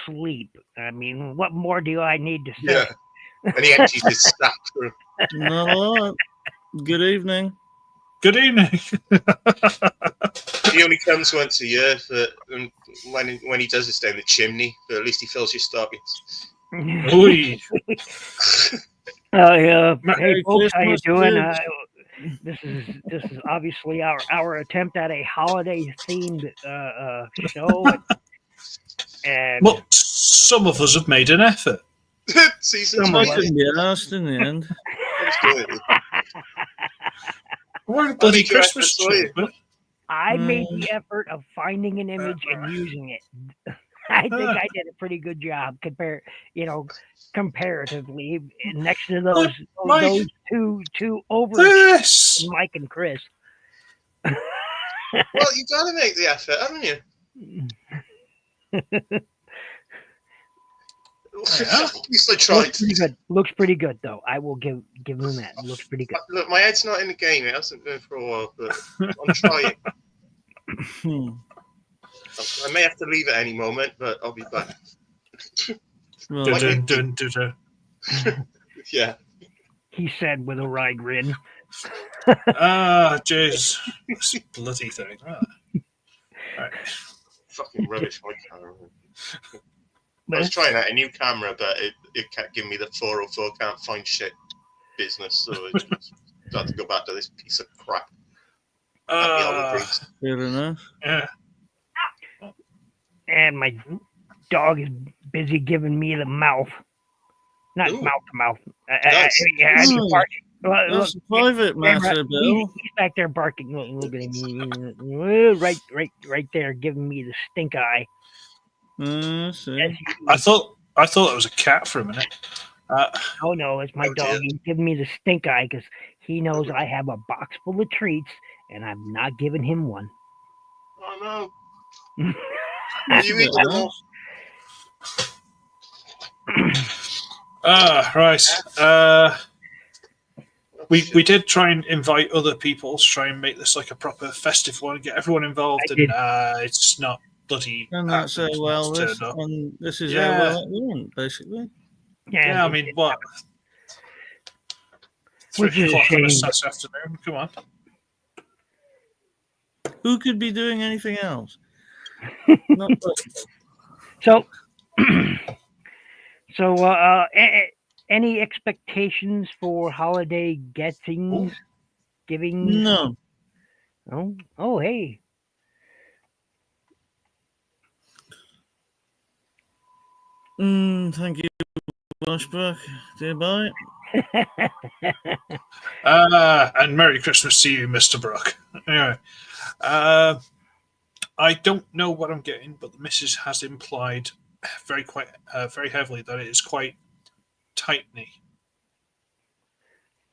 asleep. I mean, what more do I need to say? Yeah. And he empties his sack through. No, good evening. Good evening. He only comes once a year when he does it down the chimney, but at least he fills your stockings. Oi. Hey folks, how you Christmas, doing? kids. This is obviously our attempt at a holiday themed show, and Well, some of us have made an effort. Season Some I of 20. us. couldn't be asked in the end. We're a bloody did you have to Christmas say it? tree. I made the effort of finding an image and using it. I think I did a pretty good job comparatively next to those two over Yes. Mike and Chris. Well, you got to make the effort, haven't you? At least I tried. Looks pretty good, though. I will give them that. It looks pretty good. Look, my head's not in the game. It hasn't been for a while, but I'm trying. I may have to leave at any moment, but I'll be back. Right. Yeah. He said with a wry grin. Jeez. This bloody thing. Right. Fucking rubbish, my camera. I was trying out a new camera, but it kept giving me the 404 can't find shit business, so I just had to go back to this piece of crap. Fair enough. Yeah. And my dog is busy giving me the mouth. Not Ooh. mouth to mouth. Nice. That's a private matter, Bill. He's back there barking. Look at me. Right there, giving me the stink eye. See. I thought it was a cat for a minute. Oh no, it's my dog. He's giving me the stink eye because he knows I have a box full of treats and I'm not giving him one. Oh no. You eat them all. Right. We did try and invite other people to try and make this like a proper festive one, get everyone involved, and it's not bloody. And that's this is how well it went, basically. Yeah, I mean, what? 3 o'clock on a Saturday afternoon. Come on. Who could be doing anything else? So, any expectations for holiday giving? No. Oh, hey. Thank you, Washbrook. Goodbye. And Merry Christmas to you, Mr. Brook. Anyway, I don't know what I'm getting, but the missus has implied very heavily that it is quite tighteny.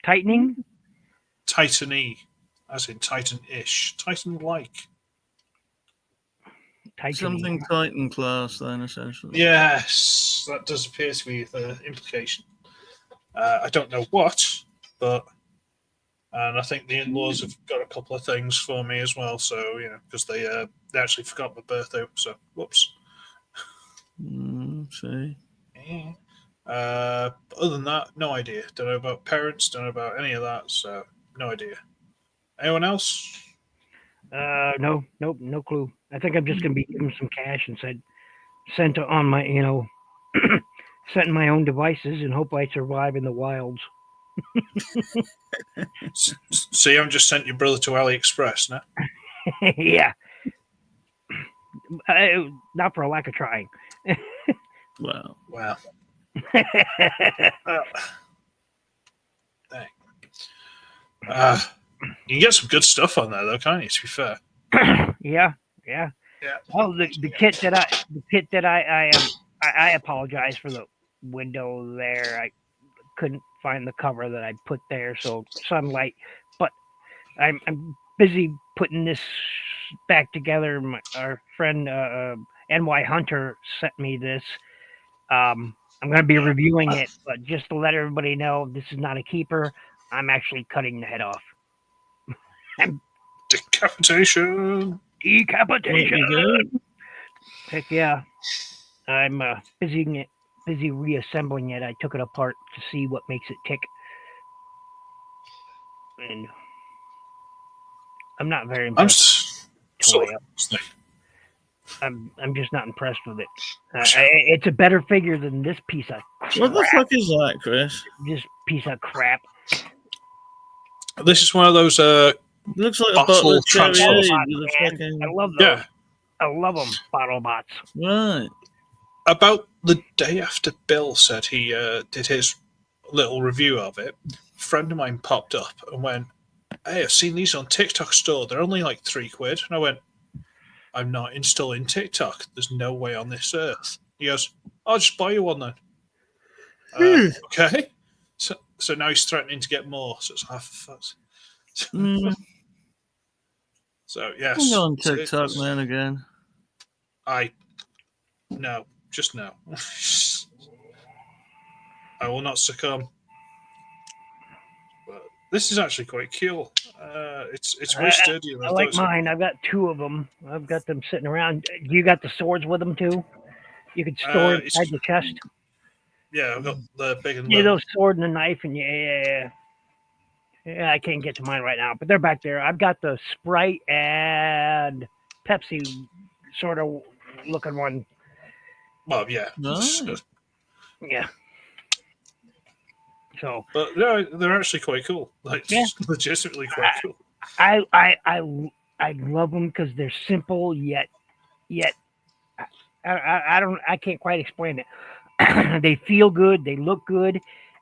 Tightening? Tighteny, as in Titan-ish. Titan-like. Something Titan class, then, essentially. Yes, that does appear to be the implication. I don't know what, and I think the in-laws have got a couple of things for me as well. So because they actually forgot my birthday, so whoops. See. Yeah. Other than that, no idea. Don't know about parents. Don't know about any of that. So no idea. Anyone else? No clue. I think I'm just gonna be giving some cash and sent on my sent in my own devices and hope I survive in the wilds. See, I'm just sent your brother to AliExpress now. Yeah. Not for a lack of trying. Wow. Dang. You can get some good stuff on there, though, can't you? To be fair. Yeah. Oh, the kit that I apologize for the window there. I couldn't find the cover that I put there, so sunlight. But I'm busy putting this back together. Our friend NY Hunter sent me this. I'm going to be reviewing it, but just to let everybody know, this is not a keeper. I'm actually cutting the head off. Decapitation. Heck yeah. I'm busy reassembling it. I took it apart to see what makes it tick, and I'm not very impressed. I'm just not impressed with it. It's a better figure than this piece of crap. What the fuck is that, Chris? This piece of crap. This is one of those looks like a bottle bottle of cherry transfers. aid. I love those. I love them, bottle bots. Right. About the day after Bill said he did his little review of it, a friend of mine popped up and went, "Hey, I've seen these on TikTok store. They're only like £3." And I went, "I'm not installing TikTok. There's no way on this earth." He goes, "I'll just buy you one then." Okay. So now he's threatening to get more. So it's half a fuss. So yes. I'm on TikTok, man, again. Just no. I will not succumb. But this is actually quite cool. It's very sturdy. I like mine. I've got 2 of them. I've got them sitting around. You got the swords with them too? You could store inside the chest. Yeah, I've got the big and little. Yeah, those sword and a knife, and yeah. I can't get to mine right now, but they're back there. I've got the Sprite and Pepsi sort of looking one. Well, yeah. Nice. Yeah. So, but no, they're actually quite cool. Like, legitimately quite cool. I love them because they're simple yet I can't quite explain it. They feel good, they look good,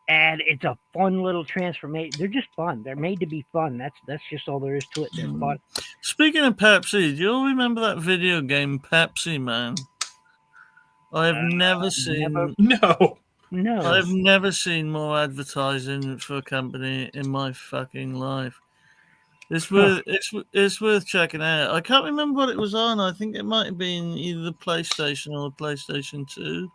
and it's a fun little transformation. They're just fun. They're made to be fun. That's just all there is to it. They're fun. Speaking of Pepsi, do you all remember that video game Pepsi Man? I've never seen. No. I've never seen more advertising for a company in my fucking life. It's worth checking out. I can't remember what it was on. I think it might have been either the PlayStation or the PlayStation 2.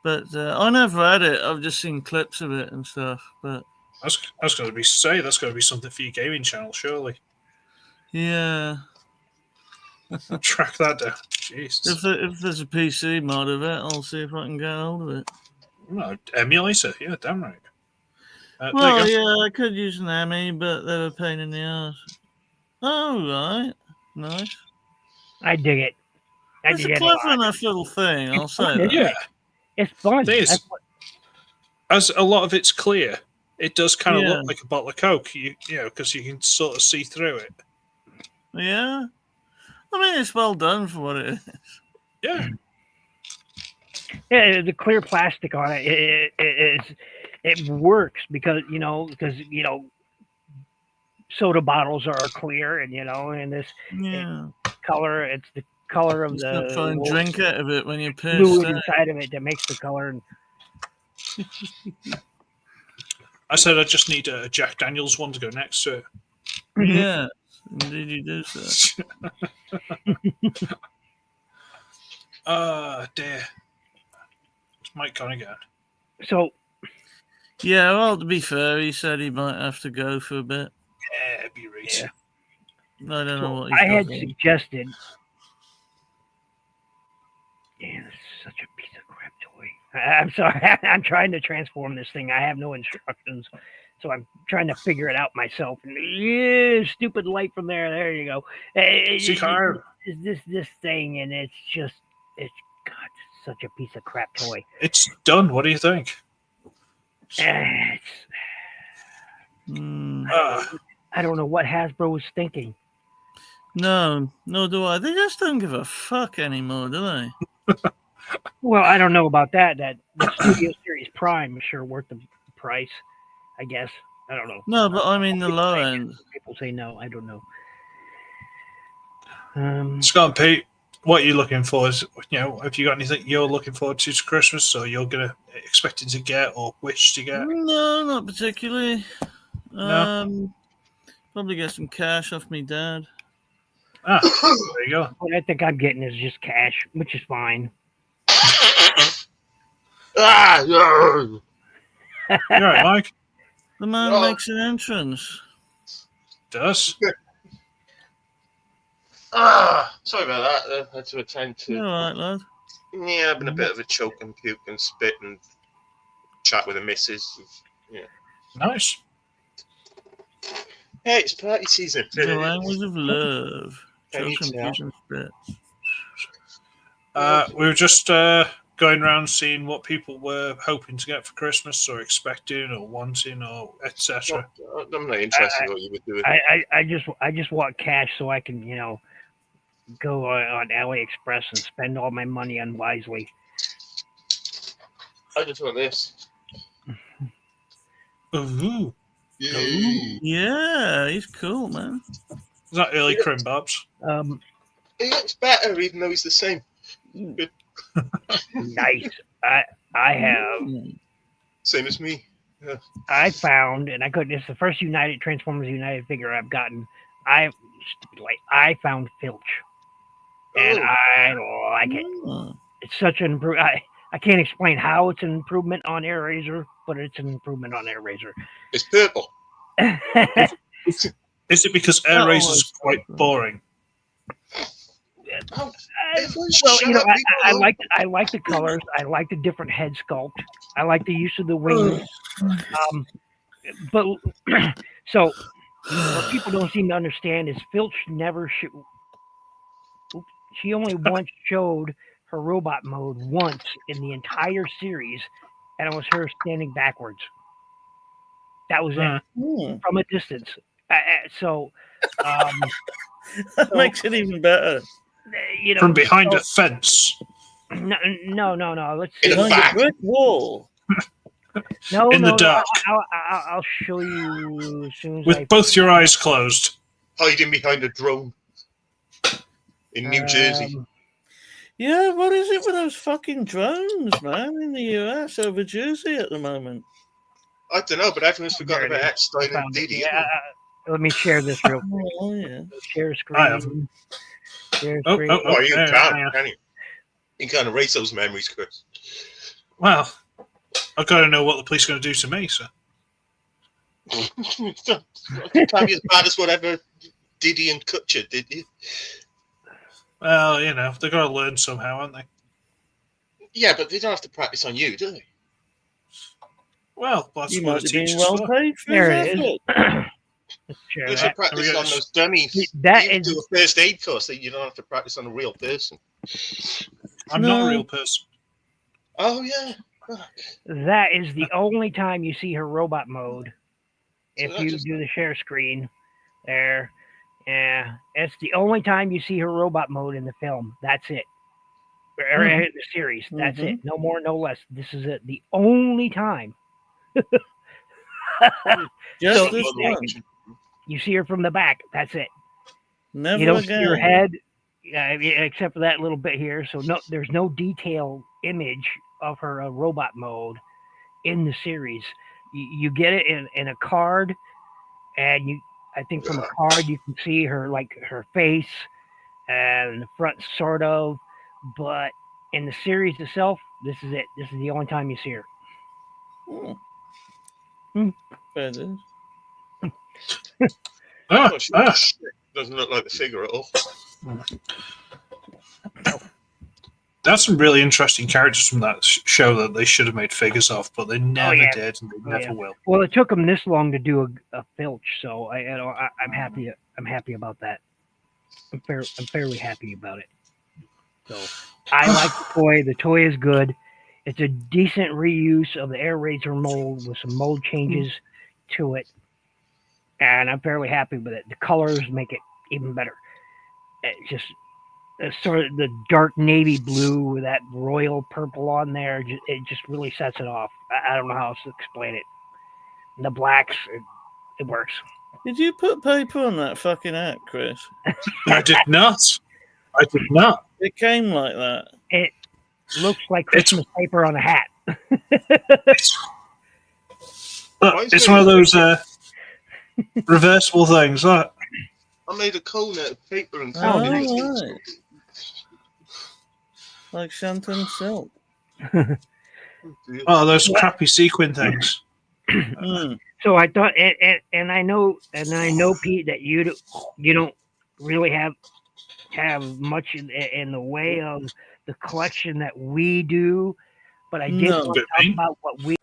But I never had it. I've just seen clips of it and stuff. But that's going to be something for your gaming channel, surely. Yeah. Track that down. Jeez. If there's a PC mod of it, I'll see if I can get hold of it. No, emulator. Yeah, damn right. Well, yeah, I could use an Emmy, but they're a pain in the ass. Oh, right. Nice. I dig it. It's a clever enough little thing, I'll say that. Yeah. It's fun. As a lot of it's clear, it does kind of look like a bottle of Coke, you know, because you can sort of see through it. Yeah. I mean, it's well done for what it is. Yeah. Yeah, the clear plastic on it works because soda bottles are clear, and and this color, it's the color of the try and drink out of it when you're pissed. Fluid inside of it that makes the color. I said I just need a Jack Daniels one to go next to it. Yeah, indeed you do, sir. Dear. It's Mike gone again. So. Yeah, well, to be fair, he said he might have to go for a bit. Yeah, be right. Yeah. I don't know what he's I had suggested. Yeah, this is such a piece of crap toy. I'm sorry. I'm trying to transform this thing. I have no instructions, so I'm trying to figure it out myself. Stupid light from there. There you go. This thing, and it's such a piece of crap toy. It's done. What do you think? I don't know what Hasbro was thinking. No do I. They just don't give a fuck anymore, do they? Well, I don't know about that. That the Studio Series Prime is sure worth the price, I guess. I don't know. No, but I mean the low end. People say no. I don't know. Scott and Pete, what are you looking for? Have you got anything you're looking forward to Christmas, or you're expecting to get or wish to get? No, not particularly. No? Probably get some cash off me dad. There you go. What I think I'm getting is just cash, which is fine. You all right, Mike? The man makes an entrance. Does? Sorry about that. I had to attend to. You all right, lad? Yeah, having a bit of a choke and puke and spit and chat with the missus. Yeah. Nice. Hey, it's party season. The language of love. Can you Choke and tell? puke and spit. We were just going around seeing what people were hoping to get for Christmas, or expecting, or wanting, or etc. I'm not interested in what you were doing. I just want cash so I can go on AliExpress and spend all my money unwisely. I just want this. Ooh. Yeah, he's cool, man. Is that early Crim Bobs? He looks better, even though he's the same. Good. Nice. I have. Same as me. Yeah. I found, and I couldn't. It's the first Transformers United figure I've gotten. I found Filch, and I like it. It's such an improvement. I can't explain how it's an improvement on Air Razor, but it's an improvement on Air Razor. It's purple. Is it because Air Razor is quite boring? Oh, well, I like the colors. I like the different head sculpt. I like the use of the wings. But so what people don't seem to understand is Filch never she only once showed her robot mode once in the entire series, and it was her standing backwards. That was it from a distance. That makes it even better. From behind a fence. No. Let's in Behind a brick wall. In the dark. I'll show you as soon as with both your eyes closed. Hiding behind a drone in New Jersey. Yeah, what is it with those fucking drones, man, in the US over Jersey at the moment? I don't know, but everyone's forgotten about Epstein and Diddy. Yeah, let me share this real quick. Oh, yeah. Share screen. I have. Share screen. Oh, you can you? You can't erase those memories, Chris. Well, I've got to know what the police are going to do to me, so. It can't be as bad as whatever Diddy and Kutcher did, you? Well, they've got to learn somehow, haven't they? Yeah, but they don't have to practice on you, do they? Well, that's You what might it have been teaches well for. paid for There his it is. effort. Let's share They that. should practice on those dummies. That you is do a first aid course that you don't have to practice on a real person. I'm not a real person. Oh, yeah. Fuck. That is the only time you see her robot mode. If that you just- do the share screen, there, yeah, it's the only time you see her robot mode in the film. That's it. Or in the series. That's it. No more, no less. This is it. The only time. Just So, this yeah. one. You see her from the back. That's it. Never You don't again. see her head, except for that little bit here. So no, there's no detailed image of her robot mode in the series. You get it in a card, and I think from a card you can see her her face and the front sort of, but in the series itself, this is it. This is the only time you see her. Fair dues. Shit. Doesn't look like the figure at all. That's some really interesting characters from that show that they should have made figures of, but they never did, and they never will. Well, it took them this long to do a Filch, so I'm happy. I'm happy about that. I'm fairly happy about it. So I like the toy. The toy is good. It's a decent reuse of the Air Razor mold with some mold changes to it, and I'm fairly happy with it. The colors make it even better. It's just sort of the dark navy blue with that royal purple on there. It just really sets it off. I don't know how else to explain it. And the blacks, it works. Did you put paper on that fucking hat, Chris? I did not. It came like that. It looks like Christmas paper on a hat. It's one of those reversible things. Right? I made a cone out of paper and Right. Like Shanton silk. Oh, those crappy sequin things. So I thought, and I know, Pete, that you don't really have much in the way of the collection that we do, but I did No. want to talk about what we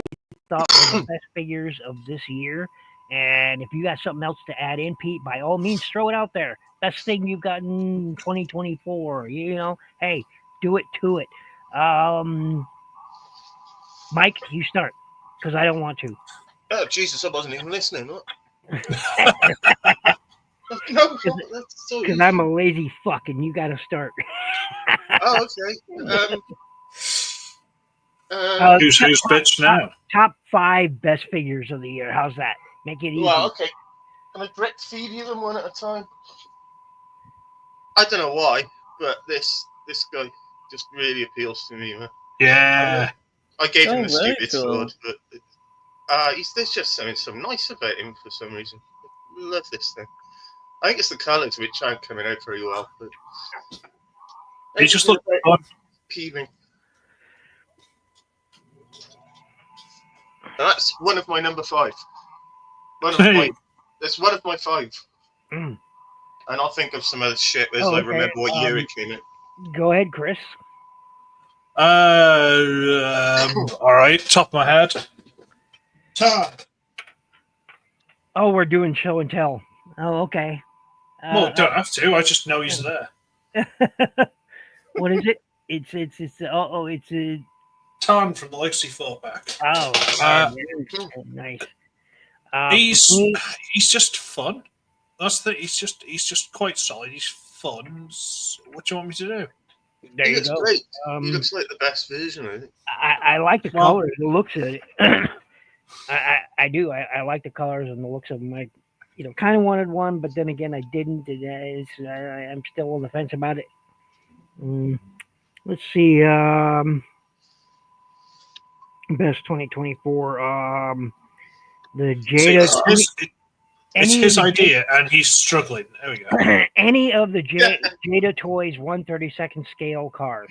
thought were the best figures of this year. And if you got something else to add in, Pete, by all means, throw it out there. Best thing you've gotten in 2024. You know, hey, do it to it. Mike, you start because I don't want to. Oh Jesus, I wasn't even listening. What? No, that's so Because easy. I'm a lazy fuck and you got to start. Oh, okay. Who's bitch now? Top 5 best figures of the year. How's that? Make it easy. Well, okay. Can I direct feed you them one at a time? I don't know why, but this guy just really appeals to me, man. Yeah. I gave him Oh, the very stupid cool. sword, but there's just something nice about him for some reason. I love this thing. I think it's the colours which aren't coming out very well, but He just looked fun. peeling. And that's one of my number 5. That's one of my 5. Mm. And I'll think of some other shit as Oh, I okay. remember what year it came in. Go ahead, Chris. All right, top of my head. Tom. Oh, we're doing show and tell. Oh, okay. Well, don't have to. I just know he's there. What is it? It's a Tom from the Legacy 4-pack. Nice. He's just fun. That's the. He's just quite solid. He's fun. What do you want me to do? There He you looks go. great. He looks like the best version, I think. I like the colors, the looks of it. I do. I like the colors and the looks of them. I, kind of wanted one, but then again, I didn't. I'm still on the fence about it. Let's see. Best 2024. The Jada. It's his idea, and he's struggling. There we go. Any of the Jada Toys 1/32 scale cars,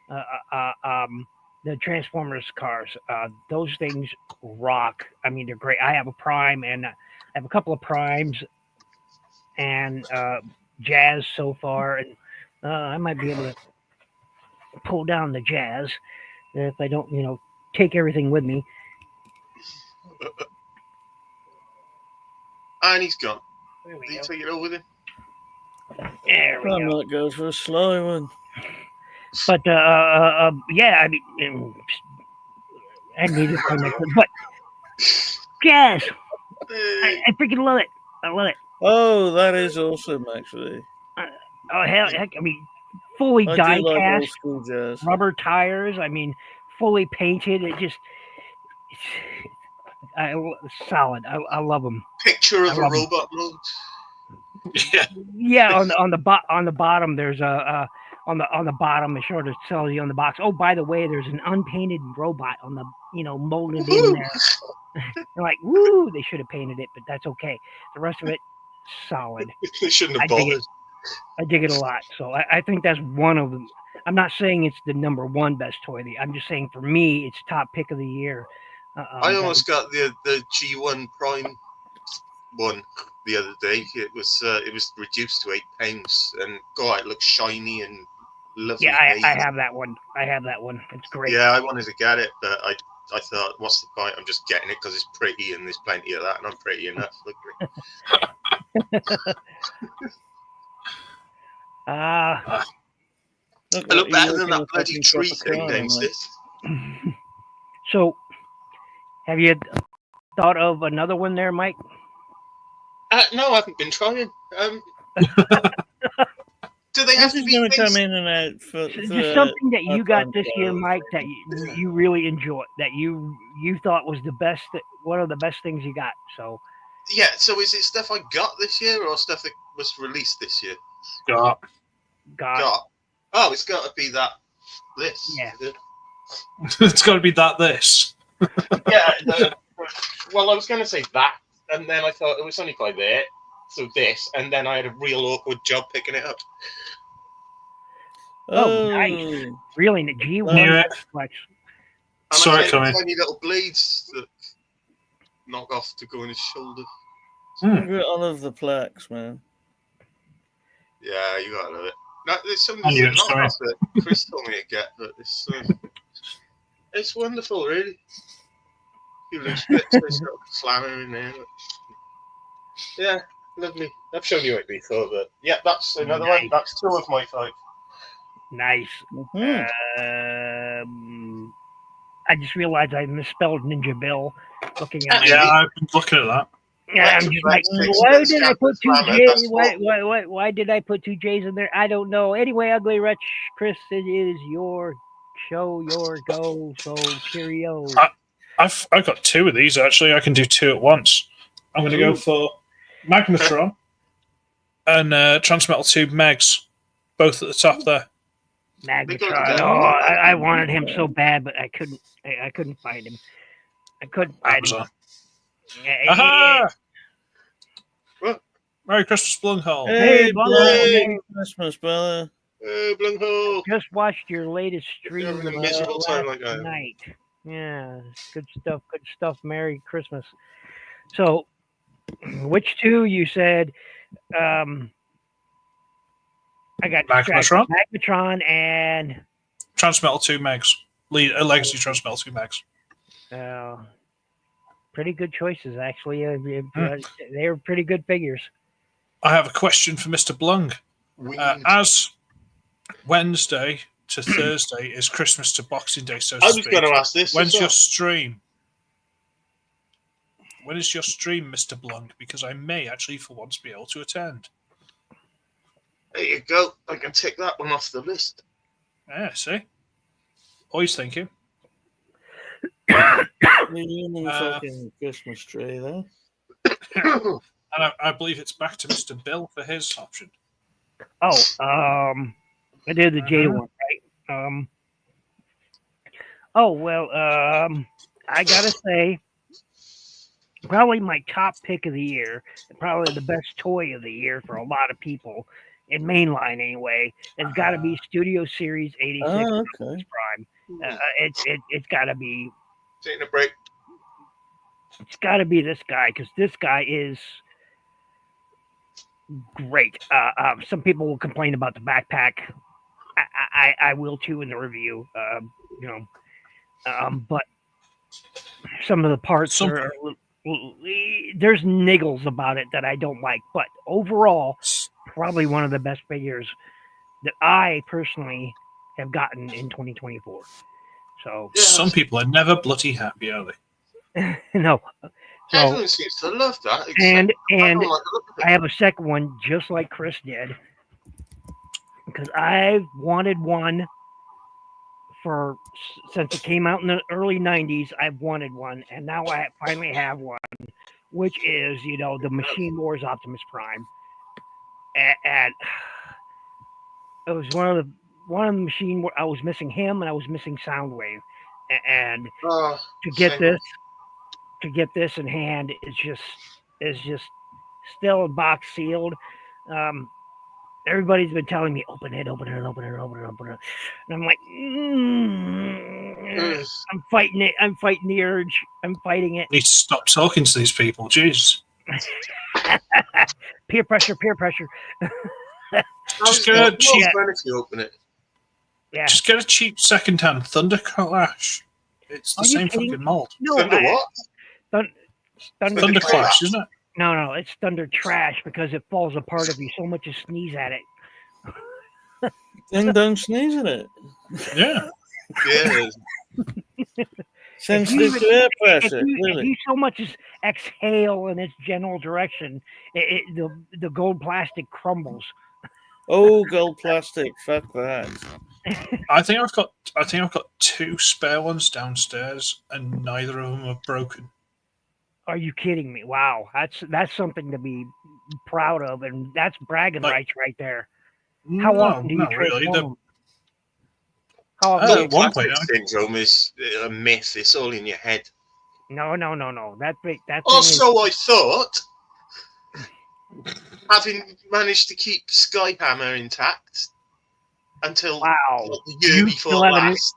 the Transformers cars, those things rock. I mean, they're great. I have a Prime, and I have a couple of Primes, and Jazz so far, and I might be able to pull down the Jazz if I don't, take everything with me. And he's gone. There we Did you go. take it over with him? There we I go. might go for a slow one. But yeah, I mean, I need to find that, but Jazz, I freaking love it. I love it. Oh, that is awesome, actually. Oh heck, I mean, fully I die do like cast, old school Jazz. rubber tires. I mean, fully painted. Solid. I love them. Picture of a robot mode. Yeah. Yeah, on the bottom there's on the bottom it sort of tells you on the box. Oh, by the way, there's an unpainted robot on the molded in there. They're like, woo! They should have painted it, but that's okay. The rest of it, solid. They shouldn't have bothered. I dig it a lot. So I think that's one of them. I'm not saying it's the number 1 best toy. I'm just saying for me, it's top pick of the year. I almost got the G1 Prime one the other day. It was reduced to £8, and God, it looks shiny and lovely. Yeah, I have that one. It's great. Yeah, I wanted to get it, but I thought, what's the point? I'm just getting it because it's pretty, and there's plenty of that, and I'm pretty enough. I look better than that bloody tree thing downstairs. So, have you thought of another one there, Mike? No, I haven't been trying. Do they have to be going to things? come in and out for Just something that you got this year, Mike, that you really enjoyed, that you thought was the best, one of the best things you got. So Yeah, so is it stuff I got this year or stuff that was released this year? Got. Oh, it's got to be that. This. Yeah. It's got to be this. Yeah. Well, I was going to say that, and then I thought it was only by there. So this, and then I had a real awkward job picking it up. Oh, nice. Really, the G1 Flex. And Sorry, I Tommy. tiny little blades that knock off to go in his shoulder. I love the Plex, man. Yeah, you gotta love it. There's something I knew it, not sorry. off that Chris told me to get, but it's wonderful, really. A few loose bits, there's got a slammer in there. But... Yeah, lovely. I've shown you it before, but yeah, that's another one. That's 2 of my 5. Nice. Mm-hmm. I just realized I misspelled NinjaBill. Looking at Yeah, I've been looking at that. Yeah, I'm just like, why did I put 2 J's? Why did I put 2 J's in there? I don't know. Anyway, Uglywretch, Chris, it is your show, your go. So cheerio. I've got 2 of these actually. I can do 2 at once. I'm going to go for Magnetron and Transmetal Tube Megs, both at the top there. Magnetron. Oh, I wanted him so bad, but I couldn't. I couldn't find him. I couldn't find him. Aha! Merry Christmas, Blunghole. Hey, Blunghole. Christmas, brother. Hey, Blunghole. Just watched your latest stream You're having a miserable time like that. night. Yeah, good stuff. Good stuff. Merry Christmas. So, which 2 you said? I got Magnetron and Transmetal 2 Megs. Legacy Transmetal 2 Megs. Pretty good choices, actually. They were pretty good figures. I have a question for Mr. Blung. As Wednesday to Thursday is Christmas to Boxing Day, so to I was speak. going to ask this. When's your stream? When is your stream, Mr. Blung? Because I may actually, for once, be able to attend. There you go. I can tick that one off the list. Yeah, see? Always thinking. Fucking Christmas tree there. And I believe it's back to Mr. Bill for his option. Oh, I did the J one, right? I gotta say, probably my top pick of the year, probably the best toy of the year for a lot of people in mainline anyway, has got to be Studio Series 86 Prime. It's got to be. Taking a break. It's got to be this guy because this guy is great. Some people will complain about the backpack. I will too in the review. But some of the parts are there's niggles about it that I don't like. But overall, probably one of the best figures that I personally have gotten in 2024. So some people are never bloody happy, are they? No. So, everyone seems to love that. And I have a second one just like Chris did. Because I've wanted one since it came out in the early 90s. I've wanted one, and now I finally have one, which is, the Machine Wars Optimus Prime. And it was one of the machine where I was missing him and I was missing Soundwave. And to get this in hand is just still a box sealed. Everybody's been telling me, open it. And I'm like, I'm fighting it. I'm fighting the urge. I'm fighting it. You need to stop talking to these people. Jeez. Peer pressure. Just get a cheap, if you open it. Yeah. Just get a cheap second-hand Thunder Clash. It's the same fucking mold. No, Thunder what? Thunder Clash, isn't it? No, it's Thunder Trash because it falls apart if you so much as sneeze at it. Then don't sneeze at it. Yeah. Yeah. Sensitive to air pressure. If you so much as exhale in its general direction, the gold plastic crumbles. Oh, gold plastic! Fuck that. I think I've got 2 spare ones downstairs, and neither of them are broken. Are you kidding me? Wow, that's something to be proud of, and that's bragging rights right there. How often do you transform them? How often? At one point, syndrome is a myth. It's all in your head. No. That Also, I thought, having managed to keep Skyhammer intact until the year before last.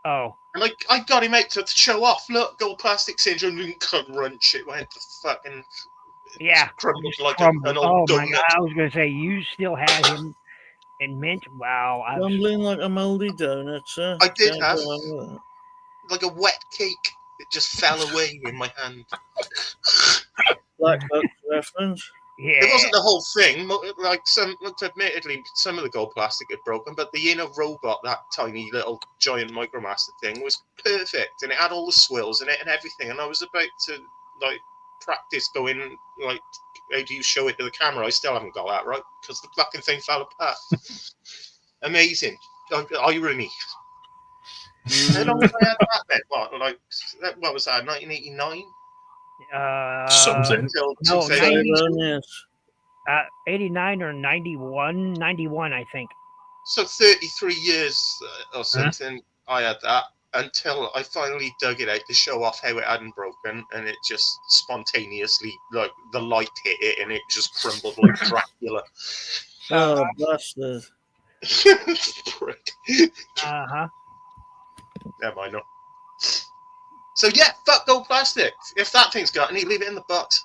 Oh. And I got him out to show off. Look, gold plastic syndrome didn't crunch. It went to fucking crumbled like an old donut. My God, I was going to say, you still had him And mint. Wow. Crumbling like a mouldy donut, sir. I did Can't have. go over that. Like a wet cake. It just fell away in my hand. Black Box reference. Yeah. It wasn't the whole thing. Like admittedly, some of the gold plastic had broken, but the inner robot, that tiny little giant Micromaster thing, was perfect, and it had all the swirls in it and everything. And I was about to like practice going like, how do you show it to the camera? I still haven't got that right because the fucking thing fell apart. Amazing irony. How long have I had that then? What was that? 1989. Something. Until No, 2000. 89 or 91. 91, I think. So 33 years or something, I had that until I finally dug it out to show off how it hadn't broken, and it just spontaneously, like, the light hit it and it just crumbled like Dracula. Oh, bastard. Prick. Uh-huh. Never mind, no. So yeah, fuck gold plastic. If that thing's got any, leave it in the box.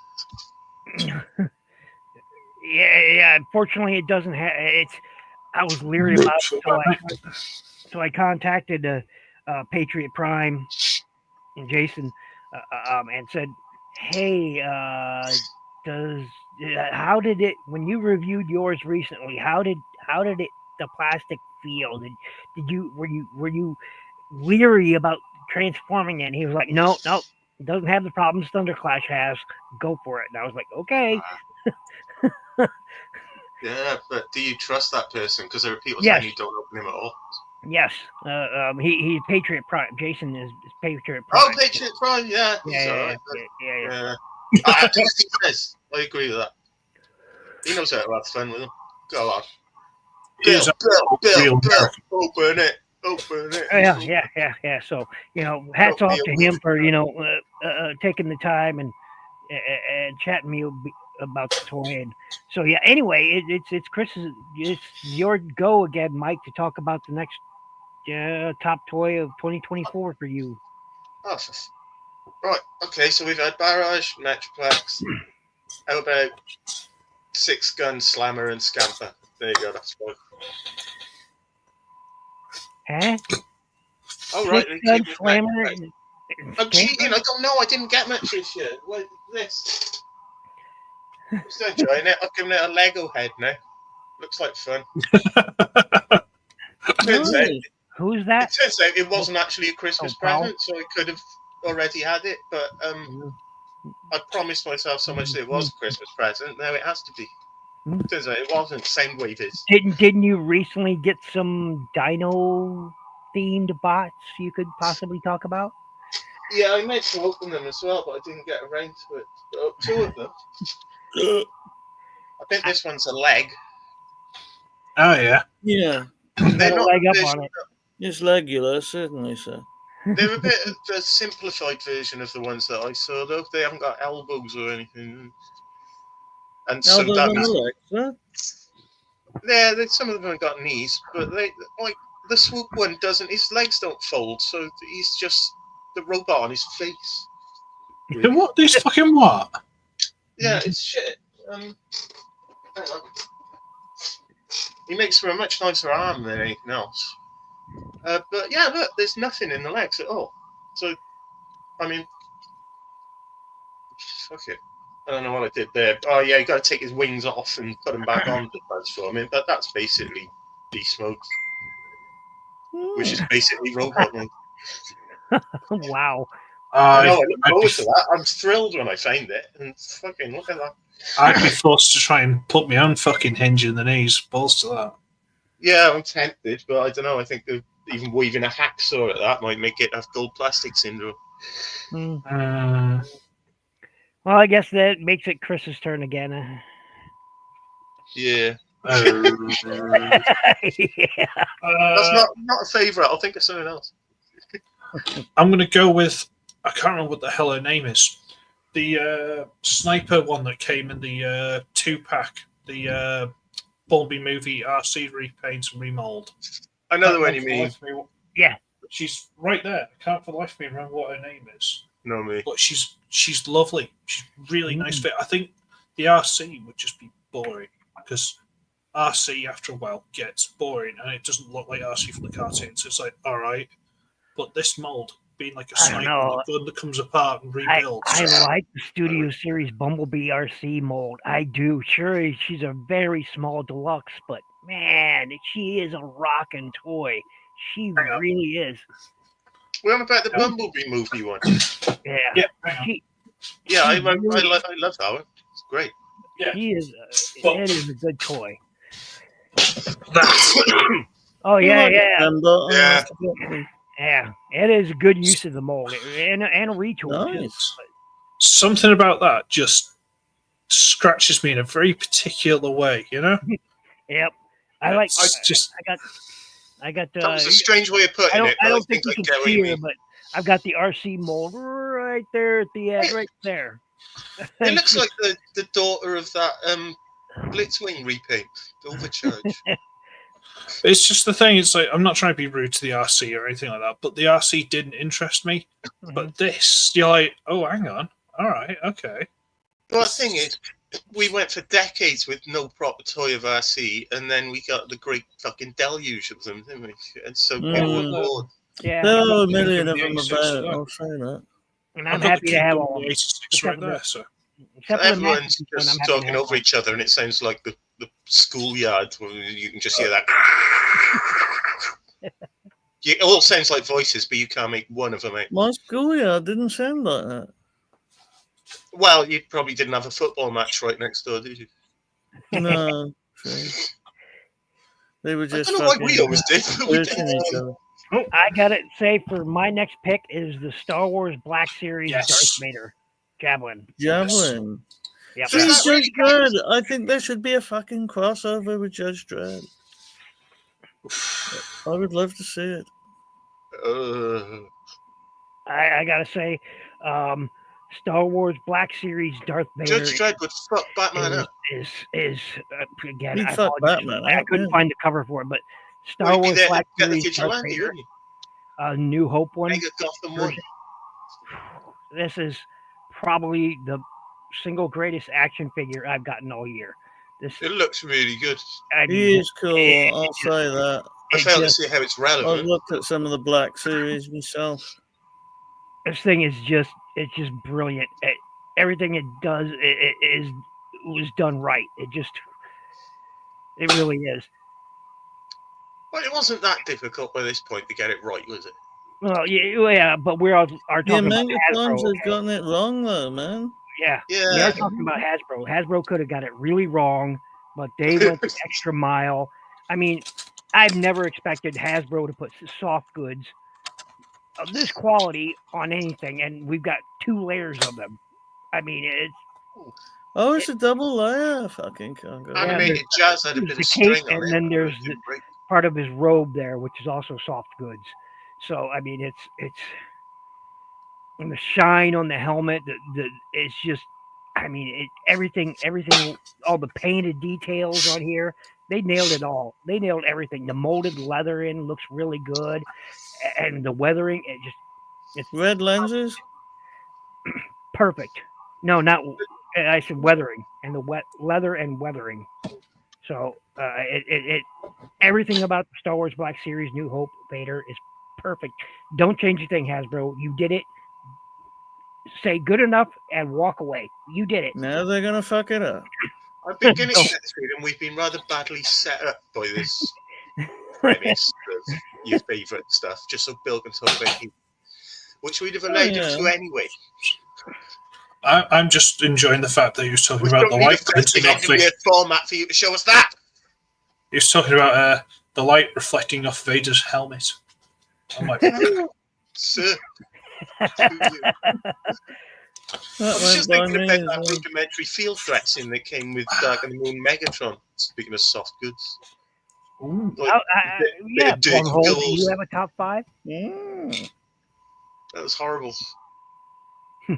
Yeah. Unfortunately, it doesn't have. I was leery about it, so I contacted Patriot Prime and Jason and said, "Hey, how did it when you reviewed yours recently? How did it the plastic feel? Were you leery about transforming it?" And he was like, "No, it doesn't have the problems Thunderclash has. Go for it." And I was like, "Okay." Yeah, but do you trust that person? Because there are people Yes. saying you don't open him at all. Yes, he's Patriot Prime. Jason is Patriot Prime. Oh, Patriot Prime, yeah. He's all right. Yeah. I do think he is. I agree with that. He knows how to have fun with them. Go on. Bill, open it. Yeah. So, hats off to him for, taking the time and chatting me about the toy. And so, yeah, anyway, it's Chris's, it's your go again, Mike, to talk about the next top toy of 2024 for you. Oh, right. Okay, so we've had Barrage, Metroplex. How about Six Gun, Slammer, and Scamper? There you go, that's fine. Huh? Oh, right. Slammer. I'm cheating. I don't know. I didn't get much this year. What this? I'm still enjoying it. I've given it a Lego head now. Looks like fun. Who's that? It turns out it wasn't actually a Christmas present, so I could have already had it. But I promised myself so much that it was a Christmas present. Now it has to be. Turns out it wasn't. Same way it is. Didn't you recently get some dino themed bots you could possibly talk about? Yeah, I meant to open them as well, but I didn't get around to it. Two of them. I think this one's a leg. Oh yeah. Yeah. They're not leg up on it. It's regular, certainly, sir. They're a bit of a simplified version of the ones that I saw, though. They haven't got elbows or anything. And so Elbows that on the means, legs, huh? yeah, some of them have got knees, but they like the Swoop one doesn't. His legs don't fold, so he's just the robot on his face. Really. What? This fucking what? Yeah, it's shit. Hang on. He makes for a much nicer arm than anything else. But yeah, look, there's nothing in the legs at all. So, I mean, fuck it. I don't know what I did there. Oh yeah, you got to take his wings off and put them back on to transform him. But that's basically beast mode, which is basically robot mode. Wow. I know, I look forward to that. I'm thrilled when I find it. And fucking look at that. I'd be forced to try and put my own fucking hinge in the knees. Balls to that. Yeah, I'm tempted, but I don't know. I think even weaving a hacksaw at that might make it have gold plastic syndrome. Well, I guess that makes it Chris's turn again. Yeah. Yeah. That's not a favourite. I'll think of something else. I'm going to go with, I can't remember what the hell her name is. The sniper one that came in the 2-pack, the Bumblebee movie RC repaint and remold. I know the one you mean. Yeah. She's right there. I can't for the life of me remember what her name is. No, me. But she's lovely. She's really nice fit. I think the RC would just be boring because RC after a while gets boring and it doesn't look like RC from the cartoons. It's like, all right, but this mold being like a I don't sniper, know. the gun that comes apart and rebuilds. I like the Studio Series Bumblebee RC mold. I do. Sure, she's a very small deluxe, but man, she is a rockin' toy. She really is. We're on about the Bumblebee movie one. Yeah. I love that one. It's great. She is. It is a good toy. That's Oh yeah. Yeah. It is a good use of the mold and a retool too. Nice. something about that just scratches me in a very particular way, you know? Yep. I like. I got. That was a strange way of putting it. I don't think I you get can what see you her, mean. but I've got the RC mold right there at the end, right there. It looks like the daughter of that Blitzwing repaint, the Overcharge. It's just the thing, it's like, I'm not trying to be rude to the RC or anything like that, but the RC didn't interest me. But this, you're like, oh, hang on. All right, okay. Well, the thing is, we went for decades with no proper toy of RC, and then we got the great fucking deluge of them, didn't we? And so people were bored. Yeah. There are a million of The them 86 about. as well. I'll say that. And I'm I've got happy the to have Kingdom all of of the them. 86 right there, so. Except for the Everyone's Master Chief one, I'm just happy to talking have over each other, and it sounds like the schoolyard. Where you can just hear that. It all sounds like voices, but you can't make one of them out. My schoolyard didn't sound like that. Well, you probably didn't have a football match right next door, did you? No. True. They were just I don't know why we fucking always did, but we pushing did. each other. I gotta say, for my next pick is the Star Wars Black Series Yes. Darth Vader Javelin. Javelin. Yep. See, Is that Judge really Dredd. I think there should be a fucking crossover with Judge Dredd. I would love to see it. I gotta say, Star Wars Black Series Darth Vader Judge Dredd would fuck Batman up. is again. He'd I fuck apologize. Batman I up, couldn't yeah. find the cover for it, but Star Well, you'd be Wars there Black to get the Series Darth vigilante, Vader, wouldn't you? New Hope one. Mega Gotham one. This is probably the single greatest action figure I've gotten all year. It looks really good. I He mean, is cool, I'll say that. I it fail to just- see how it's I've relevant. looked at some of the Black series myself. this thing is just brilliant. Everything it does was done right. It really is. Well, it wasn't that difficult by this point to get it right, was it? Well, yeah, but we are The talking about Americans Hasbro. have gotten it wrong, though, man. Yeah, we Yeah. are talking about Hasbro. Hasbro could have got it really wrong, but they went the extra mile. I mean, I've never expected Hasbro to put soft goods of this quality on anything, and we've got 2 layers of them. I mean, it's Oh, it's a double layer. Fucking congo. Animated Jazz had a there's bit the of string cape, on and it. then there's It did great. part of his robe there, which is also soft goods. So I mean, it's and the shine on the helmet. It's just, I mean, everything, all the painted details on here. They nailed it all. They nailed everything. The molded leather in looks really good, and the weathering, it's Red lenses? perfect. No, not I said weathering, and the wet leather and weathering. So everything about the Star Wars Black Series New Hope Vader is perfect. Don't change a thing, Hasbro. You did it. Say good enough and walk away. You did it. Now they're going to fuck it up. I'm beginning to get through them. We've been rather badly set up by this premise of your favourite stuff, just so Bill can talk about you, which we'd have allowed him to anyway. I'm just enjoying the fact that he was talking about the Don't need light a fencing off reflecting a format for you to show us that. He was talking about the light reflecting off Vader's helmet. I'm like, Sir. That I was went just by thinking me about as that well. rudimentary field dressing that came with Dark and the Moon Megatron. Speaking of soft goods, like, Yeah, dirty Plumhole, do goals. you have a top 5? Mm. That was horrible. You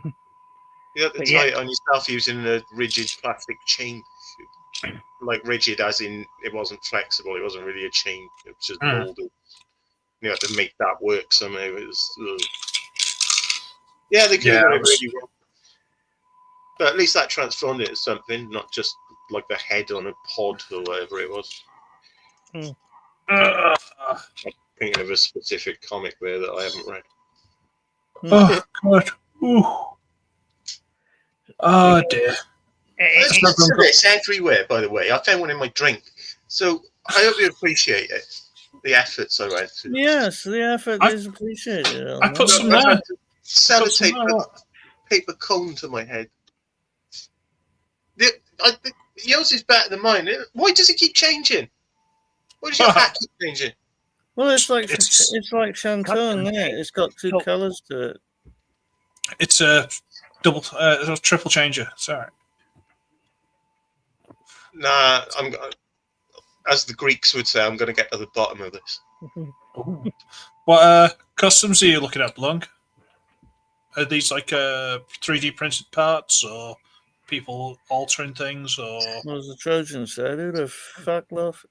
had to But tie it on yourself using a rigid plastic chain. Like rigid as in it wasn't flexible, it wasn't really a chain, it was just molded. You had to make that work somehow. It was, yeah, they could have done it really well. But at least that transformed it into something, not just like the head on a pod or whatever it was. Thinking of a specific comic there that I haven't read. Oh God! Ooh. Oh dear. There's lots of this everywhere, by the way. I found one in my drink, so I hope you appreciate it. The efforts I went through. Yes, the effort is appreciated. I put some I there. had to sellotape a paper cone to my head. Yours is better than mine. Why does it keep changing? Why does your hat keep changing? Well, it's like Shantung, yeah. It's got two colours to it. It's a triple changer. Sorry. Nah, as the Greeks would say, I'm going to get to the bottom of this. What customs are you looking at, Blung? Are these like 3D printed parts, or people altering things, or? Well, as the Trojan said, who the fuck left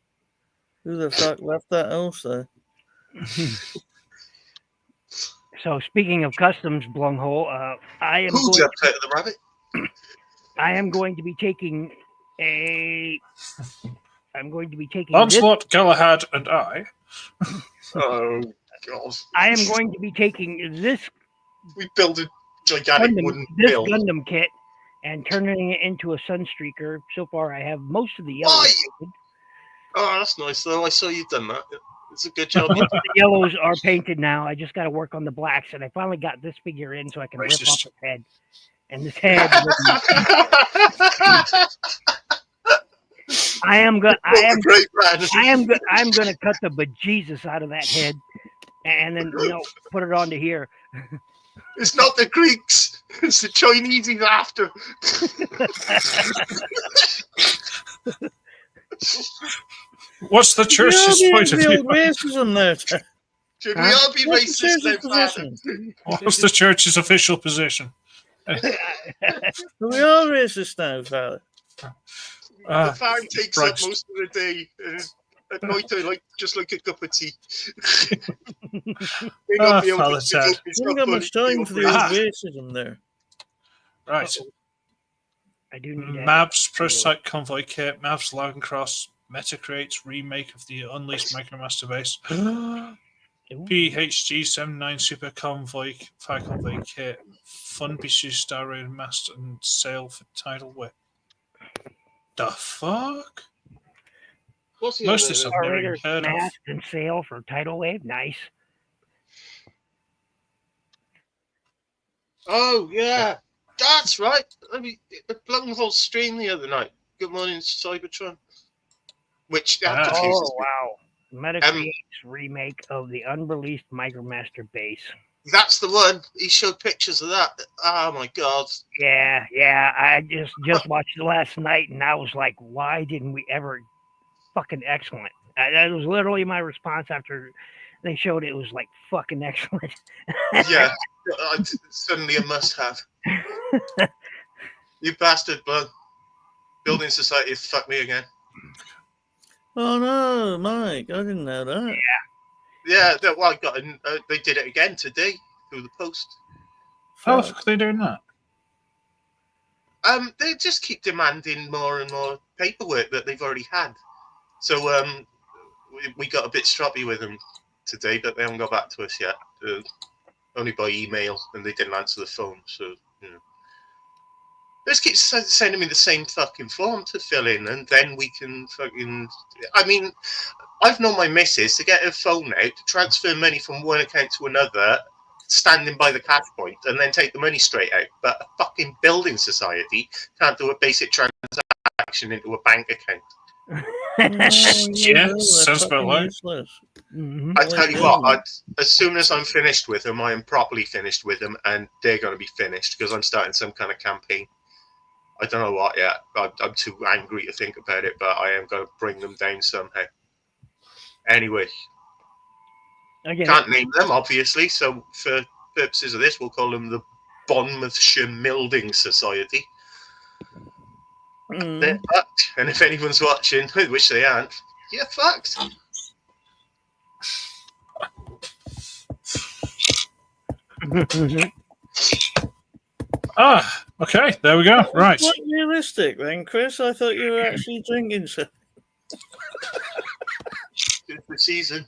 that else there? So speaking of customs, Blunghole, I am Who's going. upset the rabbit? I am going to be taking a. I'm going to be taking. Lancelot, Galahad, and I. Oh God! I am going to be taking this. We build a gigantic wooden build. Gundam kit and turning it into a Sunstreaker. So far, I have most of the yellows. Oh, that's nice though. I saw you've done that. It's a good job. The yellows are painted now. I just got to work on the blacks, and I finally got this figure in, so I can rip off his head. And this head. I'm gonna cut the bejesus out of that head, and then put it onto here. It's not the Greeks. It's the Chinese he's after. What's the church's point of view? Racism there. Should we all be racist now, Father? What's the church's official position? We are racist now, Father. The farm takes up most of the day. At night, I just like a cup of tea. We haven't got much time for the old racism there. Right. I do need Mab's Prototype Convoy Kit, Mab's Logan Cross, Metacrate's remake of the Unleashed Micromaster base, PHG 79 Super Convoy Fire Convoy Kit, Fun Bichu Star Raid Master, and sale for Tidal Whip. The fuck? Most of this I've never even heard of. And sale for Tidal Wave, nice. Oh yeah, that's right. I mean, the Blunghole stream the other night. Good morning, Cybertron. Which wow, Metacrate's remake of the unreleased Micromaster base. That's the one. He showed pictures of that. Oh my God. Yeah. I just watched it last night, and I was like, why didn't we ever? Fucking excellent. That was literally my response after they showed it. It was like fucking excellent. Yeah, suddenly a must-have. You bastard, Blood. Building Society fucked me again. Oh no, Mike! I didn't know that. Yeah. Well, they did it again today through the post. How the fuck are they doing that? They just keep demanding more and more paperwork that they've already had. So we got a bit stroppy with them today, but they haven't got back to us yet. Only by email, and they didn't answer the phone. So they just keep sending me the same fucking form to fill in, and then we can fucking. I mean, I've known my missus to get her phone out to transfer money from one account to another, standing by the cash point, and then take the money straight out. But a fucking building society can't do a basic transaction into a bank account. Sounds about right. I tell you what, as soon as I'm finished with them, I am properly finished with them, and they're going to be finished because I'm starting some kind of campaign. I don't know what yet. I'm too angry to think about it, but I am going to bring them down somehow. Anyway, can't name them, obviously, so for purposes of this, we'll call them the Bonmouthshire Milding Society. They're fucked. And if anyone's watching, which they aren't, you're fucked. Okay, there we go. Right. Quite realistic then, Chris. I thought you were actually drinking something. It's the season.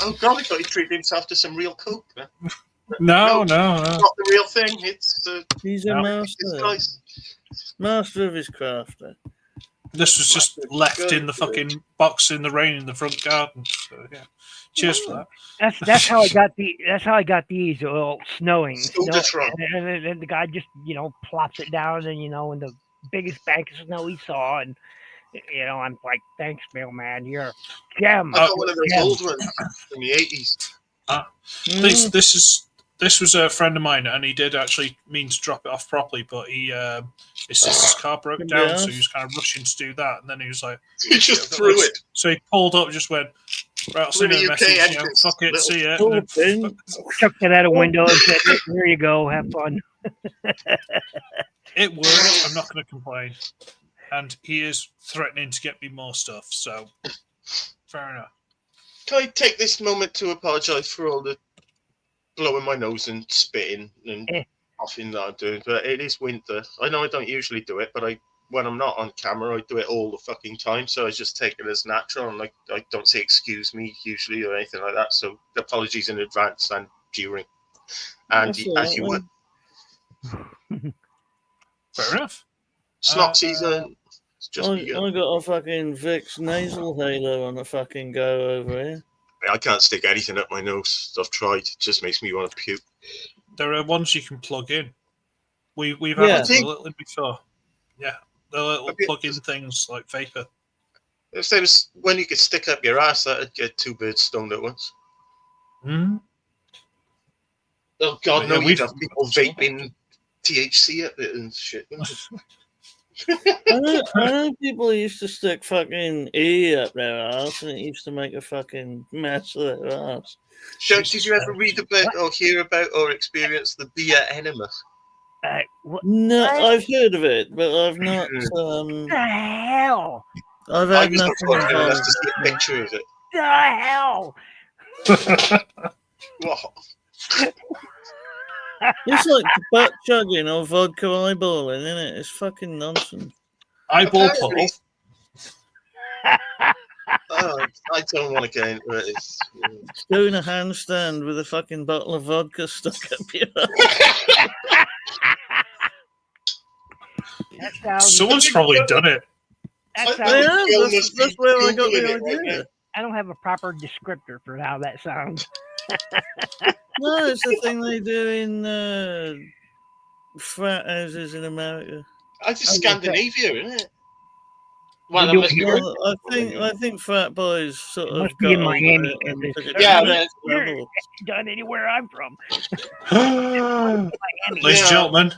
Oh God, I thought he treated himself to some real coke. Man. No. Not the real thing. It's He's a master. Master of his craft. This was just left in the fucking box in the rain in the front garden. So, yeah. Cheers for that. That's how I got these all snowing. Snowing. And the guy just plops it down and in the biggest bank of snow he saw, and I'm like, thanks, mailman, you're a gem. I got one of those old ones from the 80s. This was a friend of mine, and he did actually mean to drop it off properly, but his sister's car broke down, so he was kind of rushing to do that, and then he was like, he just threw it. So he pulled up, just went, right, I'll send you a message, fuck it, see ya. Chucked it out a window and said, here you go, have fun. It worked, I'm not going to complain. And he is threatening to get me more stuff, so fair enough. Can I take this moment to apologise for all the blowing my nose and spitting and coughing that I'm doing? But it is winter. I know I don't usually do it, but when I'm not on camera, I do it all the fucking time. So I just take it as natural, and I don't say excuse me usually or anything like that. So apologies in advance and during, and as you would. Fair enough. It's not season. I got a fucking Vicks nasal halo on a fucking go over here. I can't stick anything up my nose. I've tried. It just makes me want to puke. There are ones you can plug in. We've had a little before. Yeah, the little plug-in things like vapor. If there was when you could stick up your ass, that'd get two birds stoned at once. Hmm. Oh God, no! We'd have people vaping THC at it and shit. I know people used to stick fucking E up their ass, and it used to make a fucking mess of their ass. Did you ever read about or hear about or experience the beer enema? No, I've heard of it, but I've not. The hell? I've had I was nothing. not enough to see a picture of it. The hell? What? It's like butt chugging or vodka eyeballing, isn't it? It's fucking nonsense. Eyeball pull. I don't want to get into it. It's doing a handstand with a fucking bottle of vodka stuck up your ass. Someone's probably done it. That's where I got the idea. I don't have a proper descriptor for how that sounds. No, it's the thing they do in frat houses in America. I just Scandinavia, isn't it? Well, I think frat boys sort of must be in Miami. Done anywhere I'm from. Ladies and gentlemen,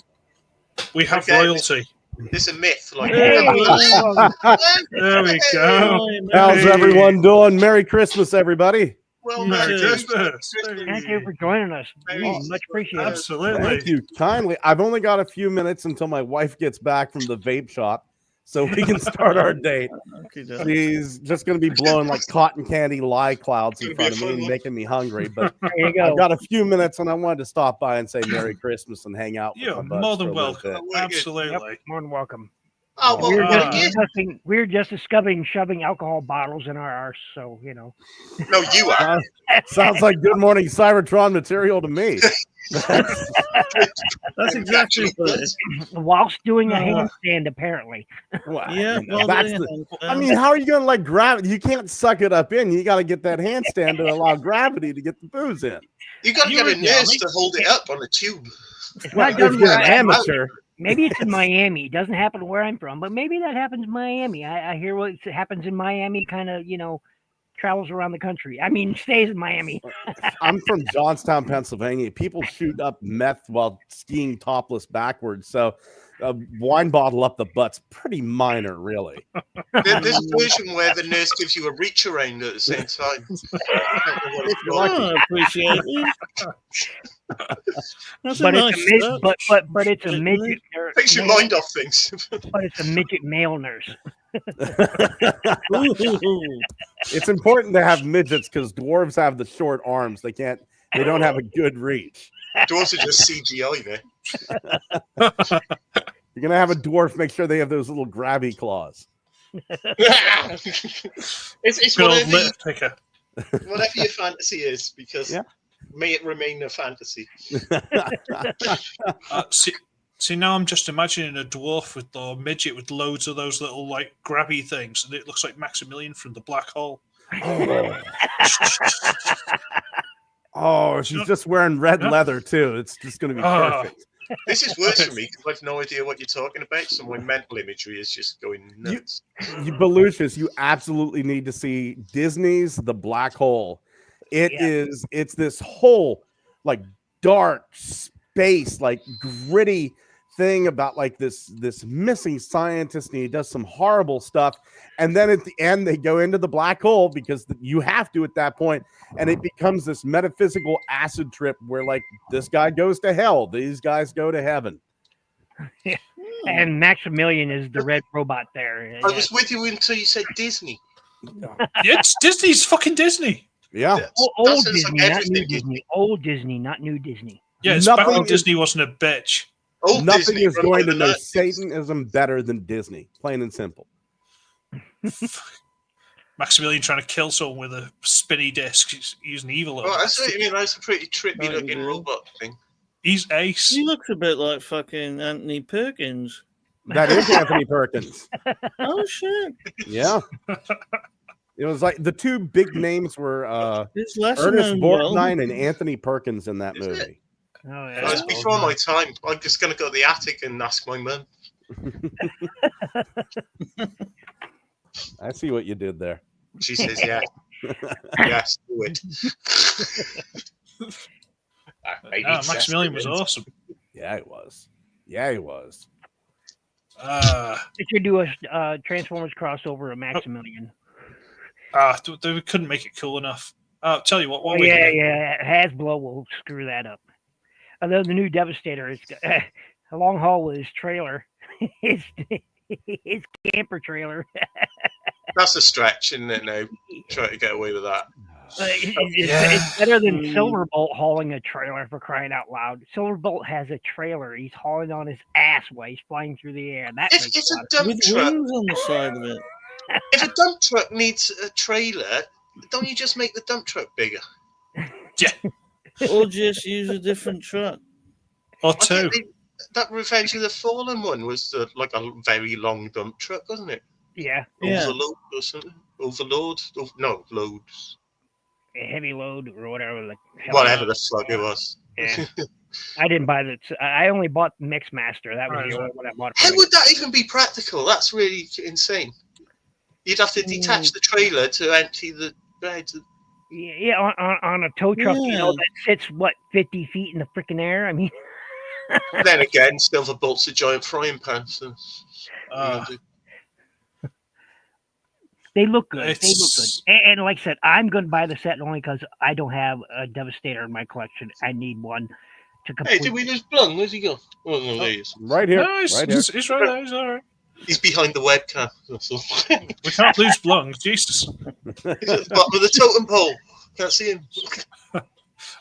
we have royalty. It's a myth. Like, there we go. How's everyone doing? Merry Christmas, everybody. Well, Merry Christmas. Thank you for joining us. Much appreciated. Absolutely. Thank you kindly. I've only got a few minutes until my wife gets back from the vape shop, so we can start our date. She's just going to be blowing like cotton candy lye clouds in front of me and making me hungry. But I've got a few minutes, and I wanted to stop by and say Merry Christmas and hang out. You're more than welcome. Absolutely. Yep, more than welcome. Oh, well, we're just shoving alcohol bottles in our arse, so you know. No, you are. Sounds like Good Morning Cybertron material to me. That's exactly what it is. Whilst doing a handstand, apparently. Well, yeah, I mean, how are you going to gravity? You can't suck it up in. You got to get that handstand to allow gravity to get the booze in. You got to get a nurse to hold it up on the tube. It's not if you're an amateur. Maybe it's in Miami. It doesn't happen where I'm from, but maybe that happens in Miami. I hear what happens in Miami kind of, travels around the country. I mean, stays in Miami. I'm from Johnstown, Pennsylvania. People shoot up meth while skiing topless backwards. So a wine bottle up the butt's pretty minor, really. There's a version where the nurse gives you a reach around at the same time. I appreciate it. But it's a midget. Takes your mind off things. But it's a midget male nurse. It's important to have midgets because dwarves have the short arms. They don't have a good reach. Dwarves are just CGI there. You're gonna have a dwarf. Make sure they have those little grabby claws. It's Good old whatever, litter picker. whatever your fantasy is, because Yeah. may it remain a fantasy. See, now I'm just imagining a dwarf with or midget with loads of those little like grabby things, and it looks like Maximilian from the Black Hole. Oh, she's just wearing red leather too. It's just gonna be perfect. This is worse for me because I've no idea what you're talking about, so my mental imagery is just going nuts. Balucious, you absolutely need to see Disney's The Black Hole. It's this whole like dark space, like gritty thing about like this missing scientist, and he does some horrible stuff. And then at the end, they go into the black hole because you have to at that point, and it becomes this metaphysical acid trip where like this guy goes to hell, these guys go to heaven. Yeah. And Maximilian is the red robot there. I was with you until you said Disney. It's Disney's fucking Disney. Yeah. Old Disney, not new Disney. Old Disney, not new Disney. Yeah, it's back when Disney wasn't a bitch. Nothing Disney is going to know 90s. Satanism better than Disney, plain and simple. Maximilian trying to kill someone with a spinny disc using evil. Well, that's what you mean. That's a pretty trippy looking robot thing. He's ace. He looks a bit like fucking Anthony Perkins. That is Anthony Perkins. Oh shit! Yeah. It was like the two big names were It's less Ernest known Borgnine and Anthony Perkins in that movie. Oh, yeah. It's before my time. I'm just going to go to the attic and ask my mum. I see what you did there. She says, yeah. Yes, do it. Maximilian was awesome. Yeah, he was. Yeah, he was. They should do a Transformers crossover of Maximilian. They couldn't make it cool enough. Tell you what. Hasbro will screw that up. Although the new Devastator is a long haul with his trailer, his camper trailer. That's a stretch, isn't it? Now, try to get away with that. It's better than Silverbolt hauling a trailer, for crying out loud. Silverbolt has a trailer. He's hauling on his ass while he's flying through the air. If it's a dump truck on the side of it. If a dump truck needs a trailer, don't you just make the dump truck bigger? Yeah. Or just use a different truck. Or two. That Revenge of the Fallen one was like a very long dump truck, wasn't it? Yeah. Overload or something. Overload? No, loads. A heavy load or whatever. Whatever the fuck it was. Yeah. I didn't buy that. I only bought the Mixmaster. That was the only one I bought. How would that even be practical? That's really insane. You'd have to detach the trailer to empty the bed. Yeah, on a tow truck, that sits 50 feet in the freaking air. I mean, then again, Silverbolt's a giant frying pan. So, they look good. They look good. And like I said, I'm going to buy the set only because I don't have a Devastator in my collection. I need one to complete. Hey, did we lose Blung? Where's he go? Oh no, there he is. Right here. No, he's right there. He's all right. He's behind the webcam. We can't lose Blung. Jesus. He's at the bottom of the totem pole. Can't see him.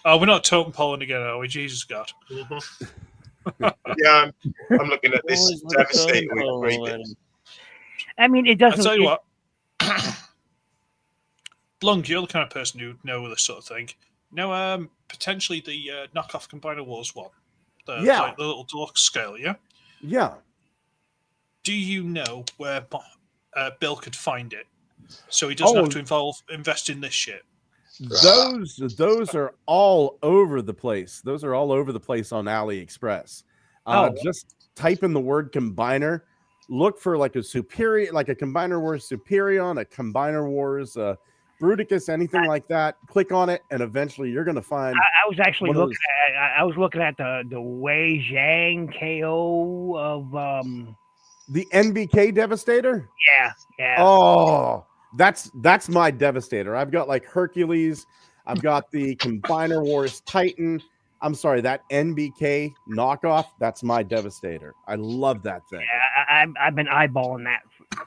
Oh, we're not totem poling again, are we? Jesus God. Yeah, I'm looking at this Devastator with great bits. I mean, it doesn't. I'll tell you what. Blung, you're the kind of person who know this sort of thing. Potentially the knockoff Combiner Wars one. The little deluxe scale, yeah? Yeah. Do you know where Bill could find it? So he doesn't have to invest in this shit. Those are all over the place. Those are all over the place on AliExpress. Just type in the word combiner. Look for like a Combiner Wars Superion, a Combiner Wars Bruticus, anything like that. Click on it, and eventually you're going to find. I was actually looking at. I was looking at the Wei Zhang KO of the NBK Devastator. Yeah. Oh, that's my Devastator. I've got like Hercules. I've got the Combiner Wars Titan. I'm sorry, that NBK knockoff. That's my Devastator. I love that thing. Yeah, I've been eyeballing that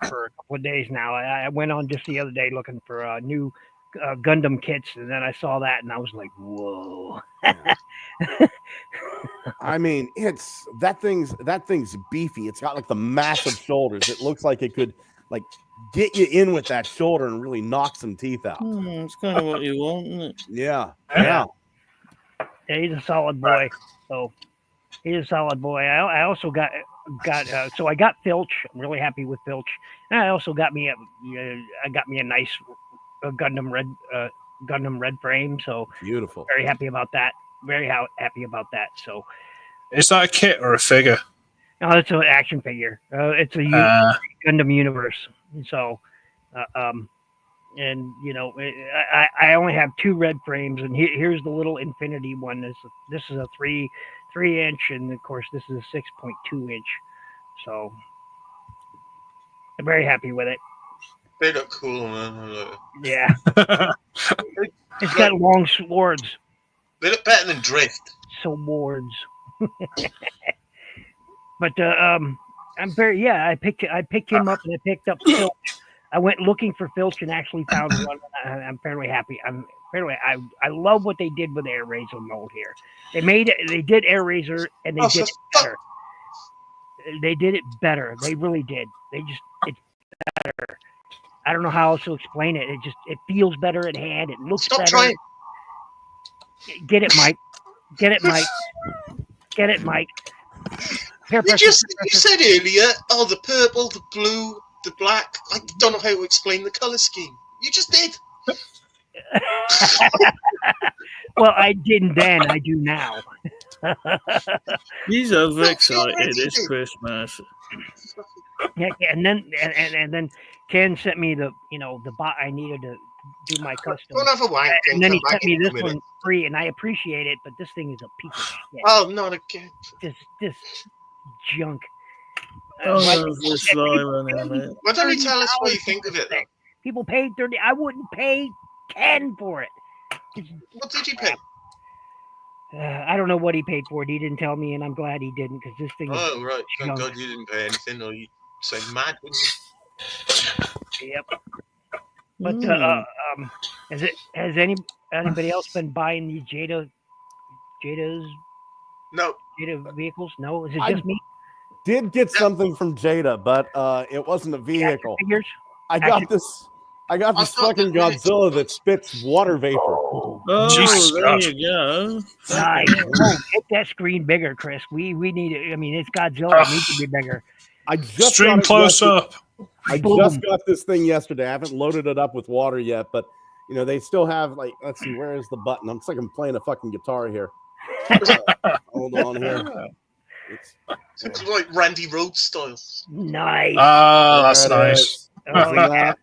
for a couple of days now. I went on just the other day looking for new Gundam kits, and then I saw that, and I was like, "Whoa!" Yeah. I mean, that thing's beefy. It's got like the massive shoulders. It looks like it could like get you in with that shoulder and really knock some teeth out. It's kind of what you want, isn't it? Yeah. Yeah, he's a solid boy. So he's a solid boy. I also got so I got Filch. I'm really happy with Filch. And I also got me a nice Gundam red frame. So Beautiful. very happy about that. Very happy about that. So is that a kit or a figure? no, it's an action figure. It's a Gundam universe. So, and you know, I only have 2 red frames, and here's the little Infinity one. This is a 3 inch, and of course this is a 6.2 inch. So I'm very happy with it. They look cool, man. Yeah, it's got long swords. They look better than Drift. Swords. But I'm very I picked him up and I picked up Filch. I went looking for Filch and actually found one. I'm fairly happy. I love what they did with Air Razor mold here. They did Air Razor and they did it better. They did it better. They really did. It's better. I don't know how else to explain it. It feels better at hand. It looks better. Stop trying. Get it, Mike. Get it, Mike. Get it, Mike. You said earlier, the purple, the blue, the black. I don't know how to explain the color scheme. You just did. Well, I didn't then. I do now. He's overexcited. It's Christmas. Yeah, and then Ken sent me the bot I needed to do my custom. Don't have a wank. And then he sent me this one free, and I appreciate it. But this thing is a piece of shit. Oh, not again. This junk. Why don't you tell us what you think of it, though? People paid 30. I wouldn't pay 10 for it. What did you pay? I don't know what he paid for it. He didn't tell me, and I'm glad he didn't because this thing. Oh, right. Thank God you didn't pay anything, or you'd say mad, wouldn't you? Yep. But has anybody else been buying these Jada's Jada vehicles? No, is it just me? Did get something from Jada, but it wasn't a vehicle. I got this fucking Godzilla that spits water vapor. Oh, Jesus there God. you go. Nice. Oh, make that screen bigger, Chris. We need it. I mean, it's Godzilla. It needs to be bigger. I just Stream close up. I just got this thing yesterday. I haven't loaded it up with water yet, but they still have let's see, where is the button? I'm like I'm playing a fucking guitar here. Hold on here. It's like Randy Rhoads style. Nice. Ah, that's nice. Oh, yeah.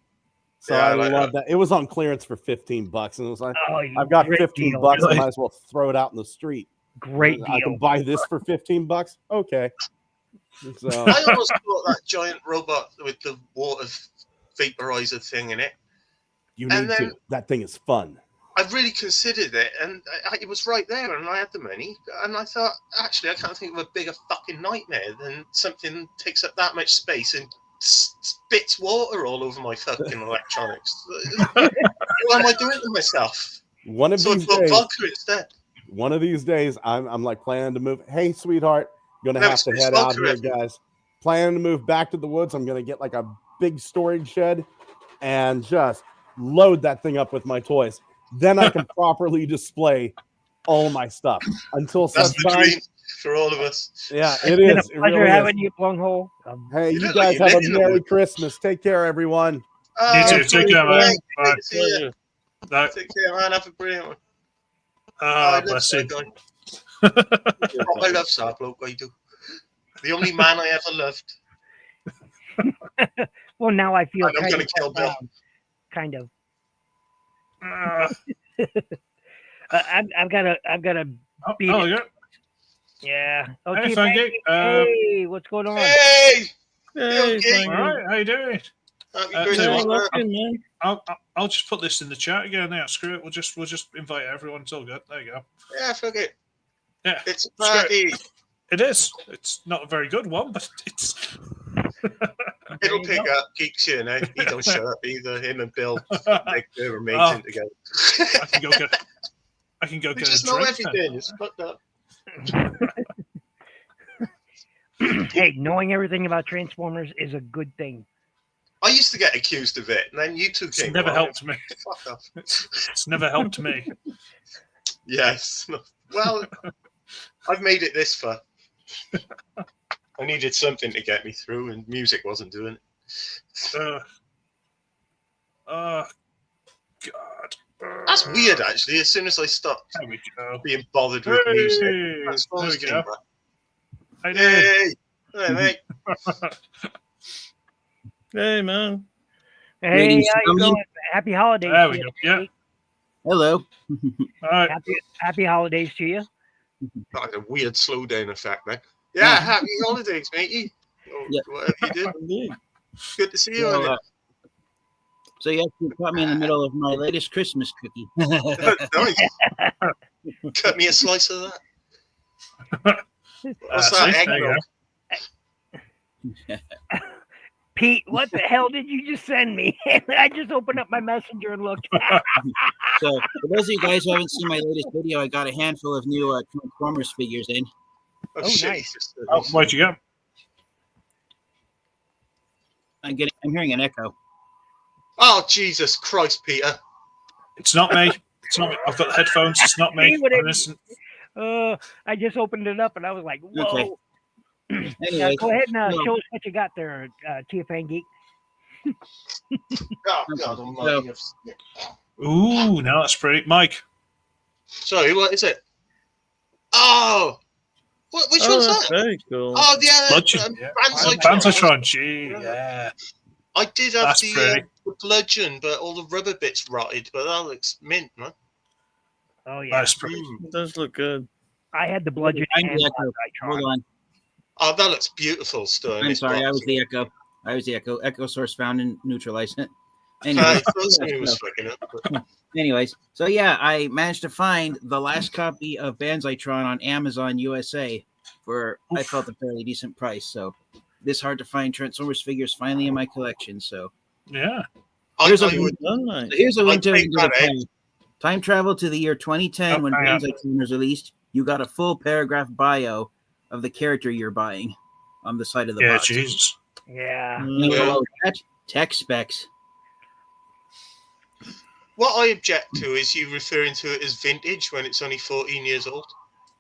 So I love that. It was on clearance for $15, and it was like, I've got $15. Deal. I might as well throw it out in the street. Great deal. I can buy this for $15. Okay. So I almost bought that giant robot with the water vaporizer thing in it. You need to. That thing is fun. I really considered it, and it was right there, and I had the money, and I thought, actually, I can't think of a bigger fucking nightmare than something takes up that much space and spits water all over my fucking electronics. What am I doing to myself? One of these days, vodka instead. One of these days, I'm like planning to move. Hey, sweetheart, gonna have to head out here, guys. Planning to move back to the woods. I'm gonna get like a big storage shed and just load that thing up with my toys. Then I can properly display all my stuff. Until such time, dream for all of us. Yeah, it is. It's been a pleasure having you, Bunghole. Hey, you guys have a Merry Christmas. Take care, everyone. You too. Take care, man. Bye. Take care, man. Have a brilliant one. Bless you. I love Sablo. I do. The only man I ever loved. Well, now I feel I'm going to kill Bill. Kind of. I've got to beat it. Yeah. Okay, hey, thank you. Hey, what's going on? Hey, all right. How you doing? I'll just put this in the chat again now. Screw it. We'll just invite everyone. It's all good. There you go. Yeah, fuck it. Yeah, it's a party. It is. It's not a very good one, but it's. It'll pick up. Geek shit now. He don't shut up either. Him and Bill, they're amazing together. I can go get. I can go get. Just know everything. It's fucked up. Hey, knowing everything about Transformers is a good thing. I used to get accused of it, and then you two came. It's never helped me. Fuck off. It's never helped me. Yes. Well, I've made it this far. I needed something to get me through, and music wasn't doing it. Oh, God. That's weird, actually. As soon as I stopped There we go. being bothered with music, that's There we go. Hey, Hey, hey, mate. Hey, man. Hey, Greetings, how you gentlemen. going? Happy holidays. There to we you. go. Yeah. Hello. All right. Happy holidays to you. Like a weird slowdown effect, man. Yeah, happy holidays, matey. Or Yeah. whatever you do. Indeed. Good to see you So, on it. so you actually caught me in the middle of my latest Christmas cookie. Nice. Cut me a slice of that. What's that? See, Egg there you roll? go. Pete, what the hell did you just send me? I just opened up my messenger and looked. So for those of you guys who haven't seen my latest video, I got a handful of new Transformers figures in. Oh, Oh, shit. nice. Oh, where'd you go? I'm hearing an echo. Oh, Jesus Christ, Peter. It's not me. It's not me. I've got the headphones. It's not me. See what it- I'm listening. I just opened it up and I was like, whoa. Okay. Anyway, Go ahead and no. show us what you got there, TFN Geek. Oh, God almighty. Ooh, now that's pretty. Mike. Sorry, what is it? Oh! Which one's that's that? very cool. Oh, yeah. Bludgeon. Yeah. Banzai Banzatron. Gee, yeah. I did have That's the pretty. bludgeon, but all the rubber bits rotted, but that looks mint, man. Oh, yeah. That's pretty. It does look good. I had the bludgeon I'm and the echo. Hold Banzai-tron. on. Oh, that looks beautiful, still. I'm sorry. I was the echo. Echo source found and neutralized it. I Anyway, thought it was fucking up. But... anyways, so yeah, I managed to find the last copy of Banzai-tron on Amazon USA for I felt a fairly decent price. So this hard to find Transformers figures finally in my collection. So Yeah. Here's a I would, Done, mate. so here's a link to take that, eh? time travel to the year 2010 when Okay. Banzai-tron was released. You got a full paragraph bio of the character you're buying on the side of the Yeah, box. Jesus. Yeah. And Mm, Yeah. below that, tech specs. what I object to is you referring to it as vintage when it's only 14 years old.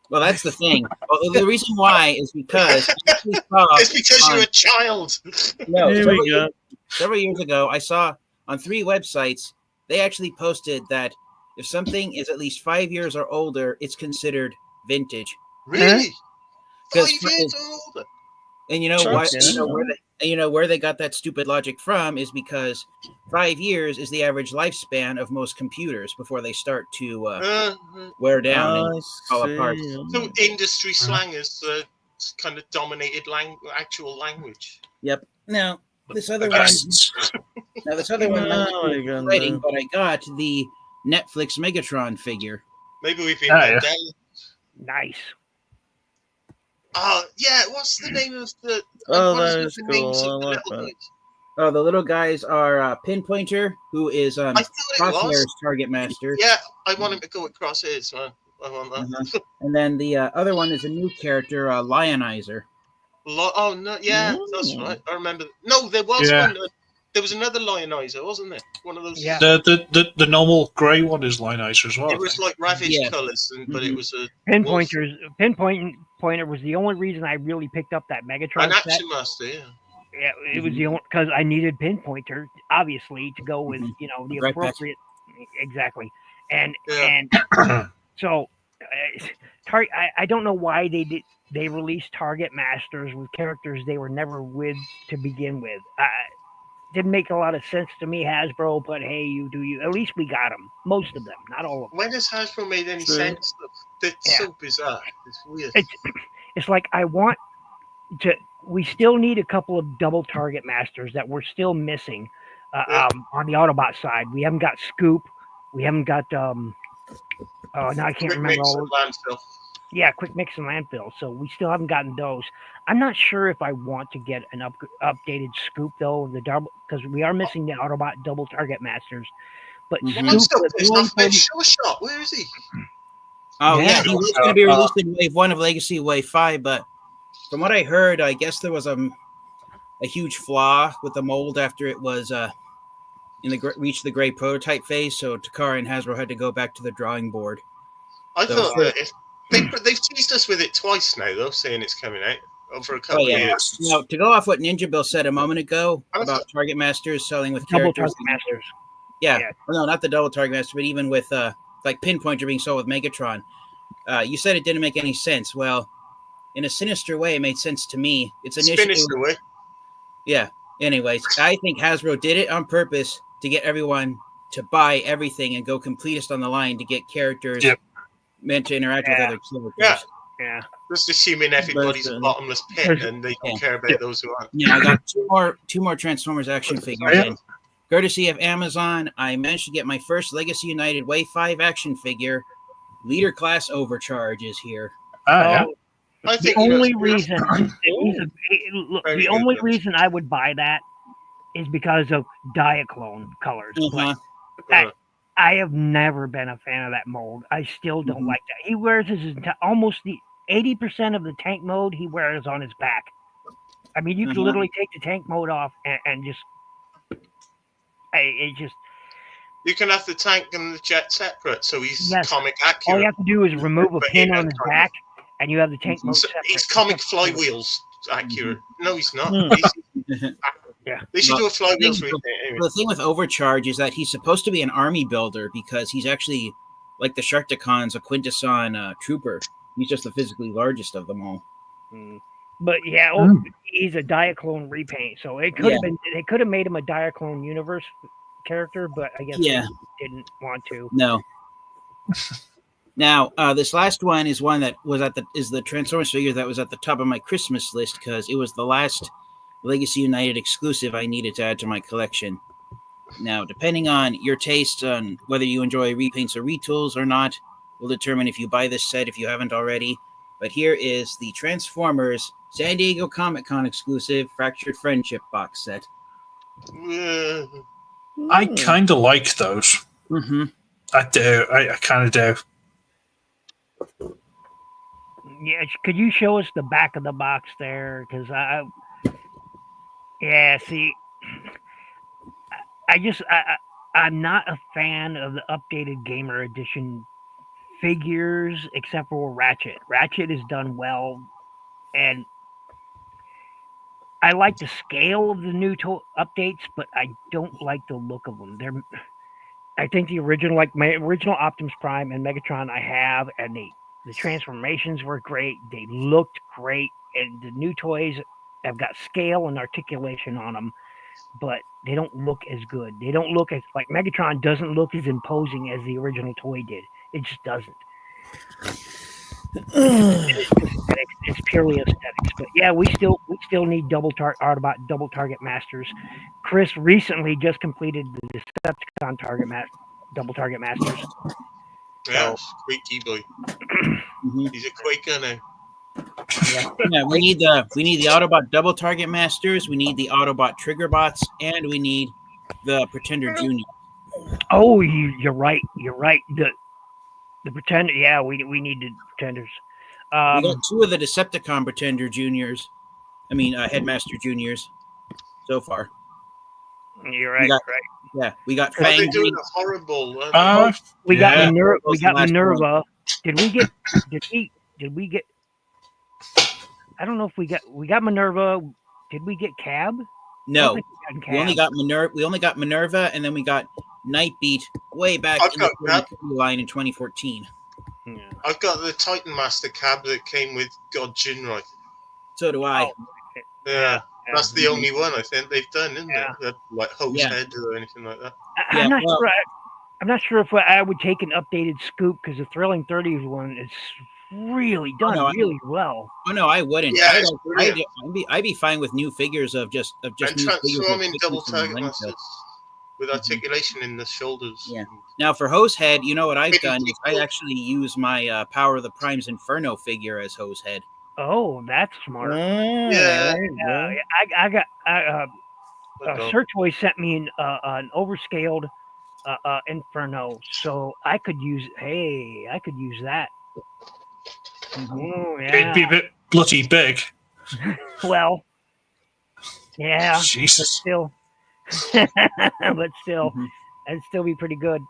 Well, that's the thing. Well, the reason why is because I actually saw It's because on- you're a child. no, Here we go. several years ago, I saw on 3 websites, they actually posted that if something is at least 5 years or older, it's considered vintage. Really? 5 'Cause- years or older? And you know Sure, why? yeah. You know where they got that stupid logic from is because 5 years is the average lifespan of most computers before they start to wear down and fall apart. So industry slang is kind of dominated actual language. Yep. Now this other I one. guess. Now this other one. No, might be you're gonna exciting, do. but I got the Netflix Megatron figure. Maybe we've been Ah, let yeah. down. Nice. Yeah, what's the name of the... Oh, what that the is names cool. of the I like little that. guys? Oh, the little guys are Pinpointer, who is I thought it was. Crosshair's target master. Yeah, I want him to go across his, man. I want that. And then the other one is a new character, Lionizer. Oh, no, yeah, that's Ooh. right. I remember. No, there was Yeah. one. There was another Lionizer, wasn't there? One of those. Yeah. The normal grey one is Lionizer as well. It was like ravaged Yeah. colours, but it was a Pinpointer was the only reason I really picked up that Megatron an set. action master. Yeah. Yeah, it was the only because I needed Pinpointer, obviously, to go with the Right back. appropriate exactly, and Yeah. and so I don't know why they released Target Masters with characters they were never with to begin with. Didn't make a lot of sense to me, Hasbro, but hey, you do you. At least we got them, most of them, not all of them. When has Hasbro made any True. sense? That's Yeah. so bizarre. It's weird. It's like I want to. We still need a couple of double Target Masters that we're still missing Yeah. on the Autobot side. We haven't got Scoop. We haven't got oh now I can't Quick remember mix all. of landfill. Yeah, Quick Mix and Landfill. So we still haven't gotten those. I'm not sure if I want to get an updated Scoop though. The double because we are missing the Autobot double Target Masters. But Mhm. Scoop I'm still was pissed the only off about thing- Sure Shot. Where is he? Oh Yeah. yeah, he was going to be released in Wave 1 of Legacy, Wave 5, but from what I heard, I guess there was a huge flaw with the mold after it was reached the gray prototype phase. So Takara and Hasbro had to go back to the drawing board. I thought that if they've teased us with it twice now, though, saying it's coming out over a couple of years. Now, to go off what NinjaBill said a moment ago about Target Masters selling with double characters. Target Masters. Yeah. Well, no, not the double Target Master, but even with like Pinpointer being sold with Megatron. You said it didn't make any sense. Well, in a sinister way, it made sense to me. It's initially Sinister way. Yeah. Anyways, I think Hasbro did it on purpose to get everyone to buy everything and go completist on the line to get characters meant to interact with other characters. Yeah. Just assuming everybody's a bottomless pit and they don't care about those who aren't. Yeah, I got two more Transformers action figures in. Courtesy of Amazon, I managed to get my first Legacy United Wave 5 action figure. Leader Class Overcharge is here. I think the only reason I would buy that is because of Diaclone colors. But I have never been a fan of that mold. I still don't like that. He wears his almost the 80% of the tank mode he wears on his back. I mean, you can literally take the tank mode off and just. You can have the tank and the jet separate, so he's comic accurate. All you have to do is remove a pin on his back, and you have the tank mode separate. He's comic flywheels accurate. No, he's not. They should do a flywheels repaint. The thing with Overcharge is that he's supposed to be an army builder because he's actually, like the Sharkticons, a Quintesson trooper. He's just the physically largest of them all. But he's a Diaclone repaint, so it could have been. They could have made him a Diaclone universe character, but I guess they didn't want to. No. Now, this last one is one that was is the Transformers figure that was at the top of my Christmas list because it was the last Legacy United exclusive I needed to add to my collection. Now, depending on your taste on whether you enjoy repaints or retools or not, will determine if you buy this set if you haven't already. But here is the Transformers San Diego Comic-Con exclusive Fractured Friendship box set. I kind of like those. I do. I kind of do. Yeah, could you show us the back of the box there? Because I'm not a fan of the updated Gamer Edition figures, except for Ratchet. Ratchet is done well, and I like the scale of the new updates, but I don't like the look of them. I think the original, like my original Optimus Prime and Megatron, I have, and the transformations were great. They looked great, and the new toys have got scale and articulation on them, but they don't look as good. They don't look as like Megatron doesn't look as imposing as the original toy did. It just doesn't. It's purely aesthetics, but yeah, we still need Autobot double target masters. Chris recently just completed the Decepticon double target masters. Yeah, squeaky boy. He's a Quaker now. Yeah, we need the Autobot double target masters. We need the Autobot trigger bots, and we need the Pretender Junior. Oh, you're right. You're right. The Pretender. Yeah, we need the Pretenders. We got two of the Decepticon Pretender Juniors. I mean, Headmaster Juniors. So far. You're right. Yeah, we got. Fang. They're doing a horrible. We got Minerva. We got Minerva. Did we get? I don't know if we got Minerva. Did we get Cab? No, we only got Minerva. We only got Minerva, and then we got Nightbeat way back in the line in 2014. Yeah. I've got the Titan Master Cab that came with God Jinrai. So do I. Yeah, that's the only one I think they've done, isn't it? Like Hose Head or anything like that. I'm not sure if I would take an updated scoop because the Thrilling 30s one is really done really well. Oh no, I wouldn't. Yeah, I'd be fine with new figures of just and transforming double target masters with articulation in the shoulders. Yeah. Now for Hose Head, you know what I've done is I actually use my Power of the Primes Inferno figure as Hose Head. Oh, that's smart. Yeah. I got Sir Toy sent me an overscaled Inferno, so I could use that. Oh, yeah. It'd be a bit bloody big. Well, yeah, Jesus. still, but still, Mhm. it'd still be pretty good.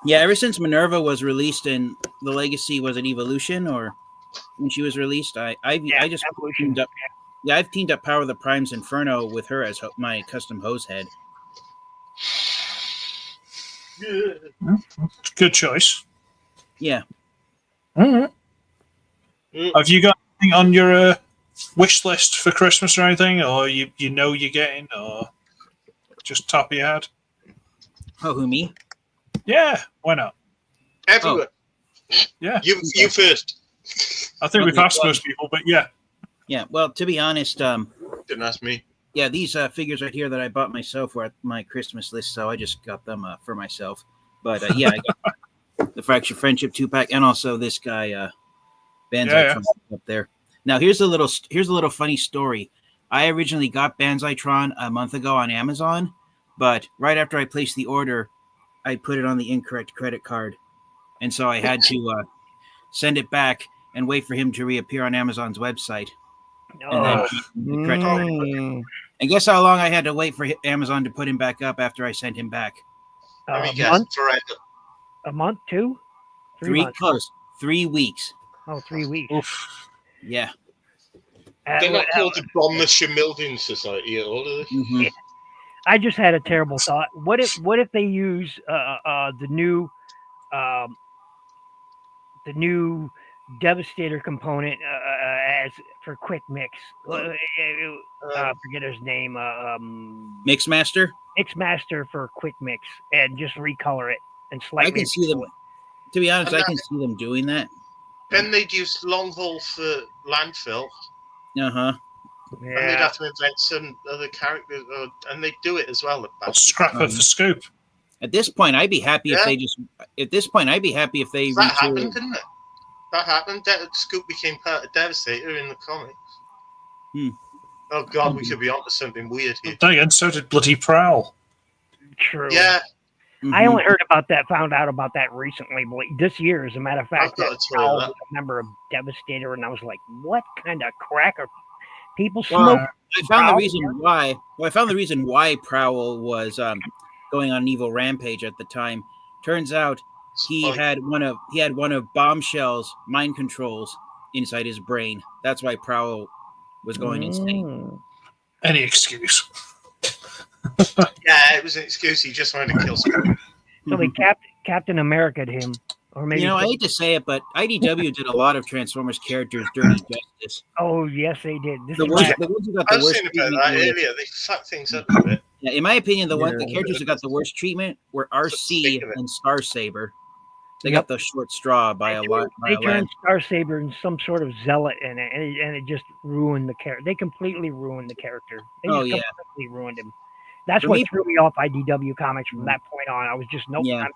Yeah, ever since Minerva was released and the Legacy was an Evolution, or when she was released, I just Evolution. teamed up. Yeah, I've teamed up Power of the Primes Inferno with her as my custom hose head. Good choice. Yeah. All right. Have you got anything on your wish list for Christmas or anything, or you know you're getting, or just top of your head? Oh, who, me? Yeah, why not? Everyone. Yeah, You first. I think we've Okay, asked most people, but yeah. Yeah, well, to be honest, Didn't ask me. yeah, these figures right here that I bought myself were at my Christmas list, so I just got them for myself. But yeah, I got the Fractured Friendship 2-pack, and also this guy, Banzai-tron up there. Now here's a little funny story. I originally got Banzai-tron a month ago on Amazon, but right after I placed the order, I put it on the incorrect credit card, and so I had to send it back and wait for him to reappear on Amazon's website. And then the correct credit. And guess how long I had to wait for Amazon to put him back up after I sent him back? Let me A guess. month? Forever. A month, 2? 3 months. close. 3 weeks. Oh, 3 weeks. Oof. Yeah. They're not called the Bomb the Schmilden Society at all, are they? Mm-hmm. I just had a terrible thought. What if they use the new Devastator component as for quick mix? Forget his name. Mixmaster? Mixmaster for quick mix, and just recolor it and slightly. I can see them. To be honest, I can see them doing that. Then they'd use long haul for landfill, Uh-huh. and they'd Yeah. have to invent some other characters, and they'd do it as well. The bastards. Scrap of the scoop. At this point, I'd be happy if Yeah. they just. At this point, I'd be happy if they. That happened, didn't it? That happened. Scoop became part of Devastator in the comics. Oh God, we could be onto something weird here. Then again, so did bloody Prowl. True. Yeah, I only heard about that, found out about that recently, this year, as a matter of fact. got That to tell you Powell that. was a member of Devastator, and I was like, what kind of crack are people Well, smoking? I found the reason why. Well, I found the reason why Prowl was going on an evil rampage at the time. Turns out he had one of Bombshell's mind controls inside his brain. That's why Prowl was going insane. Any excuse. Yeah, it was an excuse. He just wanted to kill someone. So they Captain America'd him, or maybe. I hate to say it, but IDW did a lot of Transformers characters dirty justice. Oh yes, they did. The ones who got I the was worst saying about treatment that were- earlier. They fucked things up a bit. Yeah, in my opinion, the characters that got the worst treatment were RC and Starsaber. They got the short straw by a lot. They turned Starsaber in some sort of zealot in it, and it just ruined the character. They completely ruined the character. They just completely ruined him. That's what threw me off IDW Comics from that point on. I was just, nope, I'm done.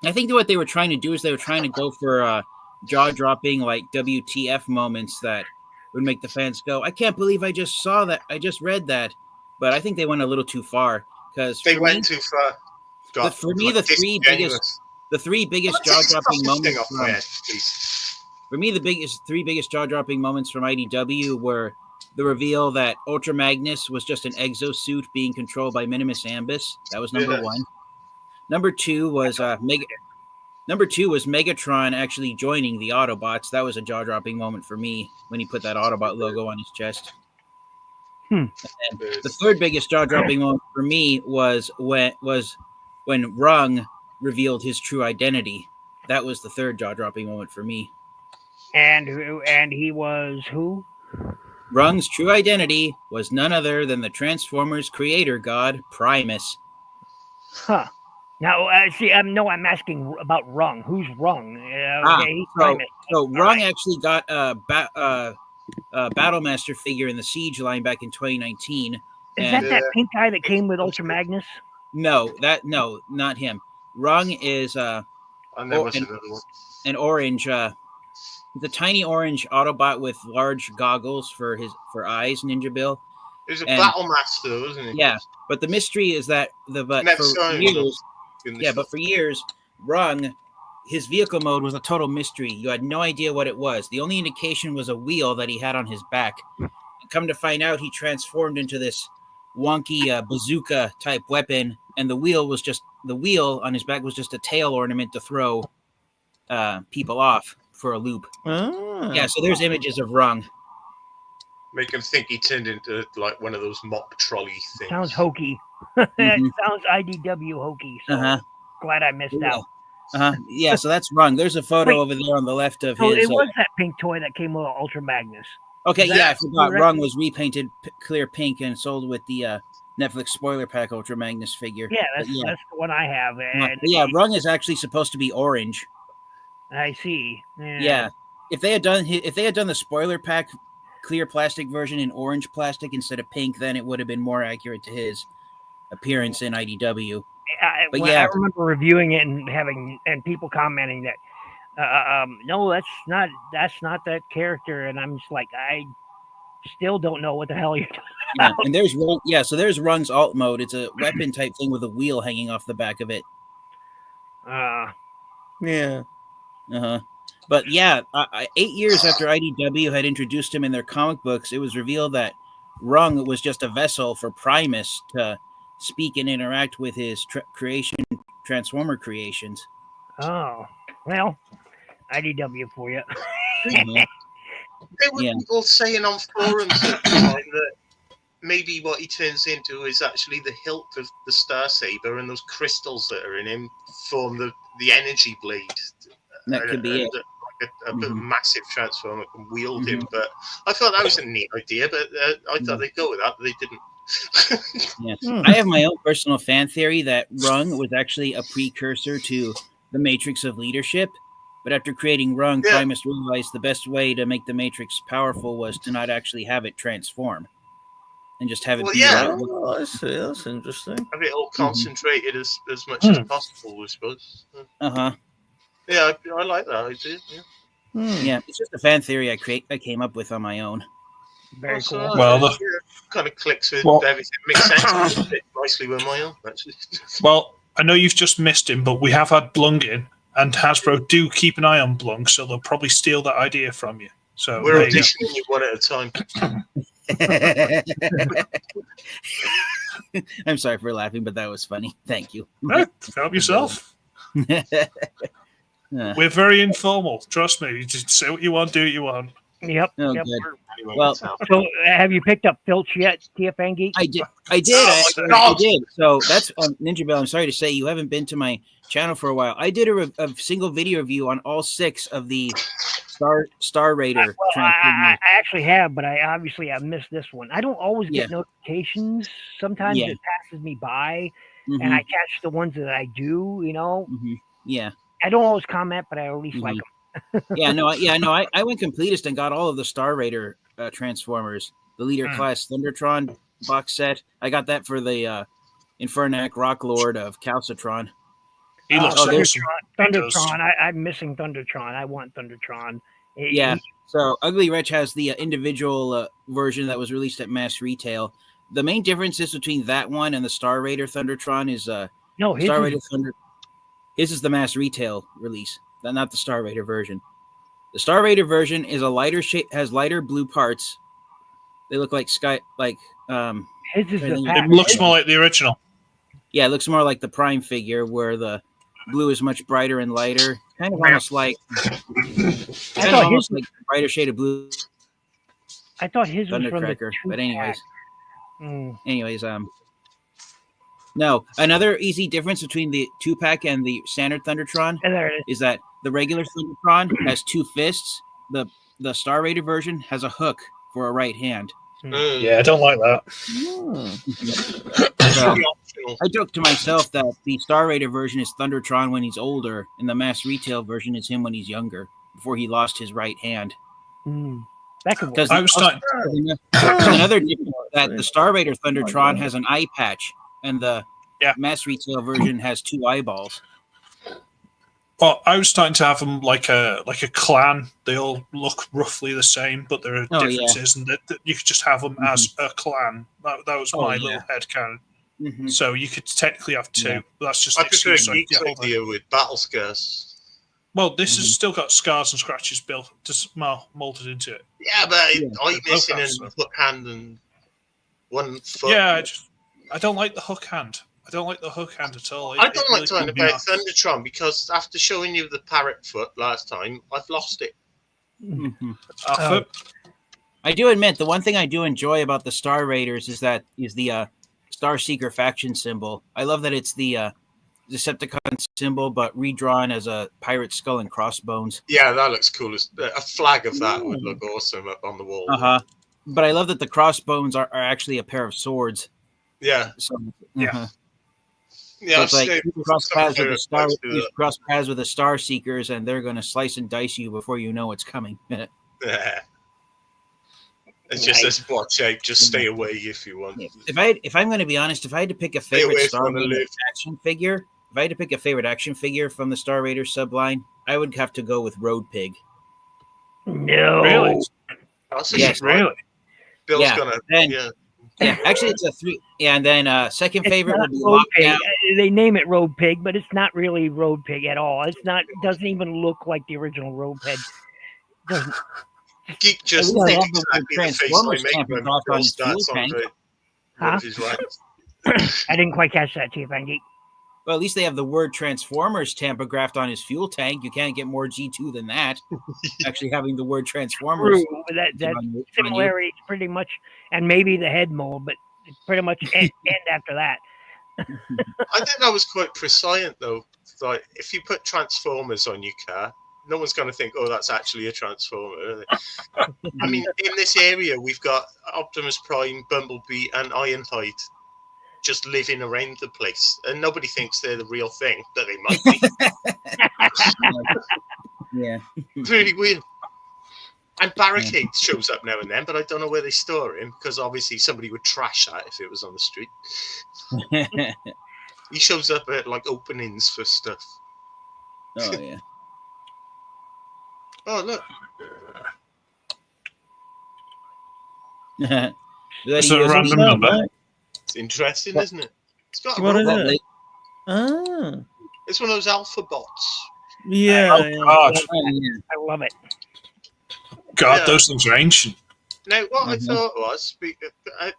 I think what they were trying to do is they were trying to go for jaw-dropping, like WTF moments that would make the fans go, I can't believe I just saw that. I just read that. But I think they went a little too far. Because they went too far. God, for me, the three biggest jaw-dropping moments for me, the three biggest jaw-dropping moments from IDW were the reveal that Ultra Magnus was just an exosuit being controlled by Minimus Ambus. That was number one. Number two was Megatron actually joining the Autobots. That was a jaw-dropping moment for me when he put that Autobot logo on his chest. And the third biggest jaw-dropping moment for me was when Rung revealed his true identity. That was the third jaw-dropping moment for me. And he was who? Rung's true identity was none other than the Transformers creator god, Primus. Huh. Now, I'm asking about Rung. Who's Rung? He's Primus. So Rung actually got a Battlemaster figure in the Siege line back in 2019. Is that pink guy that came with Ultra Magnus? No, not him. Rung is an orange. The tiny orange Autobot with large goggles for eyes, NinjaBill. He was a Battlemaster, wasn't he? Yeah, but the mystery is that for years, Rung his vehicle mode was a total mystery. You had no idea what it was. The only indication was a wheel that he had on his back. Come to find out, he transformed into this wonky bazooka type weapon, and the wheel on his back was just a tail ornament to throw people off for a loop. Yeah, so there's images of Rung. Make him think he turned into like one of those mop trolley things. Sounds hokey. It sounds IDW hokey. So glad I missed out. Yeah, so that's Rung. There's a photo over there on the left of his. It was that pink toy that came with Ultra Magnus. Okay, yeah, I forgot. Rung was repainted clear pink and sold with the Netflix spoiler pack Ultra Magnus figure. Yeah, that's the one I have. And yeah, Rung is actually supposed to be orange. I see. Yeah, if they had done the spoiler pack clear plastic version in orange plastic instead of pink, then it would have been more accurate to his appearance in IDW. I remember reviewing it and people commenting that no, that's not that character, and I'm just like, I still don't know what the hell you're talking about. And there's there's Rung's alt mode. It's a weapon type thing with a wheel hanging off the back of it. But yeah, 8 years after IDW had introduced him in their comic books, it was revealed that Rung was just a vessel for Primus to speak and interact with his Transformer creations. Oh, well, IDW for you. There were people saying on forums at the time that maybe what he turns into is actually the hilt of the Star Saber, and those crystals that are in him form the energy blade. That could be it. A massive transformer can wield him, but I thought that was a neat idea. But I thought they'd go with that, but they didn't. I have my own personal fan theory that Rung was actually a precursor to the Matrix of Leadership. But after creating Rung, Primus realized the best way to make the Matrix powerful was to not actually have it transform, and just have it be. Oh, I see. That's interesting. Have it all concentrated as much as possible, I suppose. Yeah, I like that idea. Yeah, it's just a fan theory I came up with on my own. Very cool. Well, kind of clicks with everything. Makes sense. It fits nicely with my own, actually. Well, I know you've just missed him, but we have had Blung in, and Hasbro do keep an eye on Blung, so they'll probably steal that idea from you. So we're auditioning you one at a time. I'm sorry for laughing, but that was funny. Thank you. Help yourself. We're very informal. Trust me. You just say what you want, do what you want. Yep. Oh, yep. good. Well, so have you picked up Filch yet, TFN Geek? I did. I did. So that's NinjaBill. I'm sorry to say you haven't been to my channel for a while. I did a single video review on all 6 of the Star Raider. I actually have, but I missed this one. I don't always get notifications. Sometimes it passes me by, and I catch the ones that I do. Yeah. I don't always comment, but I at least like them. I went completist and got all of the Star Raider Transformers, the Leader Class Thundertron box set. I got that for the Infernac Rock Lord of Calcitron. He looks awesome. Thundertron. I'm missing Thundertron. I want Thundertron. So Uglywretch has the individual version that was released at mass retail. The main differences between that one and the Star Raider Thundertron is His is the mass retail release, not the Star Raider version. The Star Raider version is a lighter shape, has lighter blue parts. They look like it looks more like the original. Yeah, it looks more like the Prime figure, where the blue is much brighter and lighter, kind of almost like like a brighter shade of blue. I thought his was from the but anyways, no. Another easy difference between the 2-pack and the standard Thundertron is that the regular Thundertron has 2 fists. The Star Raider version has a hook for a right hand. Yeah, I don't like that. So, I joked to myself that the Star Raider version is Thundertron when he's older, and the mass retail version is him when he's younger, before he lost his right hand. That could work. Another difference that the Star Raider Thundertron has an eye patch, and the mass retail version has 2 eyeballs. Well, I was starting to have them like a clan. They all look roughly the same, but there are differences, and that you could just have them as a clan. That was my little headcanon. So you could technically have 2. But that's just I prefer Geek's idea with battle scars. Well, this has still got scars and scratches built, just molded into it. Yeah, but I'm missing a hook hand and one foot. Yeah, I don't like the hook hand. I don't like the hook hand at all. I don't like talking about Thundertron because after showing you the parrot foot last time, I've lost it. I do admit the one thing I do enjoy about the Star Raiders is the Star Seeker faction symbol. I love that it's the Decepticon symbol, but redrawn as a pirate skull and crossbones. Yeah, that looks cool. A flag of that would look awesome up on the wall. But I love that the crossbones are actually a pair of swords. Yeah. So, Yeah, so it's like you cross paths with the Star Seekers, and they're going to slice and dice you before you know it's coming. Yeah. It's just this spot shape. Just stay away if you want. If I'm going to be honest, if I had to pick a favorite Star Raider action figure, if I had to pick a favorite action figure from the Star Raider subline, I would have to go with Road Pig. No, really? Yes, really. Bill's gonna. Yeah, actually, it's a 3. Yeah, and then second favorite would be Lockdown. They name it Road Pig, but it's not really Road Pig at all. It's not. It doesn't even look like the original Road Pig. Doesn't. Geek just thinks exactly the face I make when Bill starts on his right. I didn't quite catch that, Chief Geek. Well, at least they have the word Transformers tampographed on his fuel tank. You can't get more G2 than that. Actually having the word Transformers. True. That similarity is pretty much, and maybe the head mold, but it's pretty much end after that. I think that was quite prescient, though. Like, if you put Transformers on your car, no one's going to think, oh, that's actually a Transformer. I mean, in this area, we've got Optimus Prime, Bumblebee, and Ironhide just living around the place, and nobody thinks they're the real thing, but they might be. Yeah. Really weird. And Barricade shows up now and then, but I don't know where they store him, because obviously somebody would trash that if it was on the street. He shows up at, like, openings for stuff. Oh, yeah. Oh, look. It's a random number. It's interesting, isn't it? It's got a What is robot. it? Oh. It's one of those alpha bots. Yeah. God. I love it. God, those things are ancient. Now, what I thought was,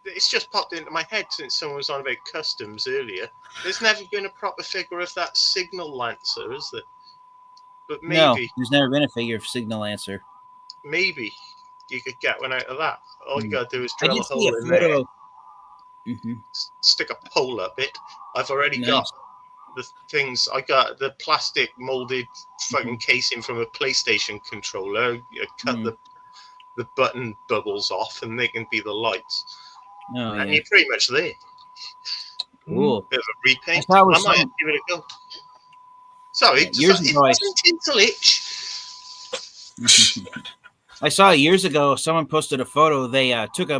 it's just popped into my head since someone was on about customs earlier. There's never been a proper figure of that Signal Lancer, is there? But maybe. No, there's never been a figure of Signal Lancer. Maybe you could get one out of that. All you gotta do is drill a see hole a in photo. there, stick a pole up it. I've already got the things. I got the plastic molded fucking casing from a PlayStation controller. You cut the button bubbles off, and they can be the lights. Oh, and you're pretty much there. Cool. Bit of a repaint. I I might give it a go. Sorry, years ago, tinsel itch. I saw years ago someone posted a photo. They took a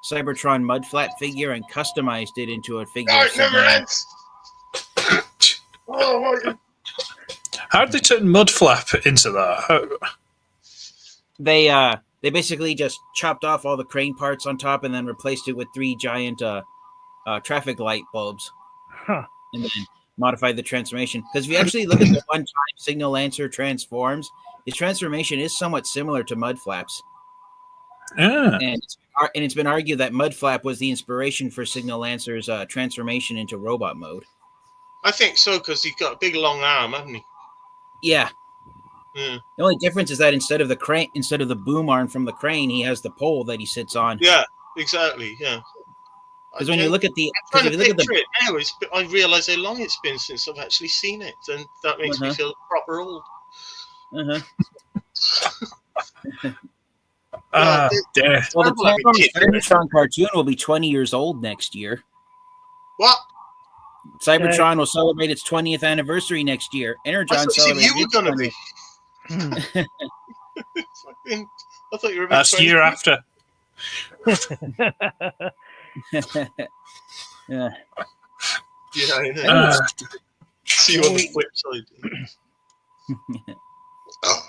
Cybertron mudflat figure and customized it into a figure. Oh, it never ends. How did they turn Mudflap into that? They basically just chopped off all the crane parts on top and then replaced it with 3 giant traffic light bulbs. Huh. And then modified the transformation. Because if you actually look at the one time Signal Lancer transforms, his transformation is somewhat similar to Mudflap's. Yeah. And it's been argued that Mudflap was the inspiration for Signal Lancer's transformation into robot mode. I think so, because he's got a big long arm, hasn't he? Yeah. The only difference is that instead of the boom arm from the crane, he has the pole that he sits on. Yeah, exactly. Yeah. Because when you look at the, I'm trying to picture it now, I realise how long it's been since I've actually seen it, and that makes me feel proper old. Well, the Cybertron cartoon will be 20 years old next year. What? Cybertron will celebrate its 20th anniversary next year. Energon celebrates. You were going to be. I thought you were about That's the year after. Yeah. Yeah, I know. See you on the flip side. Oh,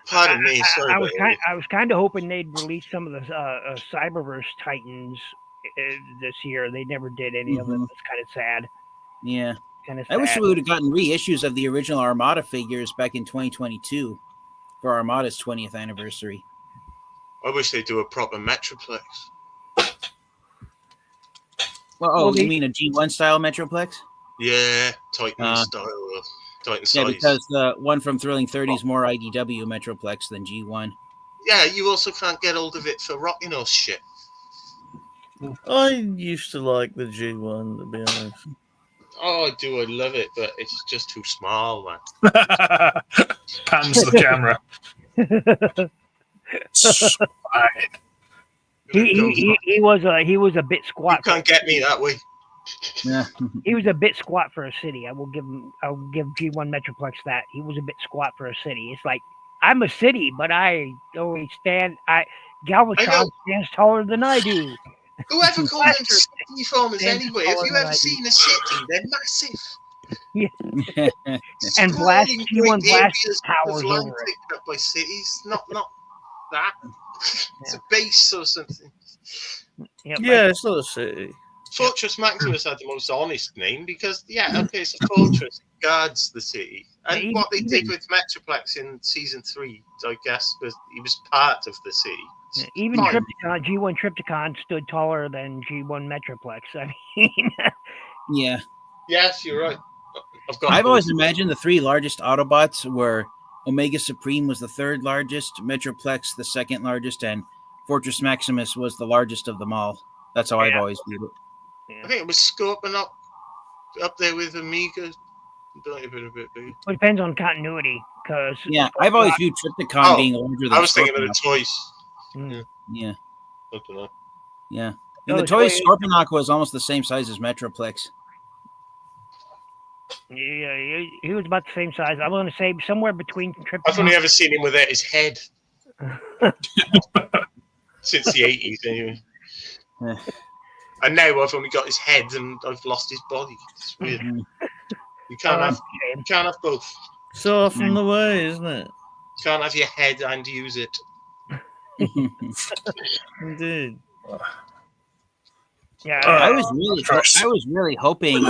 pardon me. Sorry. I was kind of hoping they'd release some of the Cyberverse Titans this year. They never did any of them. It's kind of sad. Yeah. Kind of I wish we would have gotten reissues of the original Armada figures back in 2022 for Armada's 20th anniversary. I wish they'd do a proper Metroplex. Well, you mean a G1 style Metroplex? Yeah, Titan style, Titan size. Yeah, because the one from Thrilling 30 is more IDW Metroplex than G1. Yeah, you also can't get hold of it for rocking or shit. I used to like the G1, to be honest. Oh, I do. I love it, but it's just too small, man. Pans the camera. He was a bit squat. You can't get me that way. Yeah. He was a bit squat for a city. I'll give G1 Metroplex that. He was a bit squat for a city. It's like, I'm a city, but I only stand. Galvatron stands taller than I do. Whoever called them city formers anyway? Have you ever seen a city? They're massive. Yeah. And Blast G1 Blast towers over it. Taken up by cities, not that. It's a base or something. Yeah, it's not a city. Fortress Maximus had the most honest name because, it's a fortress. It guards the city. And what they did with Metroplex in Season 3, I guess, was he was part of the city. Even Triptychon, G1 Triptychon stood taller than G1 Metroplex. I mean, yeah. Yes, you're right. I've always imagined the three largest Autobots were Omega Supreme was the third largest, Metroplex the second largest, and Fortress Maximus was the largest of them all. That's how I've always viewed it. Yeah. I think it was Scorpion up there with Omega. A bit bigger. It depends on continuity, because I've always viewed Triptychon being larger than I was Scorpion. thinking of the toys. Yeah. I don't know. Yeah. In the toys, Scorponok was almost the same size as Metroplex. Yeah, he was about the same size. I'm going to say somewhere between Triptychon. I've only ever seen him without his head. Since the 80s, anyway. And now I've only got his head and I've lost his body. It's weird. Mm-hmm. You can't have both. It's often the way, isn't it? You can't have your head and use it. Indeed. Yeah, I was really hoping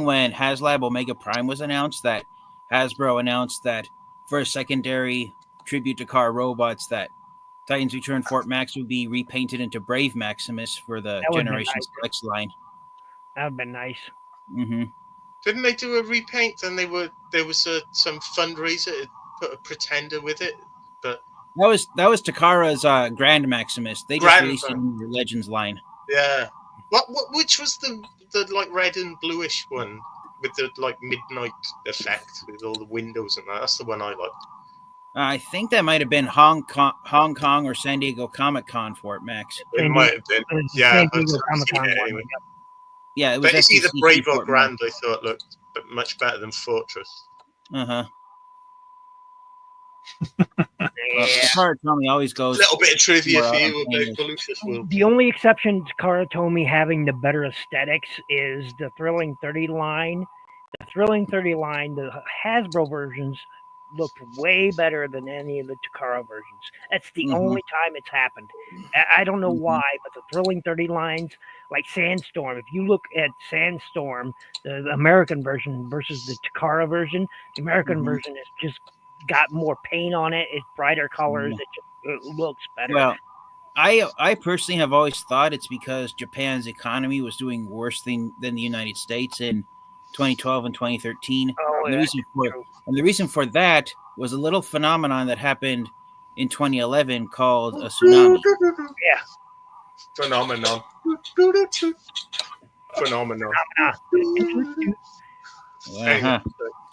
when HasLab Omega Prime was announced that Hasbro announced that for a secondary tribute to car robots that Titans Return Fort Max would be repainted into Brave Maximus for the Generations Flex line. That would have been nice. Mm-hmm. Didn't they do a repaint? And there was some fundraiser to put a Pretender with it, but that was Takara's Grand Maximus. They just released it in the Legends line. Yeah. Which was the like red and bluish one with the like midnight effect with all the windows and that? That's the one I like. I think that might have been Hong Kong or San Diego Comic-Con Fort Max. It might have been. Yeah, anyway. Yeah, it was. But it's either Brave or Grand. I thought looked much better than Fortress. Takara always goes. A little bit of trivia for you about Balucious World. The only exception to Takara having the better aesthetics is the Thrilling 30 line. The Thrilling 30 line, the Hasbro versions looked way better than any of the Takara versions. That's the only time it's happened. I don't know why, but the Thrilling 30 lines, like Sandstorm, if you look at Sandstorm, the American version versus the Takara version, the American version has just got more paint on it. It's brighter colors. It looks better. Well, I personally have always thought it's because Japan's economy was doing worse than the United States in 2012 and 2013. And the reason for that was a little phenomenon that happened in 2011 called a tsunami. Yeah. Phenomenon.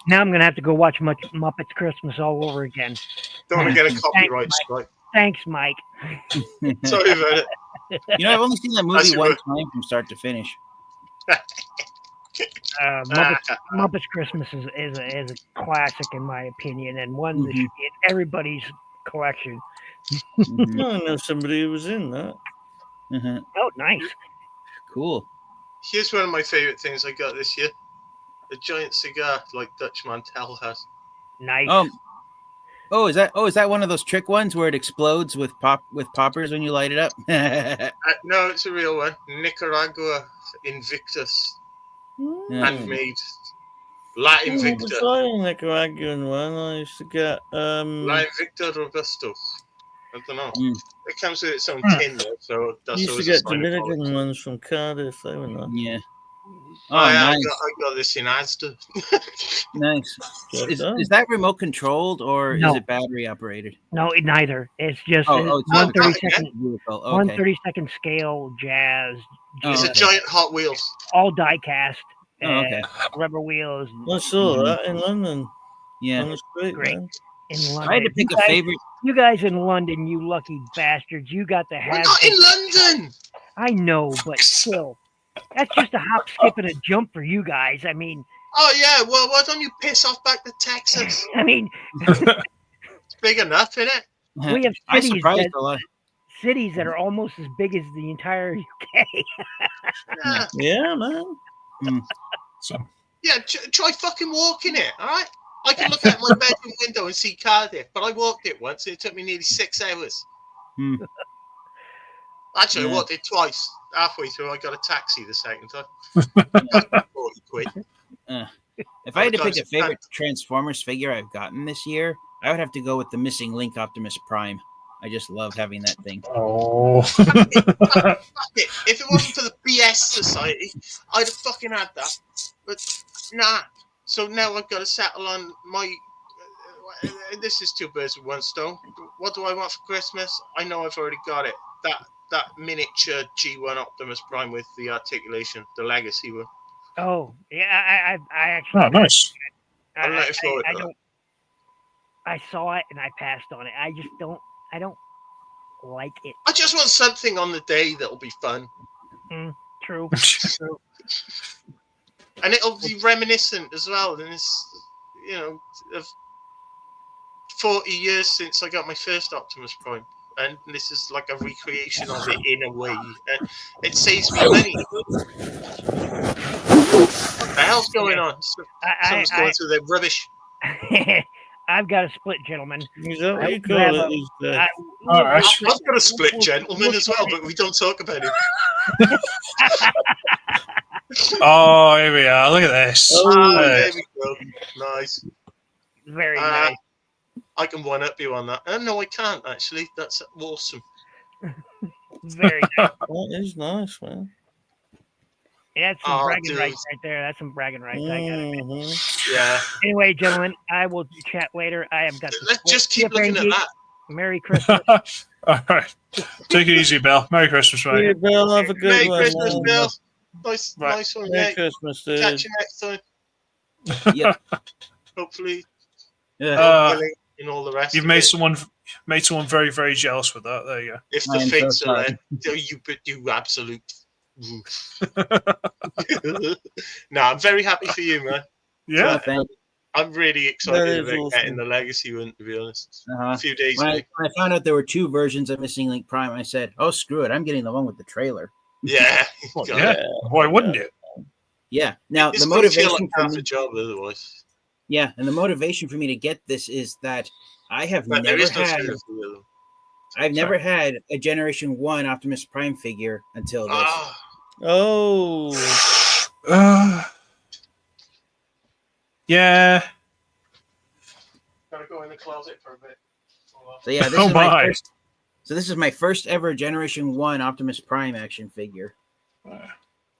Now I'm going to have to go watch Muppets Christmas all over again. Don't want to get a copyright strike. Thanks, Mike. Sorry about it. I've only seen that movie one time from start to finish. Muppets Christmas is a classic in my opinion, and one that should be in everybody's collection. I know somebody who was in that. Oh, nice. Cool. Here's one of my favorite things I got this year. A giant cigar like Dutch Mantel has. Nice. Is that one of those trick ones where it explodes with poppers when you light it up? No, it's a real one. Nicaragua Invictus handmade Latin Victor. The Nicaraguan one I used to get. Latin Victor Robusto. I don't know. It comes with its own tin, though, so that's used to always get a sign of Dominican quality. ones from Cardiff. They were nice. Yeah. Oh, yeah, nice. I got this in Asda. Nice. Is that remote controlled or No. is it battery operated? No, neither. It's just it's 132nd, vehicle. Okay. 132nd scale jazz. It's a giant Hot Wheels. All die cast. Okay. Rubber wheels. I saw that in London. Yeah. On the street, Great. man. In London. I had to pick a favorite. You guys in London, you lucky bastards. You got the We're not in London! I know, but still. That's just a hop, skip, and a jump for you guys. I mean. Oh, yeah. Well, why don't you piss off back to Texas? I mean. It's big enough, isn't it? We have cities that are almost as big as the entire UK. Yeah, man. So. Yeah, try fucking walking it, all right? I can look out my bedroom window and see Cardiff, but I walked it once and it took me nearly 6 hours. Actually, I walked it twice. Halfway through, I got a taxi the second time. 40 quid. If I had to pick a favorite Transformers figure I've gotten this year, I would have to go with the missing link Optimus Prime. I just love having that thing. Oh. Fuck it. If it wasn't for the BS Society, I'd have fucking had that. But nah. So now I've got to settle on my. This is two birds with one stone. What do I want for Christmas? I know I've already got it. That miniature G1 Optimus Prime with the articulation, the legacy one. Oh yeah, I actually. Oh, nice. I saw it and I passed on it. I don't like it. I just want something on the day that'll be fun. True. And it'll be reminiscent as well. And it's, of 40 years since I got my first Optimus Prime. And this is like a recreation of it in a way. And it saves me money. What the hell's going on? Someone's going through their rubbish. I've got a split, gentleman. Is that what you call it? All right. I've got a split gentleman as well, but we don't talk about it. Oh, here we are. Look at this. There we go. Nice. Very nice. I can one-up you on that. No, I can't, actually. That's awesome. Very nice. That is nice, man. Yeah, that's some bragging rights right there. That's some bragging rights. I got it. Yeah. Anyway, gentlemen, I will chat later. I have got. Let's just keep looking at that. Merry Christmas. All right. Take it easy, Bill. Merry Christmas, mate. Yeah, Bill, have a good Merry one. Christmas, Man. Bill. Nice one, Merry mate. Christmas, dude. Catch you next time. Yep. Hopefully. In all the rest. You've made someone very, very jealous with that. There you go. If the fates are there, you absolute. No, I'm very happy for you, man. Yeah. I'm really excited about getting the legacy one, to be honest. A few days when I found out there were two versions of Missing Link Prime, I said, "Oh, screw it! I'm getting the one with the trailer." Yeah. Why wouldn't you? Yeah. Now it's the motivation like for half me, a job otherwise. Yeah, and the motivation for me to get this is that I have never had a Generation 1 Optimus Prime figure until this. Yeah. Gotta go in the closet for a bit. So yeah, this is my first ever Generation 1 Optimus Prime action figure.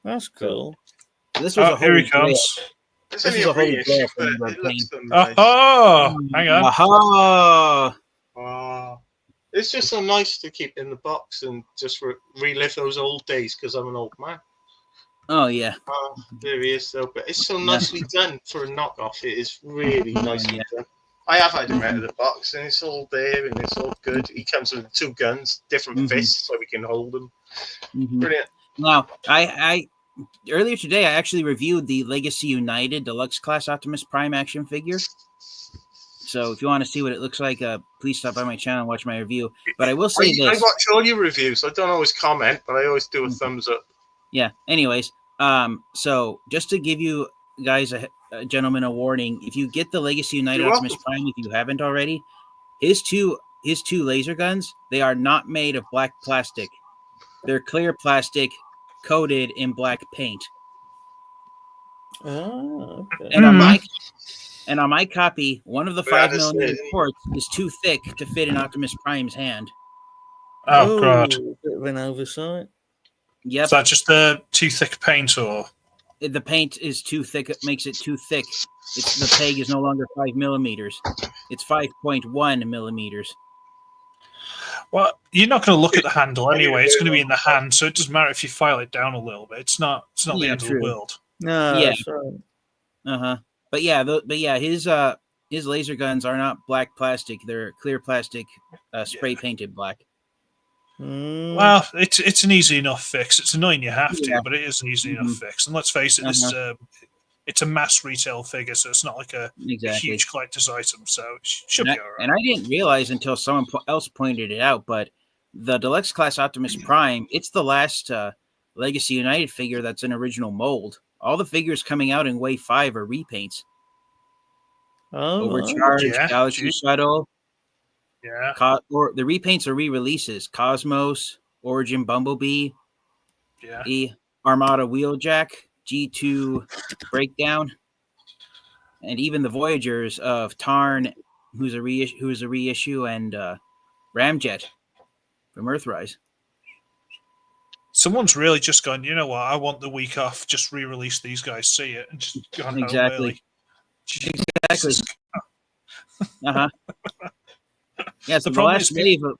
That's cool. So this was here he comes. This is a holy grail for me. Hang on. It's just so nice to keep in the box and just relive those old days because I'm an old man. Oh, yeah. There he is, though. But it's so nicely done for a knockoff. It is really nicely done. I have had him out of the box, and it's all there, and it's all good. He comes with 2 guns, different fists, so we can hold them. Brilliant. Now, I earlier today, I actually reviewed the Legacy United Deluxe Class Optimus Prime action figure. So if you want to see what it looks like, please stop by my channel and watch my review. But I will say this. I watch all your reviews. I don't always comment, but I always do a thumbs up. Yeah. Anyways, so just to give you guys gentlemen a warning, if you get the Legacy United Optimus Prime, if you haven't already, his two laser guns, they are not made of black plastic. They're clear plastic coated in black paint. Oh, okay. And on my copy, one of the 5mm ports is too thick to fit in Optimus Prime's hand. Oh, God. Bit of an oversight. Yep. Is that just the too thick paint, or The paint is too thick. It makes it too thick. The peg is no longer 5mm. It's 5.1 millimeters. well, you're not going to look at the handle anyway. It's going to be in the hand, so it doesn't matter if you file it down a little bit. It's not the end of the world. No, Yeah. that's right. But yeah, his laser guns are not black plastic. They're clear plastic, spray painted black. Well, it's an easy enough fix. It's annoying you have to, but it is an easy enough fix. And let's face it, this is it's a mass retail figure, so it's not like a huge collector's item. So it should be all right. And I didn't realize until someone else pointed it out, but the Deluxe Class Optimus Prime, it's the last Legacy United figure that's an original mold. All the figures coming out in Wave 5 are repaints. Overcharged, Galaxy Shuttle. Yeah. Or the repaints are re-releases. Cosmos, Origin Bumblebee, Armada Wheeljack, G2 Breakdown, and even the Voyagers of Tarn, who's a reissue, and Ramjet from Earthrise. Someone's really just gone, you know what, I want the week off, just re-release these guys, see it, and just gone home early. Exactly. Yeah, so the last wave of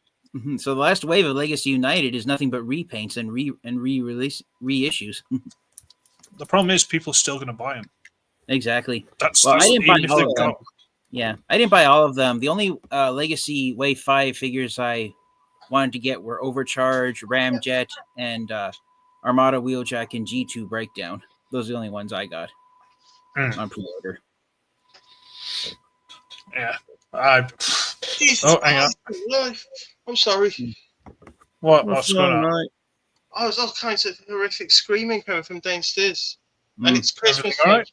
so the last wave of Legacy United is nothing but repaints and re-release reissues. The problem is people are still going to buy them. Exactly. I didn't buy all of them. Yeah, I didn't buy all of them. The only Legacy Wave 5 figures I wanted to get were Overcharge, Ramjet, and Armada Wheeljack and G2 Breakdown. Those are the only ones I got on pre-order. Yeah. Jesus Christ, I'm sorry. What's going on? Right? Oh, there's all kinds of horrific screaming coming from downstairs. And it's Christmas. Right?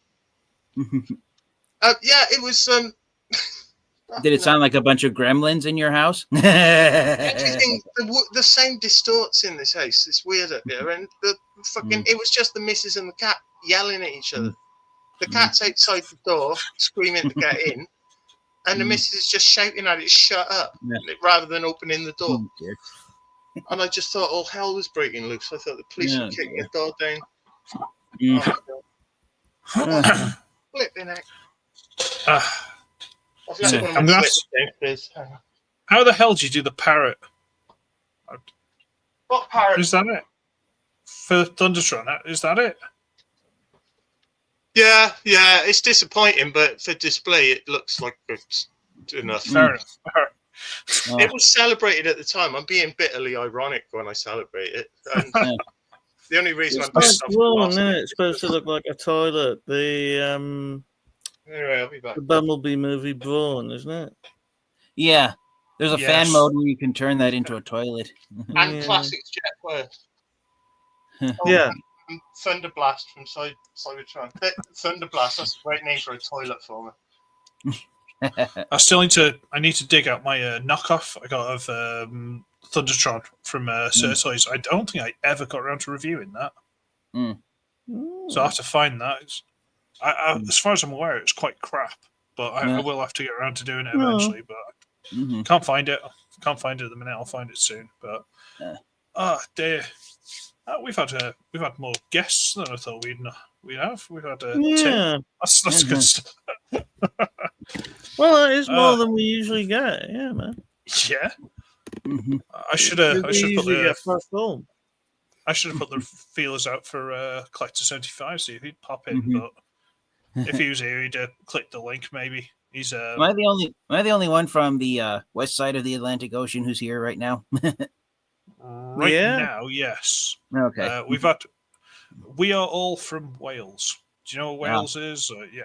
Yeah, it was. Did it sound like a bunch of gremlins in your house? Everything, the sound distorts in this house. It's weird up here. And it was just the missus and the cat yelling at each other. The cat's outside the door, screaming to get in. And the missus is just shouting at it, shut up, rather than opening the door. And I just thought all hell was breaking loose. I thought the police were kicking the door down. Flipping out. How the hell did you do the parrot? What parrot? Is that it? For Thundertron, is that it? Yeah, it's disappointing, but for display, it looks like it's enough. Fair enough. It was celebrated at the time. I'm being bitterly ironic when I celebrate it. And the only reason I'm it's supposed to look like a toilet. Anyway, I'll be back. The Bumblebee movie Brawn, isn't it? Yeah. There's a fan mode where you can turn that into a toilet. And Classics Jetware. Yeah. Thunderblast from Cybertron. Thunderblast, that's a great name for a toilet for me. I need to dig out my knockoff I got of Thundertron from Certoys. I don't think I ever got around to reviewing that. So I have to find that. As far as I'm aware, it's quite crap, but I will have to get around to doing it eventually. But can't find it. Can't find it at the minute. I'll find it soon. But dear. We've had more guests than I thought we'd have. We've had 10. That's good stuff. Well, that is more than we usually get. Yeah, man. Yeah. I should have put the feelers out for Collector 75, see if he'd pop in. But if he was here, he'd click the link. Maybe he's. Am I the only one from the west side of the Atlantic Ocean who's here right now? Right now, yes. Okay. We are all from Wales. Do you know what Wales is? Yeah.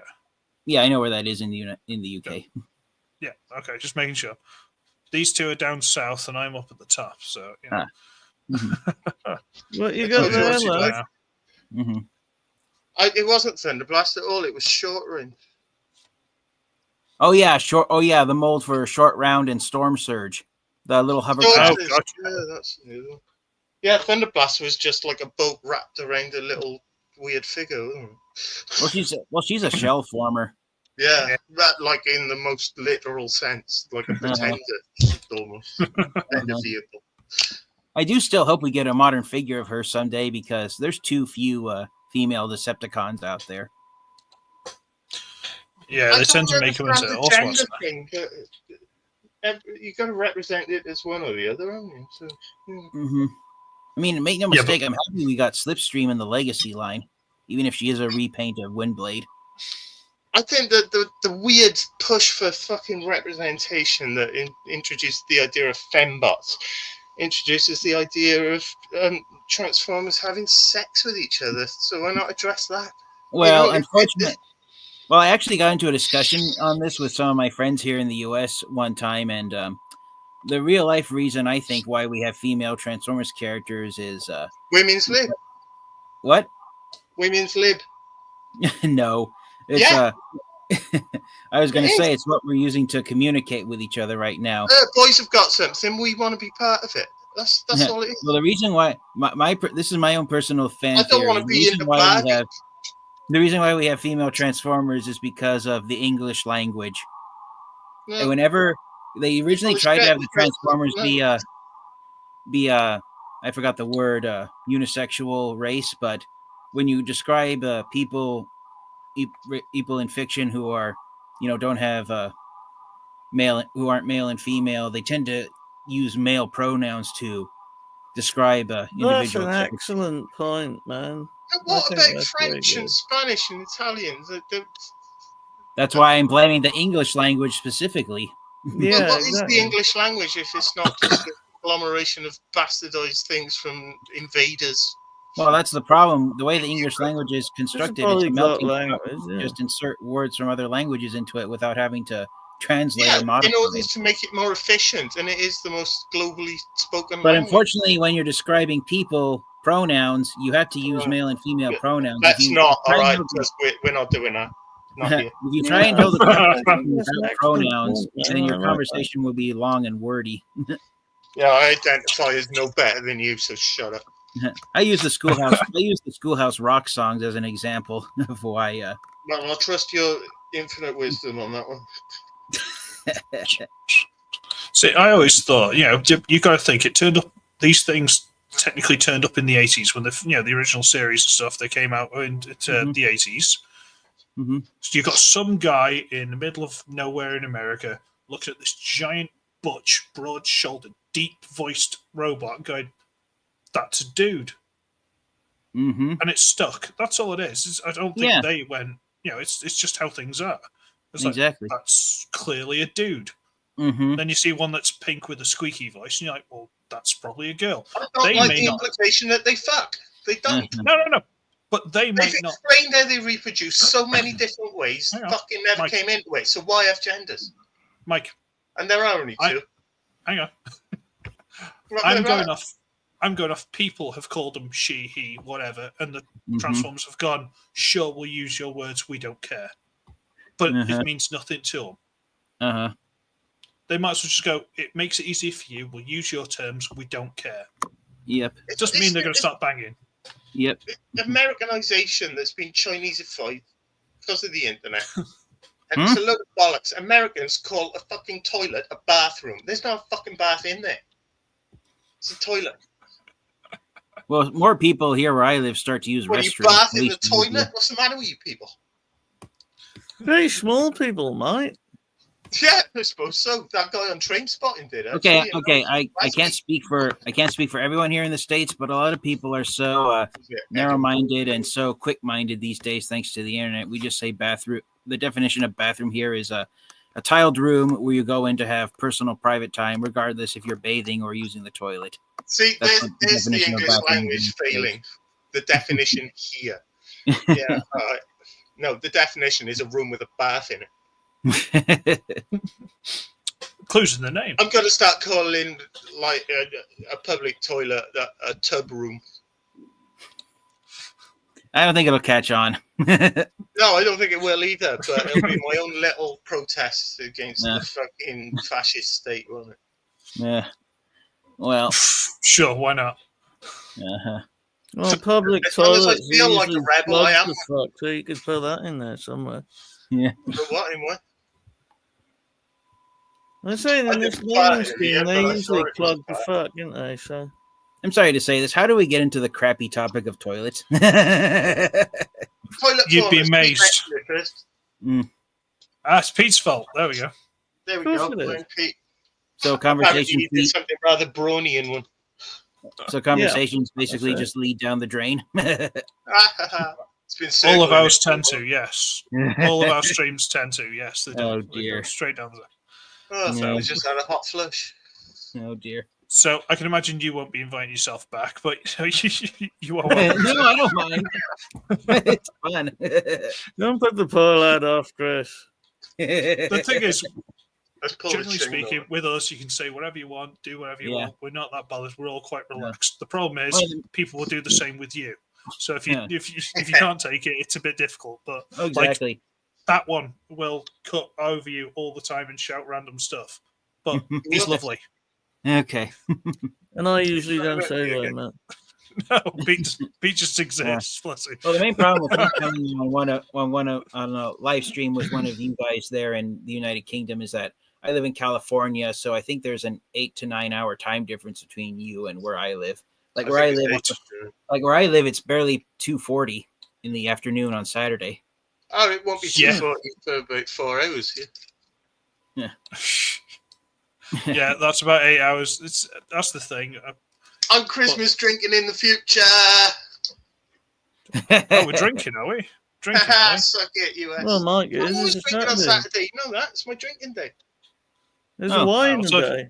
Yeah, I know where that is in the UK. Yeah. Okay. Just making sure. These two are down south, and I'm up at the top. So. You know. What you got there, lad? It wasn't Thunderblast at all. It was Short Range. Oh yeah, the mold for Short Round and Storm Surge. The little hovercraft. Yeah, Thunderblast was just like a boat wrapped around a little weird figure. Well, she's a shell former. Yeah, that like in the most literal sense, like a pretender, almost. Pretender vehicle. I do still hope we get a modern figure of her someday because there's too few female Decepticons out there. Yeah, they tend to make them into all sorts. You got to represent it as one or the other, haven't you? So, I mean, make no mistake, I'm happy we got Slipstream in the Legacy line, even if she is a repaint of Windblade. I think that the weird push for fucking representation that introduced the idea of fembots introduces the idea of Transformers having sex with each other. So why not address that? Well, unfortunately, I actually got into a discussion on this with some of my friends here in the U.S. one time, and the real life reason I think why we have female Transformers characters is women's lib. What? Women's lib. No, it's I was going to say it's what we're using to communicate with each other right now. Boys have got something. We want to be part of it. That's all it is. Well, the reason why this is my own personal fan. I don't want to be in the bag. The reason why we have female Transformers is because of the English language. No. And whenever they originally tried to have the Transformers be I forgot the word, unisexual race, but when you describe people in fiction who are, don't have who aren't male and female, they tend to use male pronouns to describe individuals. That's an excellent point, man. What about French and Spanish and Italian? That's why I'm blaming the English language specifically. Yeah, what is the English language if it's not just a conglomeration of bastardized things from invaders? Well, that's the problem. The way the English language is constructed, it's a melting pot. Just insert words from other languages into it without having to translate or modify. It's to make it more efficient, and it is the most globally spoken But language. Unfortunately, when you're describing people, pronouns, you have to use male and female pronouns. That's not all right, because we're not doing that. If you try and hold the conversation without pronouns, then your conversation will be long and wordy. Yeah, I identify as no better than you, so shut up. I use the Schoolhouse Rock songs as an example of why. No, I'll trust your infinite wisdom on that one. See, I always thought, you got to think it turned up. These things technically turned up in the 80s when the original series and stuff, they came out into the 80s. Mm-hmm. So you've got some guy in the middle of nowhere in America looking at this giant, butch, broad-shouldered, deep-voiced robot going, that's a dude. Mm-hmm. And it's stuck. That's all it is. I don't think they went, it's just how things are. It's exactly. Like, that's clearly a dude. Mm-hmm. Then you see one that's pink with a squeaky voice, and you're like, well, that's probably a girl. I don't like the implication that they fuck. They don't. Mm-hmm. No. But they've explained how they reproduce so many different ways. Fucking never came into it. So why have genders? Mike. And there are only two. Hang on. I'm going off. People have called them she, he, whatever, and the Transformers have gone, sure, we'll use your words, we don't care. But it means nothing to them. They might as well just go, it makes it easy for you, we'll use your terms, we don't care. Yep. It doesn't mean they're going to start banging. Yep. Americanization that's been Chinesified because of the internet. And it's a load of bollocks. Americans call a fucking toilet a bathroom. There's no fucking bath in there. It's a toilet. Well, more people here where I live start to use restrooms. You bath in the toilet? What's the matter with you people? Very small people, mate. Yeah, I suppose so. That guy on Train Spotting did. Okay. I can't speak for everyone here in the States, but a lot of people are so narrow-minded and so quick-minded these days, thanks to the internet. We just say bathroom. The definition of bathroom here is a tiled room where you go in to have personal private time, regardless if you're bathing or using the toilet. See, there's the English language failing. The definition here. Yeah. No, the definition is a room with a bath in it. Clues in the name. I'm going to start calling like a public toilet a tub room. I don't think it'll catch on. No, I don't think it will either, but it'll be my own little protest against the fucking fascist state, won't it? Yeah. Well. Sure, why not? Well, public As long as I toilets feel are like a usually rebel, I plugged am. as fuck, so you could put that in there somewhere. Yeah. But what anyway? I'm saying I in this didn't buy naming it scheme, yet, they but I usually thought it was plug the bad. fuck, didn't they? So I'm sorry to say this. How do we get into the crappy topic of toilets? Toilet You'd be toilets, amazed. Pete mentioned it first. It's Pete's fault. There we go. There we Of go. course it is. Blame Pete. So Apparently conversation, you did something rather Brownian one. so conversations That's basically it. just lead down the drain. It's been All of circling ours it for a tend while. to, yes. All of our streams tend to, yes. They do. Oh, They go dear. straight down there. Oh, Yeah. we just had a hot flush. Oh dear. So I can imagine you won't be inviting yourself back, but you are No, welcome. I don't mind. It's fun. don't put the poor lad off, Chris. The thing is, Let's pull the generally string speaking, over. with us, you can say whatever you want, do whatever you Yeah. want. We're not that bothered. We're all quite Yeah. relaxed. The problem is, Well, people will do the same with you. So if you Yeah. if you can't take it, it's a bit difficult. But Oh, exactly. that one will cut over you all the time and shout random stuff. But he's lovely. Okay. And I usually don't say that, man. No, Pete just exists. Bless him. Well, the main problem with me coming on a live stream with one of you guys there in the United Kingdom is that I live in California, so I think there's an 8 to 9 hour time difference between you and where I live. Like where I live, it's barely 2:40 in the afternoon on Saturday. Oh, it won't be Yeah. 2:40 for about 4 hours here. Yeah, that's about 8 hours. That's the thing. I'm Christmas drinking in the future. Oh, we're drinking, are we? Drinking, are we? Suck it, US. Well, Mike, I'm always it's a drinking on Saturday. Saturday. You know that? It's my drinking day. There's Oh, a wine so- day.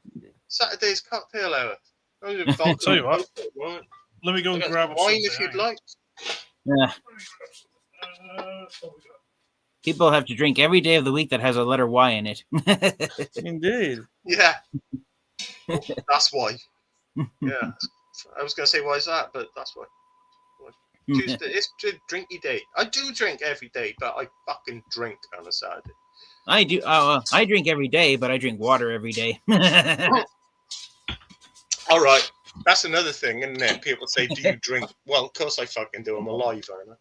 Saturday's cocktail hour. I'll tell you what. Let me go I've and got grab some us wine something. if you'd hang on. like. Yeah. People have to drink every day of the week that has a letter Y in it. Indeed. Yeah. That's why. Yeah. I was going to say, why is that? But that's why. Tuesday, it's a drinky day. I do drink every day, but I fucking drink on a Saturday. I do. I drink every day, but I drink water every day. All right. That's another thing, isn't it? People say, do you drink? Well, of course I fucking do. I'm alive, aren't I?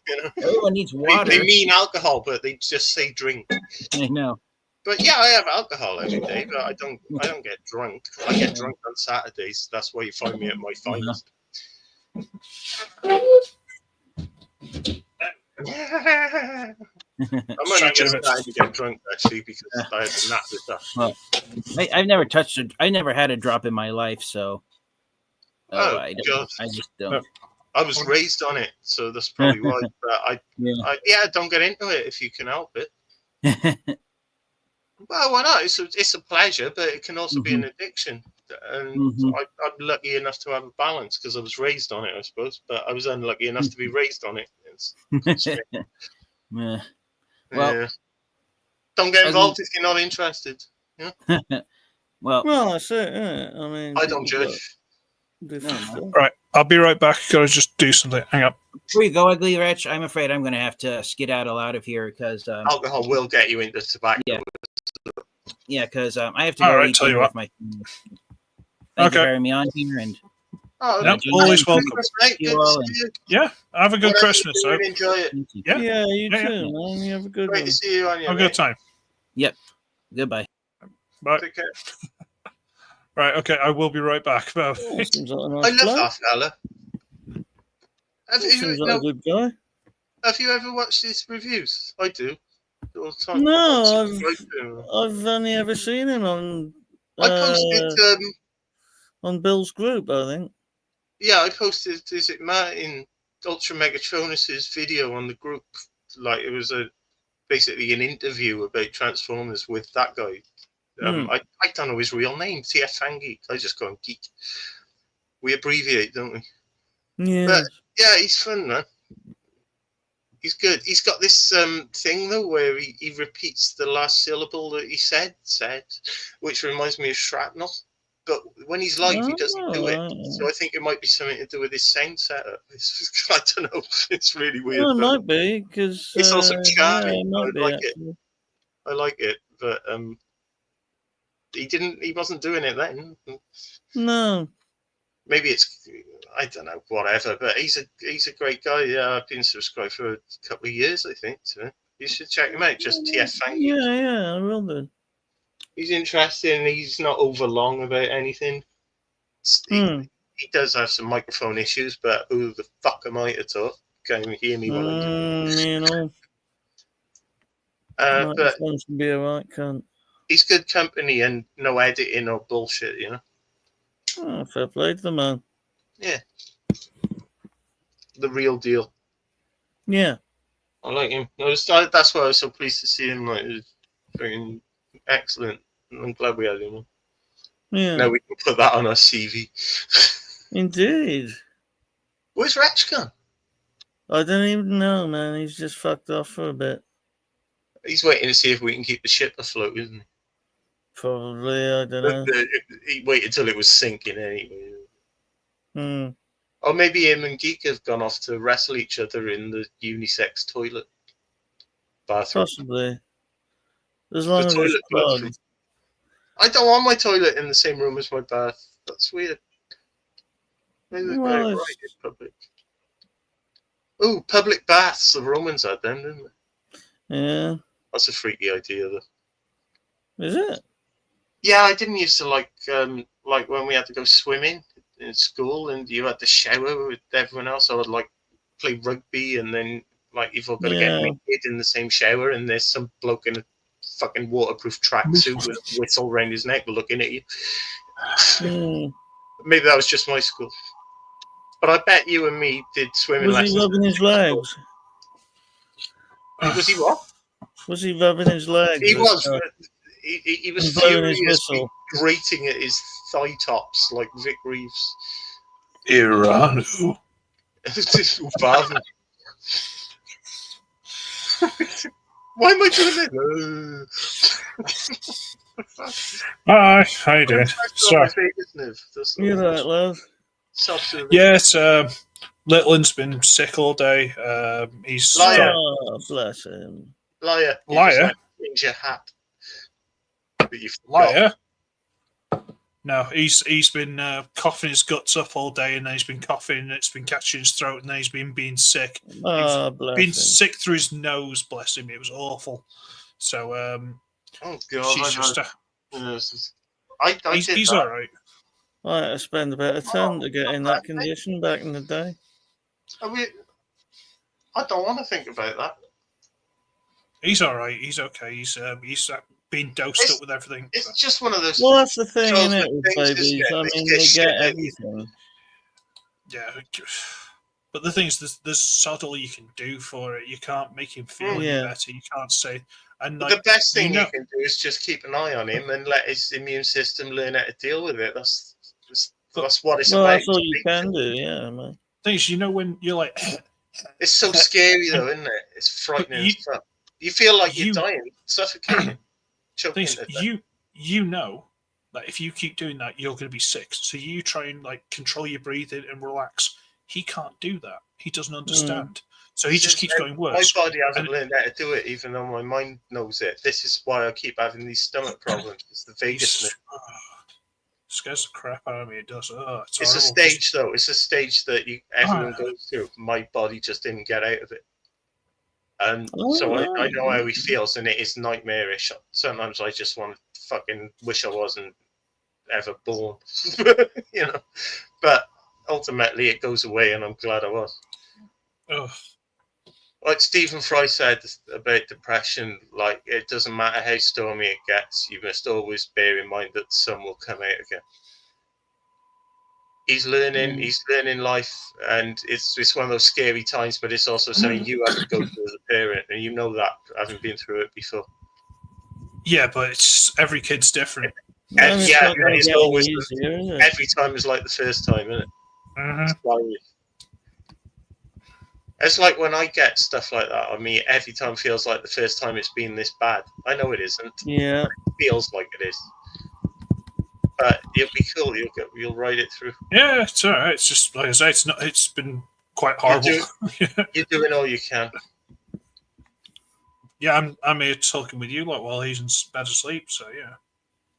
You know? Everyone needs water. They mean alcohol, but they just say drink. I know. But yeah, I have alcohol every day, but I don't get drunk. I get drunk on Saturdays. That's where you find me at my finest. I'm only just starting to get drunk actually because I had a nap with that. I've never touched it. I never had a drop in my life, so Oh, I God. just don't. I was raised on it, so that's probably why. But I don't get into it if you can help it. Well, why not? It's a pleasure, but it can also be an addiction. And I'm lucky enough to have a balance because I was raised on it, I suppose. But I was unlucky enough to be raised on it. Yeah. Yeah. Don't get involved if you're not interested. Yeah. Well, that's it. Yeah. I mean, I don't people judge. got different stuff. Right, I'll be right back. Gotta just do something. Hang up. before you go, Uglywretch, I'm afraid I'm going to have to skedaddle out of here because Alcohol will get you into tobacco. because I have to All go right, eat tell you dinner what. with my family. Thank you for having me on here, and Oh, Yep, Jim, always Jim, welcome. Mate, You good all to and- see you. Yeah, have a good Whatever Christmas. you're So. doing, enjoy it. thank you. Yeah, Yeah, you Yeah, too, man. You have a good Great one. to see you on your have a good time. Goodbye. Bye. Take care. Right, okay, I will be right back. Bye. Oh, seems like a I nice love bloke. that fella. Seems like a good guy. Have you ever watched his reviews? I do. All the time. No, I I've only ever seen him on posted. On Bill's group, I think. Yeah, I posted. Is it Martin Ultra Megatronus's video on the group? Like it was basically an interview about Transformers with that guy. I don't know his real name. TF Fangeek. I just call him Geek. We abbreviate, don't we? Yeah. But yeah, he's fun, man. He's good. He's got this thing though where he repeats the last syllable that he said, which reminds me of shrapnel. But when he's live, he doesn't do it. So I think it might be something to do with his sound setup. I don't know. It's really weird. Well, it might be because it's also charming. yeah, it might I like be, it. I like it, but he wasn't doing it then. No. maybe it's, I don't know, whatever. But he's a great guy. Yeah, I've been subscribed for a couple of years, I think. So you should check him out. Just TF Thank You. Yeah, I will do. He's interesting. He's not over long about anything. He does have some microphone issues, but who the fuck am I to talk? Can't even hear me while I do. You know. But to be a right cunt. He's good company and no editing or bullshit, you know. Oh, fair play to the man. Yeah. The real deal. Yeah. I like him. That's why I was so pleased to see him. Like, it was fucking excellent. I'm glad we had him. Yeah. Now we can put that on our CV. Indeed. Where's Wretch gone? I don't even know, man. He's just fucked off for a bit. He's waiting to see if we can keep the ship afloat, isn't he? Probably, I don't know. He waited till it was sinking anyway. Or maybe him and Geek have gone off to wrestle each other in the unisex toilet bathroom. Possibly. As long as it's plugged. I don't want my toilet in the same room as my bath. That's weird. Maybe right in public. Oh, public baths. The Romans had them, didn't they? Yeah. That's a freaky idea, though. Is it? Yeah, I didn't used to like when we had to go swimming in school and you had to shower with everyone else. I would like play rugby and then like you've all got to get naked in the same shower and there's some bloke in a fucking waterproof tracksuit with a whistle around his neck looking at you. Maybe that was just my school. But I bet you and me did swimming lessons. Was he rubbing his legs? Was he what? Was he rubbing his legs? He was. He was furiously grating at his thigh tops like Vic Reeves. Irano. Why am I doing this? Hi, how you doing? Sorry. You're right, love. Yes, Little's been sick all day. He's liar. Bless him. Liar. Liar. Change your hat. Liar. No, he's been coughing his guts up all day, and then he's been coughing, and it's been catching his throat, and then he's been being sick. Bless been him. sick through his nose. Bless him. It was awful. So, oh god, she's just. He's all right. I had to spend about a ton to get in that condition back in the day. I don't want to think about that. He's all right. He's okay. He's been dosed up with everything. It's just one of those. Well, that's the thing, isn't it, with babies? I mean, they get everything. Yeah, but the thing is, there's sod all you can do for it. You can't make him feel any better. You can't say. And like, the best thing you can do is just keep an eye on him and let his immune system learn how to deal with it. That's what it's about. That's all you can do, yeah, man. Things, when you're like, it's so scary though, isn't it? It's frightening. You feel like you're dying, suffocating, choking to death. You know that if you keep doing that, you're going to be sick. So you try and like control your breathing and relax. He can't do that. He doesn't understand. So he just keeps going worse. My body hasn't learned how to do it, even though my mind knows it. This is why I keep having these stomach problems. It's the vagus nerve. Scares the crap out of me. It does. It's a stage, though. It's a stage that everyone goes through. My body just didn't get out of it. And so I know how he feels, and it is nightmarish. Sometimes I just want to fucking wish I wasn't ever born, you know. But ultimately, it goes away, and I'm glad I was. Oh. Like Stephen Fry said about depression, like it doesn't matter how stormy it gets, you must always bear in mind that the sun will come out again. He's learning life, and it's one of those scary times, but it's also something you have to go through as a parent, and you know that, having been through it before. Yeah, but every kid's different. It's always every time is like the first time, isn't it? Mm-hmm. It's like when I get stuff like that on me, every time feels like the first time it's been this bad. I know it isn't. Yeah. It feels like it is. But it'll be cool. You'll ride it through. Yeah, it's all right. It's just like I say, it's been quite horrible. You're doing all you can. Yeah, I'm here talking with you while he's in bed asleep. So yeah.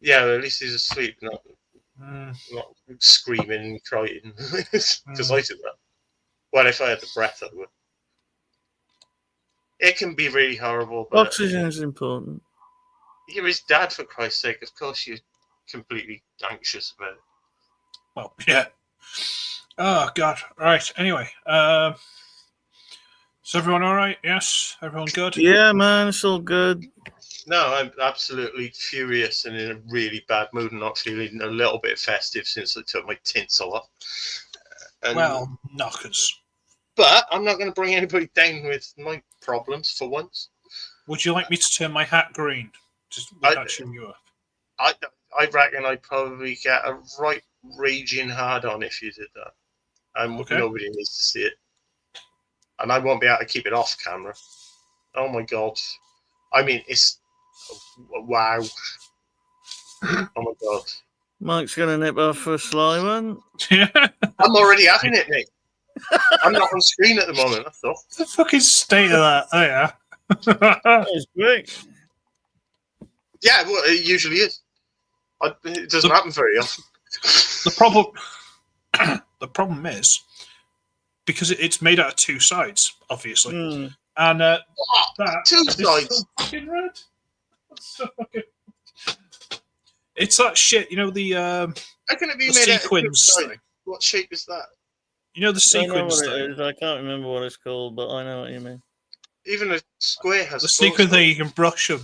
Yeah, well, at least he's asleep, not Not screaming and crying because I did that. Well, if I had the breath, I would. It can be really horrible. But Oxygen is important. you're his dad, for Christ's sake. Of course, you're completely anxious about it. Well, yeah. Oh God! Right. Anyway, is everyone all right? Yes, everyone good. Yeah, man, it's all good. No, I'm absolutely furious and in a really bad mood and not feeling a little bit festive since I took my tinsel off. Well, knockers. But I'm not going to bring anybody down with my problems for once. Would you like me to turn my hat green? Just without cheering you up. I reckon I'd probably get a right raging hard on if you did that. And nobody needs to see it. And I won't be able to keep it off camera. Oh my God. I mean, it's... Wow. Oh my God. Mike's going to nip off for a sly one. I'm already having it, mate. I'm not on screen at the moment, that's all. The fucking state of that. Oh, yeah. That's great. Yeah, well, it usually is. It doesn't happen very often. The problem is, because it's made out of two sides, obviously. And two sides? Fucking red. So fucking... It's that shit, you know, the How can it be the made sequins out of thing. What shape is that? You know the sequins I know what thing? it is. I can't remember what it's called, but I know what you mean. Even a square has the sequin thing, you can brush them.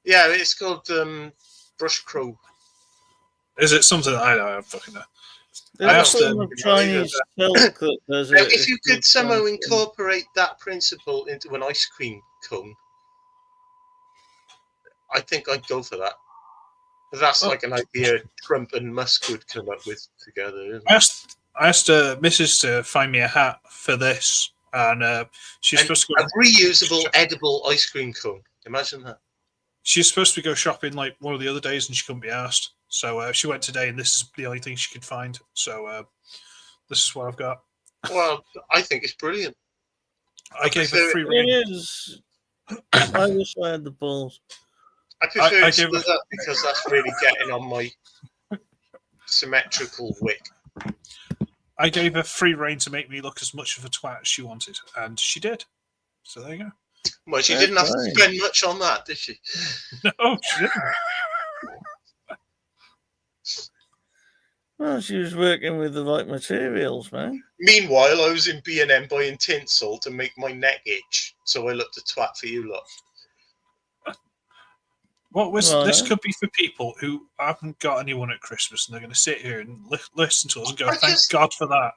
Yeah, it's called brush crow. Is it something I don't fucking know? There's a form of Chinese silk that does it. If you could somehow incorporate that principle into an ice cream cone, I think I'd go for that. That's like an idea Trump and Musk would come up with together. Isn't it? I asked Mrs. to find me a hat for this, and she's supposed to go... A reusable, edible ice cream cone. Imagine that. She's supposed to go shopping like one of the other days, and she couldn't be asked. So she went today, and this is the only thing she could find. So this is what I've got. Well, I think it's brilliant. I gave her free rein. It is. I wish I had the balls. I prefer it split up because that's really getting on my symmetrical wick. I gave her free rein to make me look as much of a twat as she wanted, and she did. So there you go. Well, she didn't have to spend much on that, did she? No, she didn't. Well, she was working with the right materials, man. Meanwhile, I was in B&M buying tinsel to make my neck itch, so I looked a twat for you lot. This could be for people who haven't got anyone at Christmas, and they're going to sit here and listen to us and go, thank God for that.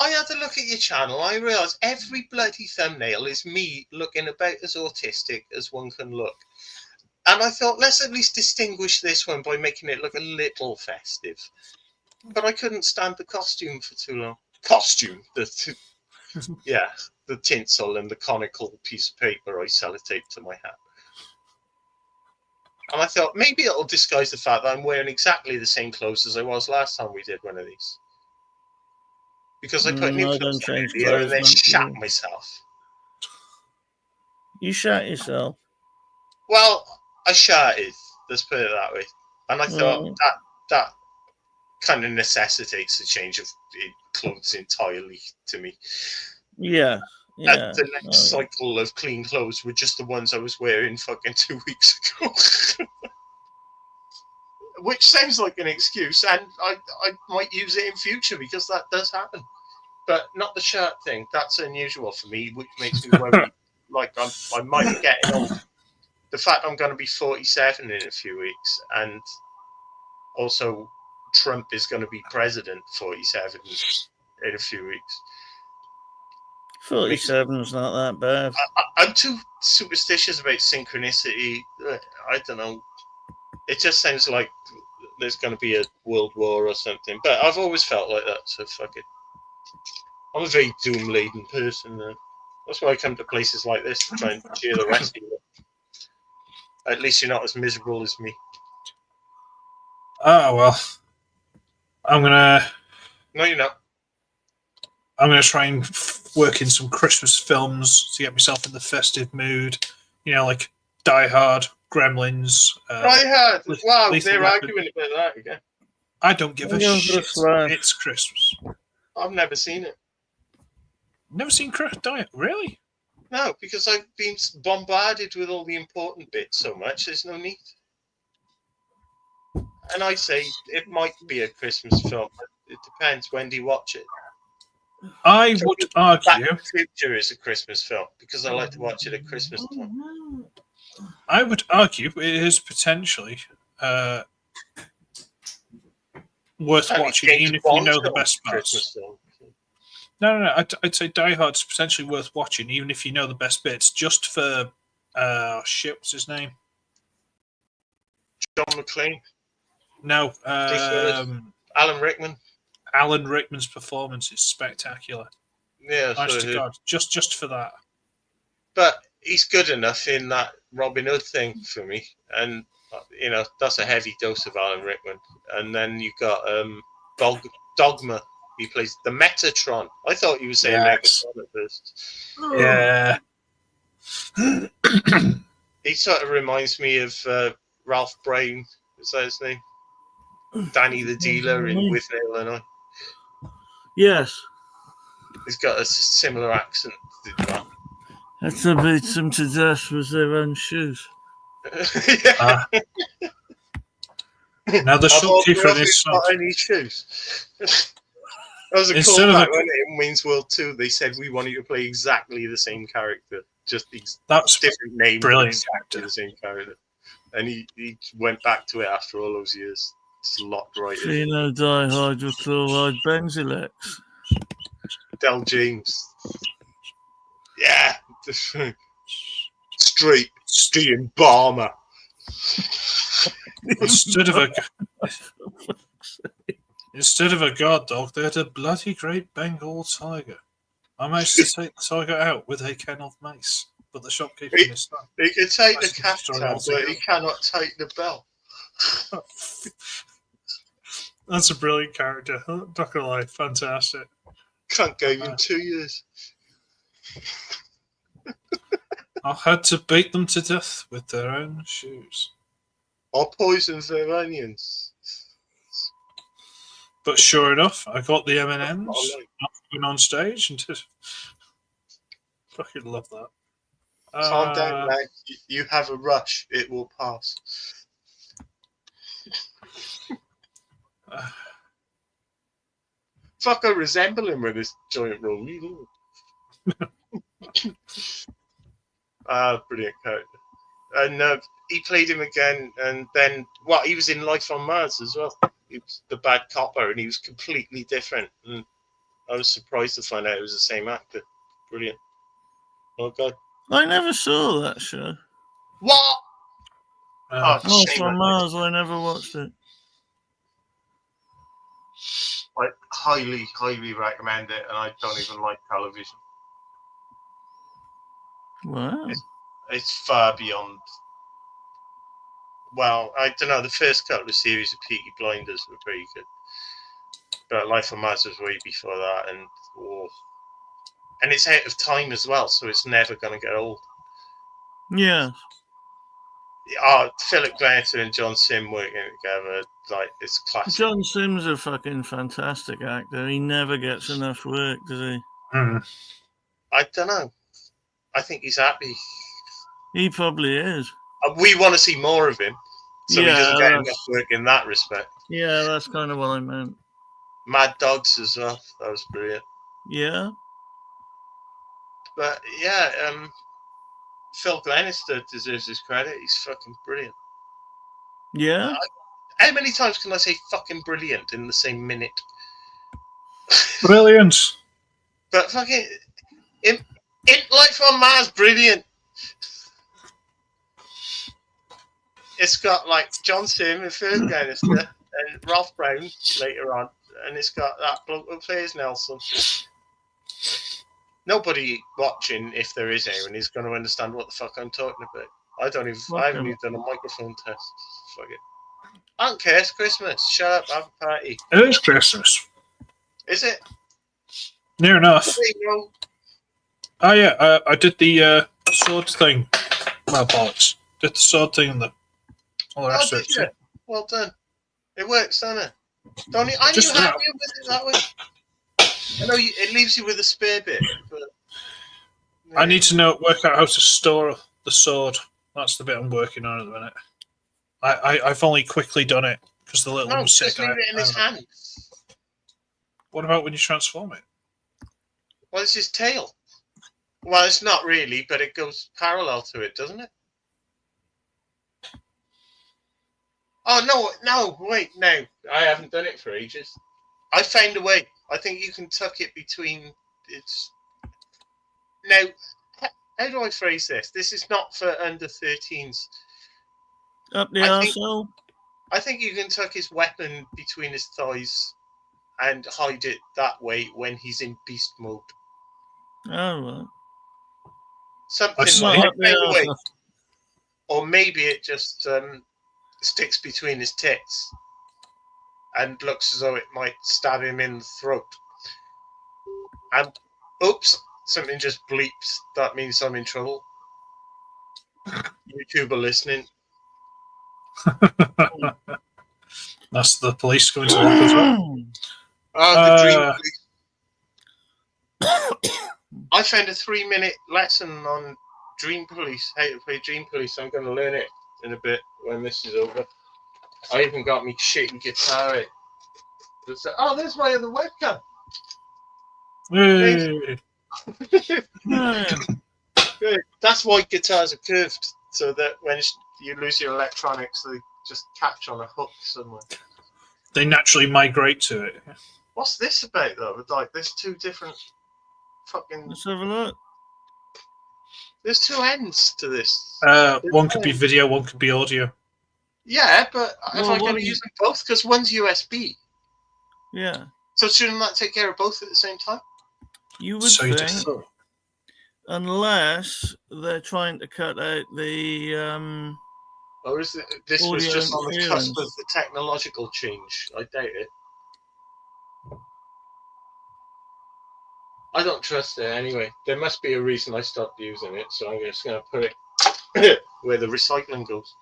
I had a look at your channel. I realised every bloody thumbnail is me looking about as autistic as one can look. And I thought, let's at least distinguish this one by making it look a little festive. But I couldn't stand the costume for too long. Costume? The tinsel and the conical piece of paper I sellotaped to my hat. And I thought, maybe it'll disguise the fact that I'm wearing exactly the same clothes as I was last time we did one of these. Because I put new clothes on here and then shat myself. You shat yourself? Well, I shattered. Let's put it that way. And I thought that kind of necessitates a change of clothes entirely to me. Yeah. Yeah. And the next cycle of clean clothes were just the ones I was wearing fucking 2 weeks ago. Which sounds like an excuse, and I might use it in future because that does happen. But not the shirt thing. That's unusual for me, which makes me worry. Like I might be getting old. The fact I'm going to be 47 in a few weeks, and also Trump is going to be president 47 in a few weeks. 47's not that bad. I'm too superstitious about synchronicity. I don't know. It just sounds like there's going to be a world war or something. But I've always felt like that, so fuck it. I'm a very doom-laden person. That's why I come to places like this to try and cheer the rest of you. At least you're not as miserable as me. Oh, well. No, you're not. I'm going to try and work in some Christmas films to get myself in the festive mood. You know, like Die Hard, Gremlins. Die Hard. Wow, Lethal they're Weapon. arguing about that again. I don't give a Yeah, shit. that's right. It's Christmas. I've never seen it. Never seen Die Hard. Really? No, because I've been bombarded with all the important bits so much, there's no need. And I say it might be a Christmas film. It depends. When do you watch it? I would Back argue. to the Future is a Christmas film because I like to watch it at Christmas time. I would argue it is potentially worth And watching, James even if you Bond know the film, best Christmas parts. film. No. I'd say Die Hard's potentially worth watching, even if you know the best bits, just for what's his name? John McClane, No, Alan Rickman. Alan Rickman's performance is spectacular. Yeah, Honest so to God, just for that. but he's good enough in that Robin Hood thing for me, and you know that's a heavy dose of Alan Rickman. And then you got Dogma. He plays the Metatron. I thought he was saying Yes. Megatron at first. Yeah. He sort of reminds me of Ralph Brain. Is that his name? Danny the Dealer in With Illinois. Yes. He's got a similar accent. Had to beat them to death with their own shoes. Yeah. Now the shopkeeper in his got any shoes. That was a Instead of callback when in Wayne's World 2 they said we want you to play exactly the same character, just That's different names, brilliant. exactly the same character. And he went back to it after all those years. It's locked right in. Pheno dihydrochloride benzylex. Del James. Yeah. Straight embalmer. Instead of a guard dog, they had a bloody great Bengal tiger. I managed to take the tiger out with a kennel of mace, but the shopkeeper in his son. He can take the That's cat story tab, but altogether. he cannot take the bell. That's a brilliant character. Not gonna lie, fantastic. Cunt gave him 2 years. I had to beat them to death with their own shoes. Or poison their onions. But sure enough, I got the M&Ms went on stage and did. Fucking love that. Calm down, lad. You have a rush. It will pass. Fuck, I resemble him with his giant roll. Brilliant character. And he played him again, and then he was in Life on Mars as well. He was the bad copper, and he was completely different. And I was surprised to find out it was the same actor. Brilliant. Oh god. I never saw that show. What? Oh, from Mars, I never watched it. I highly, highly recommend it, and I don't even like television. Wow. It's far beyond. Well, I don't know. The first couple of series of Peaky Blinders were pretty good, but Life on Mars was way before that, and it's out of time as well, so it's never going to get old. Yeah. Philip Glanter and John Sim working together, like it's classic. John Sim's a fucking fantastic actor. He never gets enough work, does he? I don't know. I think he's happy. He probably is. We want to see more of him, so he doesn't get enough that's- work in that respect. Yeah, that's kind of what I meant. Mad Dogs as well. That was brilliant. Yeah. But yeah, Phil Glenister deserves his credit. He's fucking brilliant. Yeah. How many times can I say fucking brilliant in the same minute? Brilliant. But fucking in Life on Mars, brilliant. It's got like John Sim and Phil Glenister and Ralph Brown later on, and it's got that bloke who plays Nelson. Nobody watching, if there is anyone, is going to understand what the fuck I'm talking about. I haven't even done a microphone test. Fuck it. I don't care. It's Christmas. Shut up. Have a party. It is Christmas. Is it? Near enough. You know, Oh yeah, I did the sword thing. Well, bollocks. did the sword thing and all the rest of did it. you? Too. Well done. It works, doesn't it? Don't you? Aren't Just you happy about. with it that way? I know it leaves you with a spare bit, but I need to work out how to store the sword. That's the bit I'm working on at the minute. I've only quickly done it because the little one was sick. just leave it in his hand. What about when you transform it? Well, it's his tail. Well, it's not really, but it goes parallel to it, doesn't it? Oh, no, wait, no. I haven't done it for ages. I found a way. I think you can tuck it between its... Now, how do I phrase this? This is not for under 13s. Up the arsehole? I think you can tuck his weapon between his thighs and hide it that way when he's in beast mode. Oh, right. Something like that. Or maybe it just sticks between his tits and looks as though it might stab him in the throat. And oops, something just bleeps. That means I'm in trouble. YouTuber listening. That's the police coming to look as well. The dream police. I found a 3-minute lesson on Dream Police, how to play Dream Police. I'm going to learn it in a bit when this is over. I even got me shitty guitar. There's my other webcam. Hey. Good. That's why guitars are curved, so that when you lose your electronics, they just catch on a hook somewhere. They naturally migrate to it. What's this about, though? Like, there's two different fucking... Let's have a look. There's two ends to this. One could be video, one could be audio. Yeah, but if I'm going to use them both, because one's USB. Yeah. So shouldn't that take care of both at the same time? You would think, unless they're trying to cut out the... Or is it, this was just on the cusp of the technological change? I doubt it. I don't trust it anyway. There must be a reason I stopped using it, so I'm just going to put it where the recycling goes.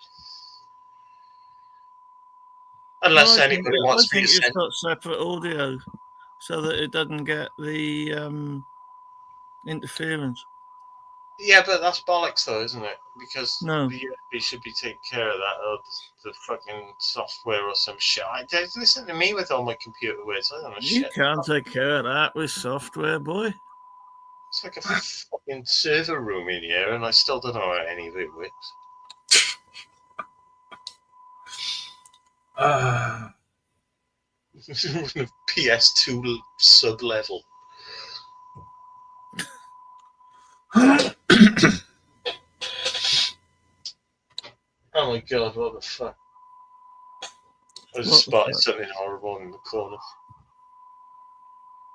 Unless anybody wants me to send... I think you've got separate audio so that it doesn't get the interference. Yeah, but that's bollocks though, isn't it? Because the USB should be taking care of that, or the fucking software or some shit. Listen to me with all my computer words. I don't know shit. You can't take care of that with software, boy. It's like a fucking server room in here, and I still don't know how any of it works. PS2 sub-level. Oh my god, what the fuck? I just spotted something horrible in the corner.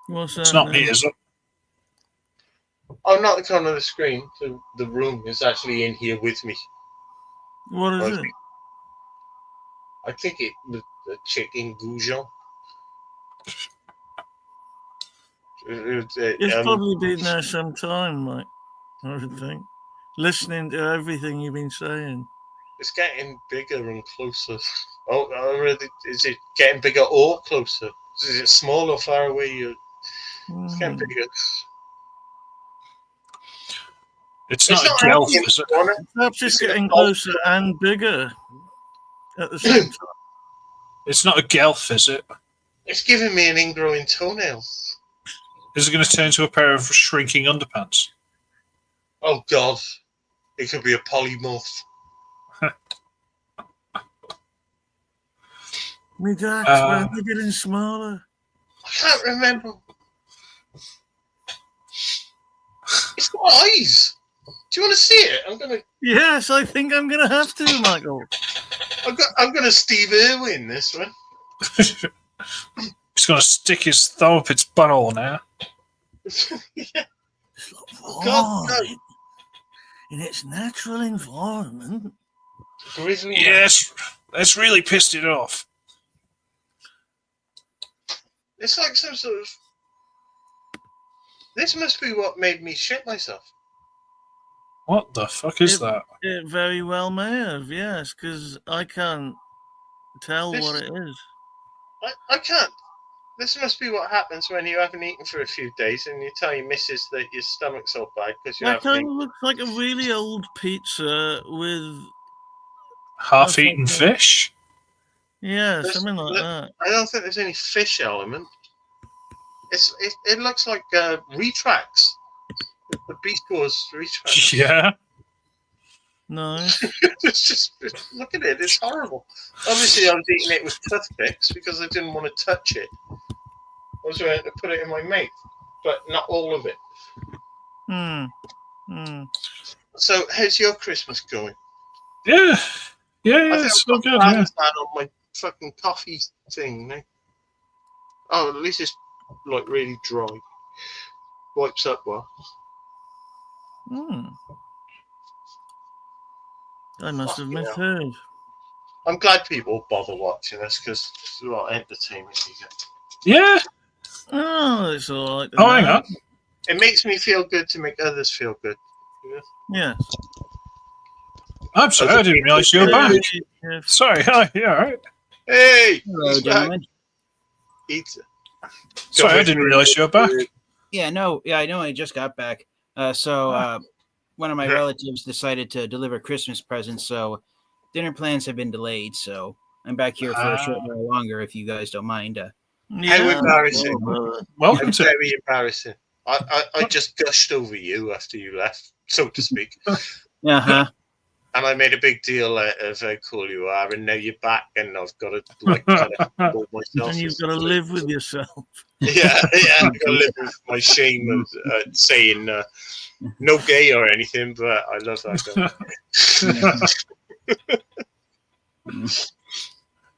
What's that? It's not me, is it? Oh, not the corner of the screen. The room is actually in here with me. What is it? I think it was the chicken goujon. It's probably been there some time, Mike. I would think. Listening to everything you've been saying. It's getting bigger and closer. Is it getting bigger or closer? Is it small or far away? It's getting bigger. It's not a gelf, is it? Perhaps it's getting closer and bigger at the same time. It's not a gelf, is it? It's giving me an ingrowing toenail. Is it going to turn into a pair of shrinking underpants? Oh god, it could be a polymorph. Me ducks, man, they're getting smaller. I can't remember. It's got eyes. Do you want to see it? I'm gonna. Yes, I think I'm gonna have to, Michael. I'm gonna Steve Irwin this one. He's gonna stick his thumb up its butthole now. Yeah. God, no. In its natural environment. Yes, that's really pissed it off. It's like some sort of... This must be what made me shit myself. What the fuck is that? It very well may have, yes, because I can't tell This- what it is. I can't. This must be what happens when you haven't eaten for a few days and you tell your missus that your stomach's so bad because you That haven't kind eaten. of looks like a really old pizza with Half-eaten fish? yeah, There's- something like that. I don't think there's any fish element. It looks like retracts. The Beast Wars retracts. Yeah. Nice. It's just look at it. It's horrible. Obviously, I was eating it with toothpicks because I didn't want to touch it. I was going to put it in my mouth, but not all of it. So, how's your Christmas going? Yeah. Yeah, I yeah, think it's I've so got good, yeah. Parmesan on my fucking coffee thing now. Oh, at least it's like really dry. Wipes up well. I must have Fucking hell. misheard. I'm glad people bother watching this because it's a lot of entertainment you get. Yeah. Oh, it's all right. Oh, hang on. It makes me feel good to make others feel good. Yeah. I'm sorry, I didn't realise you were back. Yeah. Sorry, hi, yeah, all right. Hey! Hello, he's back. gentlemen. Pizza. Sorry, I didn't realise you were back. Yeah, no, yeah, I know. I just got back. One of my relatives decided to deliver Christmas presents, so dinner plans have been delayed. So I'm back here for a short while longer, if you guys don't mind. How embarrassing. Welcome It's to very embarrassing. I just gushed over you after you left, so to speak. Uh-huh. And I made a big deal out of how cool you are, and now you're back, and I've got to like kind of hold myself. And you've got to live with yourself. Yeah, I've got to live with my shame of saying no gay or anything, but I love that guy.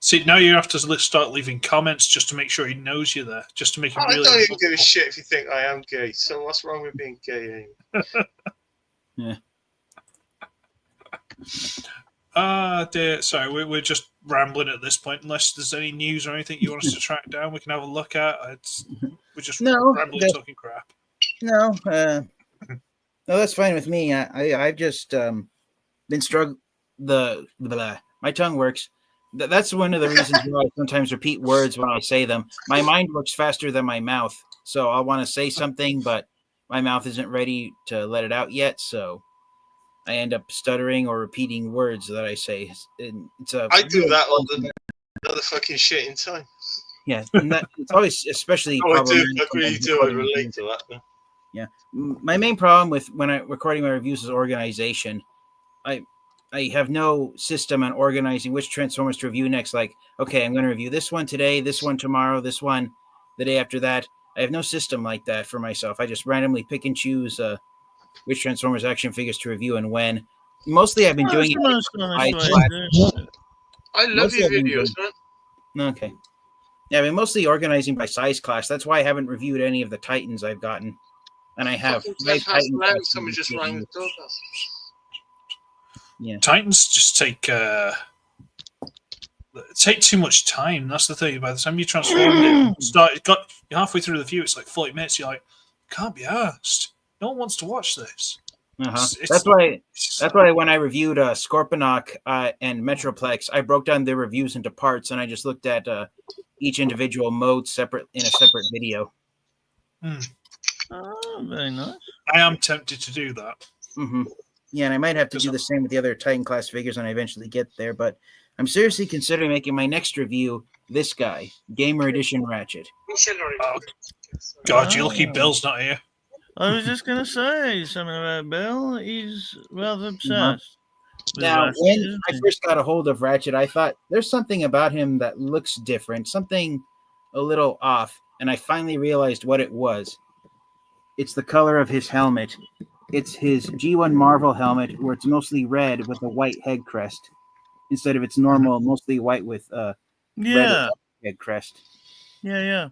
See, now you have to start leaving comments just to make sure he knows you're there, just to make him I really. don't even give a shit if you think I am gay. So what's wrong with being gay? Yeah. Dear, sorry, we're just rambling at this point. Unless there's any news or anything you want us to track down, we can have a look at. We're just rambling, talking crap. No, that's fine with me. I've just been struggling. My tongue works. That's one of the reasons why I sometimes repeat words when I say them. My mind works faster than my mouth, so I want to say something, but my mouth isn't ready to let it out yet. So I end up stuttering or repeating words that I say. I do that all the fucking shit in time. Yeah, and it's always especially. I really do. I relate to that. Now. Yeah, my main problem with when I'm recording my reviews is organization. I have no system on organizing which Transformers to review next. Like, okay, I'm going to review this one today, this one tomorrow, this one the day after that. I have no system like that for myself. I just randomly pick and choose which Transformers action figures to review and when. Mostly I've been doing it. I love your videos, man. Okay. Yeah, I mean, mostly organizing by size class. That's why I haven't reviewed any of the Titans I've gotten. And I have. Someone just rang the doorbell. Yeah. Titans just take too much time. That's the thing. By the time you transform you're halfway through the view, it's like 40 minutes. You're like, can't be asked. No one wants to watch this. That's why when I reviewed Scorponok and Metroplex, I broke down their reviews into parts, and I just looked at each individual mode in a separate video. Oh, very nice. I am tempted to do that. Mm-hmm. Yeah, and I might have to do the same with the other Titan class figures when I eventually get there, but I'm seriously considering making my next review this guy, Gamer Edition Ratchet. Oh, God, you're lucky Bill's not here. I was just going to say something about Bill. He's rather obsessed. Now, Ratchet, when I first got a hold of Ratchet, I thought there's something about him that looks different, something a little off, and I finally realized what it was. It's the color of his helmet. It's his G1 Marvel helmet, where it's mostly red with a white head crest, instead of its normal, mostly white with red head crest. Yeah.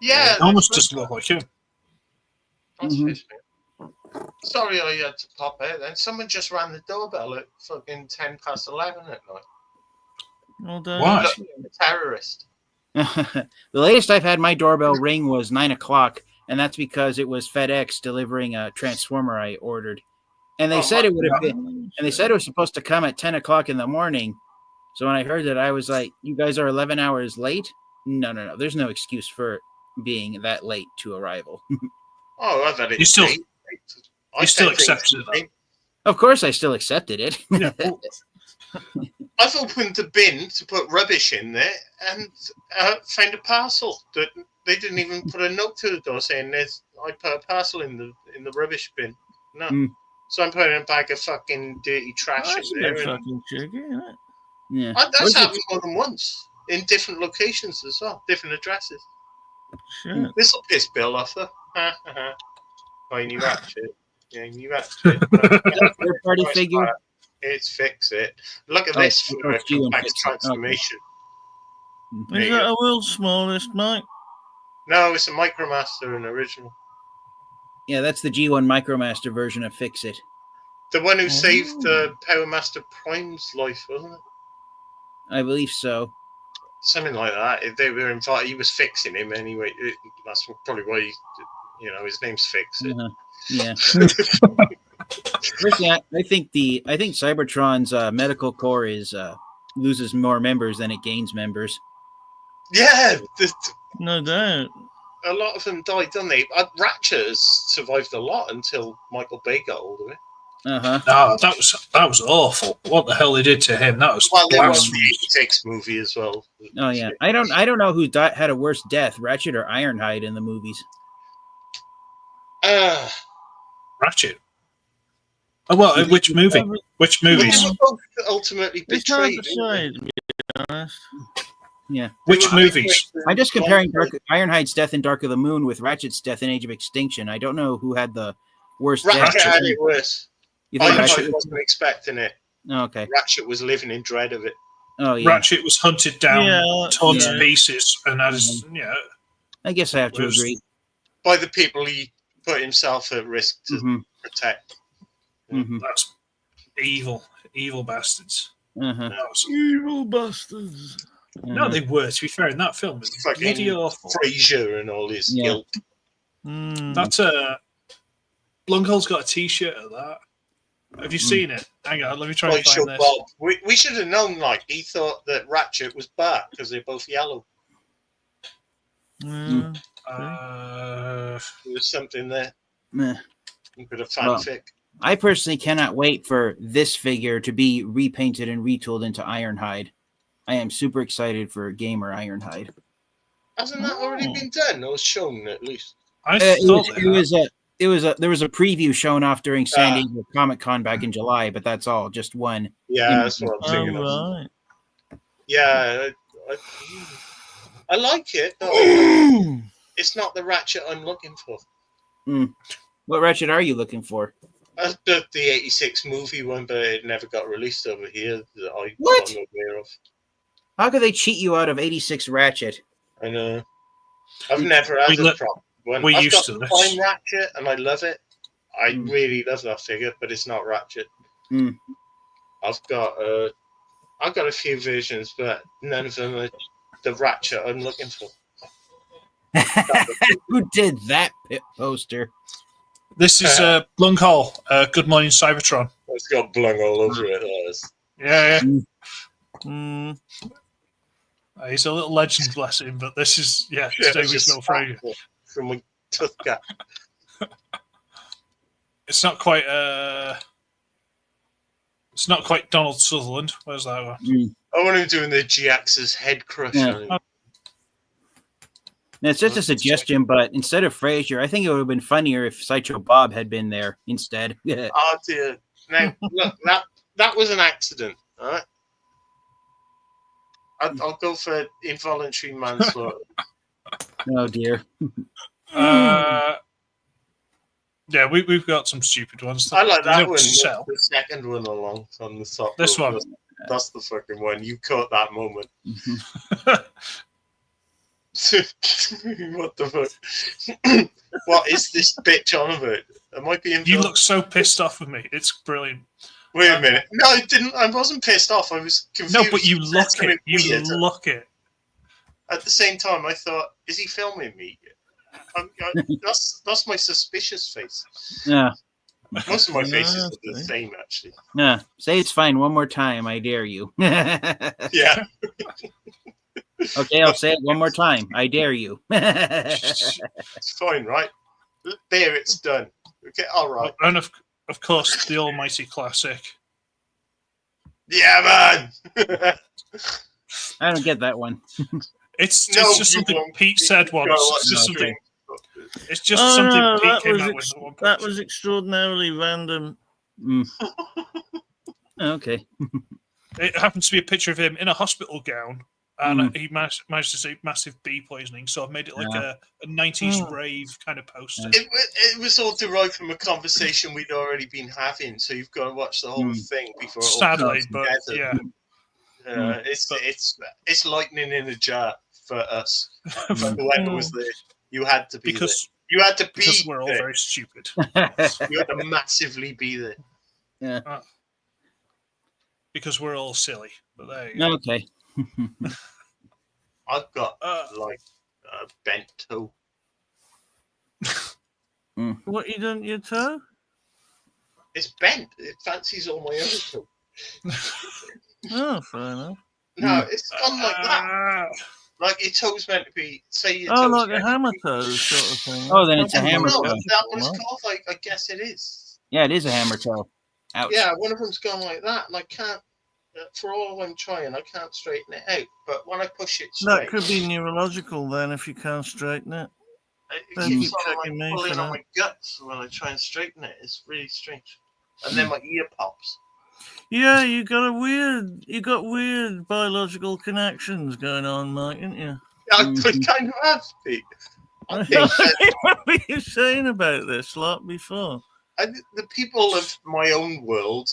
Yeah, it almost doesn't look like him. Sorry, I had to pop out. Then someone just rang the doorbell at fucking 11:10 at night. Well done. What? A terrorist. The latest I've had my doorbell ring was 9 o'clock, and that's because it was FedEx delivering a Transformer I ordered. And they said it would have been, and they said it was supposed to come at 10 o'clock in the morning. So when I heard it, I was like, "You guys are 11 hours late? No. There's no excuse for being that late to arrival." Oh, I've had it. You still accepted it. Of course, I still accepted it. Yeah. I've opened the bin to put rubbish in there and found a parcel that they didn't even put a note to the door saying I put a parcel in the rubbish bin. No. So I'm putting a bag of fucking dirty trash in there. Fucking chicken, isn't it? Yeah. That's happened more than once in different locations as well, different addresses. Shit. This will piss Bill off, though. Tiny ratchet. Yeah, you ratchet. Third-party figure. It's fix it. Look at this for a complex transformation. Is that a world's smallest, Mike? No, it's a Micromaster, an original. Yeah, that's the G1 Micromaster version of Fix It. The one who saved Power Master Prime's life, wasn't it? I believe so. Something like that. If they were invited, he was fixing him anyway. That's probably why his name's Fix It. Yeah. Personally, I think Cybertron's medical corps loses more members than it gains members. Yeah, No doubt. a lot of them died, don't they? Ratchet has survived a lot until Michael Bay got hold of it. No, that was awful. What the hell they did to him? That was there was the '86 movie as well. Oh yeah, I don't know who had a worse death, Ratchet or Ironhide in the movies. Ratchet. Oh well, which movie? Which movies? They were both ultimately It's hard betrayed. to say, to be honest. Yeah. Which movies? I'm just comparing Ironhide's death in Dark of the Moon with Ratchet's death in Age of Extinction. I don't know who had the worst death. Ratchet had it worse. You think Ratchet wasn't expecting it. Oh, okay. Ratchet was living in dread of it. Oh yeah. Ratchet was hunted down, torn to pieces, and that is I guess I have to agree. By the people he put himself at risk to protect. That's evil bastards. Evil bastards. No, they were. To be fair, in that film, it was bloody awful. Fraser and all his guilt. That's Blunghall's got a T-shirt of that. Have you seen it? Hang on, let me try and find this. Bob. We should have known. Like he thought that Ratchet was bad because they're both yellow. There was something there. You could have fanfic. I personally cannot wait for this figure to be repainted and retooled into Ironhide. I am super excited for Gamer Ironhide. Hasn't that already been done or shown at least? There was a preview shown off during San Diego Comic-Con back in July, but that's all. Just one. Yeah, that's what I'm thinking of. Yeah, I like it. But it's not the Ratchet I'm looking for. What Ratchet are you looking for? The '86 movie one, but it never got released over here that I'm aware of. How could they cheat you out of '86 Ratchet? I know. I've never had a problem. We're used to this. Prime Ratchet, and I love it. I really love that figure, but it's not Ratchet. I've got a few versions, but none of them are the Ratchet I'm looking for. Who did that poster? This is Blunghall. Good Morning Cybertron. It's got Blung all over it. Yeah. He's a little legend, bless him, but this is stay with Bill Fraser. From a tough guy. It's not quite Donald Sutherland. Where's that one? I want him doing the GX's head crush. Now, it's just a suggestion, but instead of Fraser, I think it would have been funnier if Sideshow Bob had been there instead. Oh dear! Now look, that was an accident. All right, I'll go for involuntary manslaughter. Oh dear. Yeah, we've got some stupid ones. I like that one. The second one along on the top. This one. That's the fucking one. You caught that moment. What the fuck? What is this bitch on about? Am I being? You look so pissed off with me. It's brilliant. Wait a minute. No, I didn't. I wasn't pissed off. I was confused. No, but you look it. You look it. At the same time, I thought, is he filming me? That's my suspicious face. Yeah. Most of my faces are the same, actually. Yeah. Say it's fine one more time. I dare you. Yeah. Okay, I'll say it one more time. I dare you. It's fine, right? There, it's done. Okay, all right. And of course, the almighty classic. Yeah, man. I don't get that one. It's just something Pete said once. It's just something. It's just something Pete came out with. That was extraordinarily random. Okay. It happens to be a picture of him in a hospital gown, and he managed to say massive bee poisoning. So I've made it like a 90s rave kind of poster. It was all derived from a conversation we'd already been having. So you've got to watch the whole thing before. Sadly, but yeah. It's lightning in a jar for us. Whoever was there, you had to be there. You had to be because we're all there. very stupid. You had to massively be there. Yeah. Because we're all silly. But there you go. Okay. I've got like a bent toe. What you done to your toe? It's bent. It fancies all my other toe. Oh, fair enough. No, it's gone like that. Like your toe's meant to be, say your Oh, toe's like a hammer toe sort of thing. Oh, then it's a hammer No, toe. is that what it's called? I guess it is. Yeah, it is a hammer toe. Ouch. Yeah, one of them's gone like that, and I can't. For all I'm trying, I can't straighten it out. But when I push it straight, That could be neurological then if you can't straighten it. It keeps on like pulling on my guts when I try and straighten it. It's really strange. And then my ear pops. Yeah, you got weird biological connections going on, Mike, didn't you? I kind of have, Pete. I think what were you saying about this lot before? The people of my own world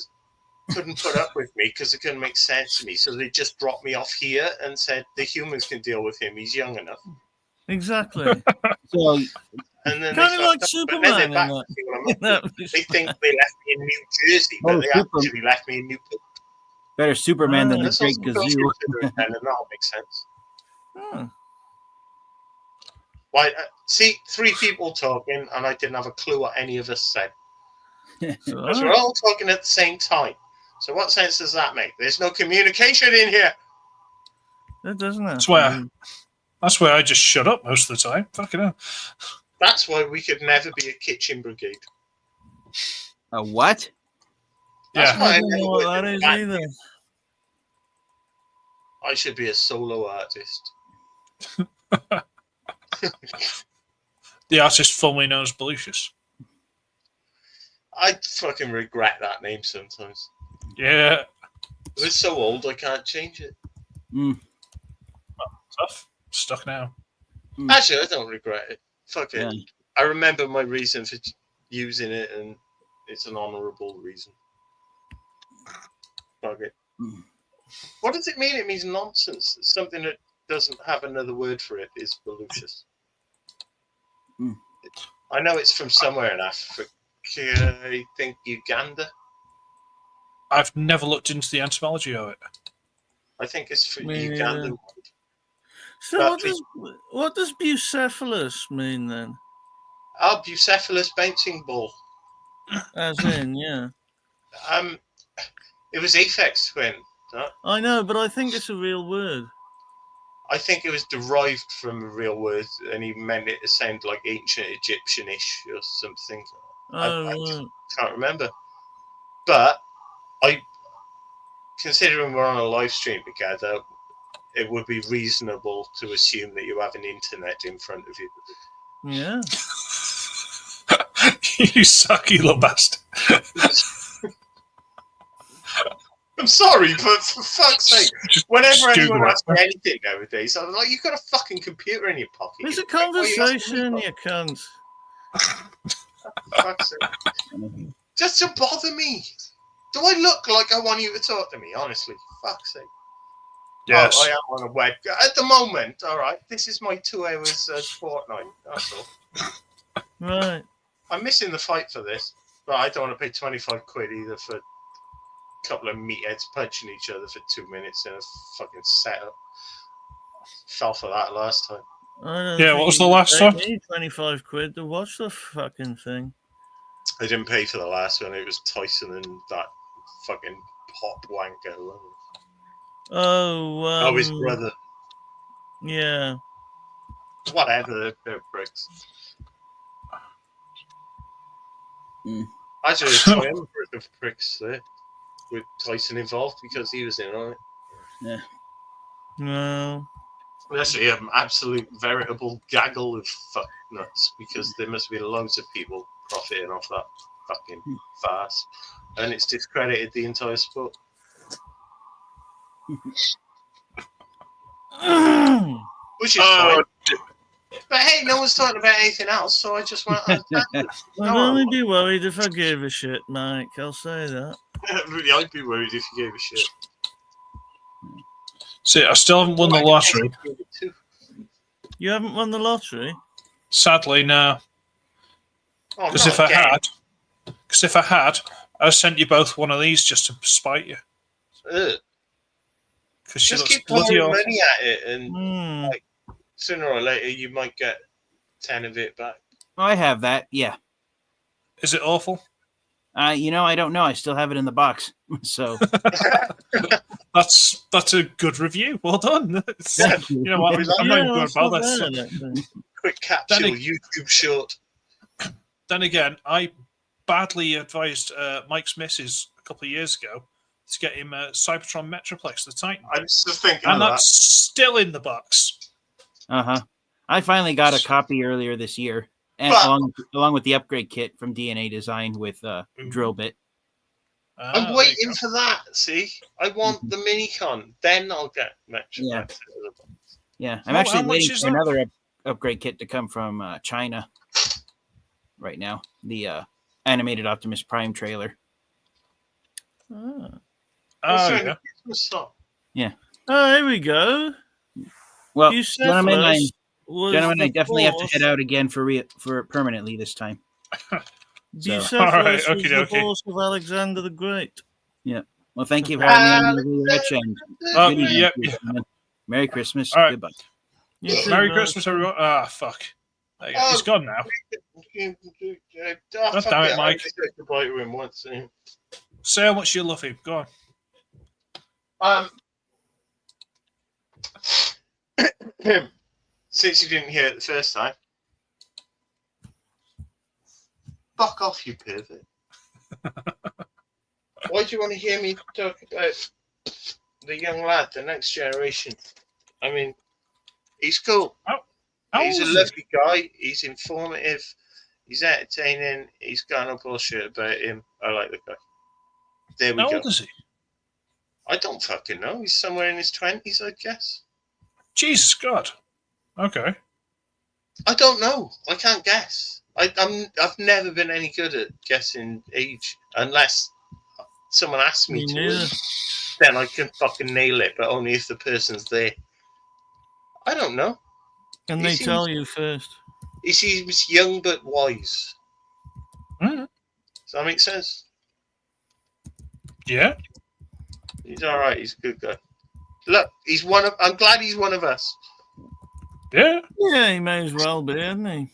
couldn't put up with me because it couldn't make sense to me. So they just dropped me off here and said the humans can deal with him. He's young enough. Exactly. So, and then kind of like Superman. They think they left me in New Jersey, but they actually left me in Newport. Better Superman than the Great Gazoo. And that'll make sense. Why? See, 3 people talking, and I didn't have a clue what any of us said. Because we're all talking at the same time. So what sense does that make? There's no communication in here. That doesn't have. That's why I just shut up most of the time. Fucking hell. That's why we could never be a kitchen brigade. A what? That's why I don't know what that is either. I should be a solo artist. The artist formerly known as Balucious. I fucking regret that name sometimes. Yeah. It's so old, I can't change it. Tough. Stuck now. Actually, I don't regret it. Fuck it. Yeah. I remember my reason for using it, and it's an honourable reason. Fuck it. What does it mean? It means nonsense. Something that doesn't have another word for it is Balucious. I know it's from somewhere in Africa. I think Uganda. I've never looked into the etymology of it. I think it's from Uganda. So what does bucephalus mean then? Oh, bucephalus bouncing ball. As in, yeah. It was Aphex Twin. I know, but I think it's a real word. I think it was derived from a real word, and he meant it to sound like ancient Egyptian-ish or something. I can't remember. But considering we're on a live stream together, it would be reasonable to assume that you have an internet in front of you. Yeah. You sucky little bastard. I'm sorry, but for fuck's sake, whenever anyone asks me anything nowadays, I'm like, you've got a fucking computer in your pocket. It's a conversation, you cunt. Fuck's sake. Just to bother me. Do I look like I want you to talk to me? Honestly, fuck's sake. Yes. Oh, I am on a web. At the moment, all right, this is my 2 hours fortnight. That's all. Right. I'm missing the fight for this, but I don't want to pay 25 quid either for a couple of meatheads punching each other for 2 minutes in a fucking setup. Fell for that last time. Yeah, what was the last one? 25 quid to watch the fucking thing. I didn't pay for the last one. It was Tyson and that fucking pop wanker. Oh, his brother. Yeah. Whatever, they're pricks. Actually, a triumvirate of pricks there with Tyson involved because he was in on it. Yeah. No. Actually, an absolute veritable gaggle of fuck nuts because there must be loads of people profiting off that fucking farce, and it's discredited the entire sport. Which is fine. But hey, no one's talking about anything else, so I just went. I'd only be worried if I gave a shit, Mike. I'll say that. Really, I'd be worried if you gave a shit. See, I still haven't won the lottery. You haven't won the lottery? Sadly, no. Because if I had, I'd sent you both one of these just to spite you. Because just keep pouring money at it, and like, sooner or later you might get 10 of it back. Oh, I have that. Yeah. Is it awful? I don't know. I still have it in the box. So that's a good review. Well done. You know what? I'm not even going to bother. Quick capsule, YouTube short. Then again, I badly advised Mike's missus a couple of years ago to get him a Cybertron Metroplex, the Titan. I was just thinking, and that's still in the box. I finally got a copy earlier this year, and along with the upgrade kit from DNA Design with drill bit. I'm waiting for that. See, I want the Minicon, then I'll get Metroplex. Yeah. I'm actually waiting for another upgrade kit to come from China right now. The animated Optimus Prime trailer. Yeah. Oh, here we go. Well, gentlemen, I definitely have to head out again for permanently this time. Bucephalus was the horse of Alexander the Great. Yeah. Well, thank you for having me on the and Merry Christmas. Right. Goodbye. Merry Christmas, everyone. Fuck. He's gone now. God damn it, Mike. Say how much you love him. Go on. Since you didn't hear it the first time, fuck off, you pervert. Why do you want to hear me talk about the young lad, the next generation? I mean, he's cool. He's a lovely guy. He's informative. He's entertaining. He's got no bullshit about him. I like the guy. There we go. How old is he? I don't fucking know. He's somewhere in his 20s, I guess. Jesus God. Okay. I don't know. I can't guess. I've never been any good at guessing age unless someone asks me to. Then I can fucking nail it, but only if the person's there. I don't know. And they tell you first. He seems young but wise. Mm-hmm. Does that make sense? Yeah. He's all right. He's a good guy. Look, I'm glad he's one of us. Yeah. Yeah, he may as well be, hasn't he?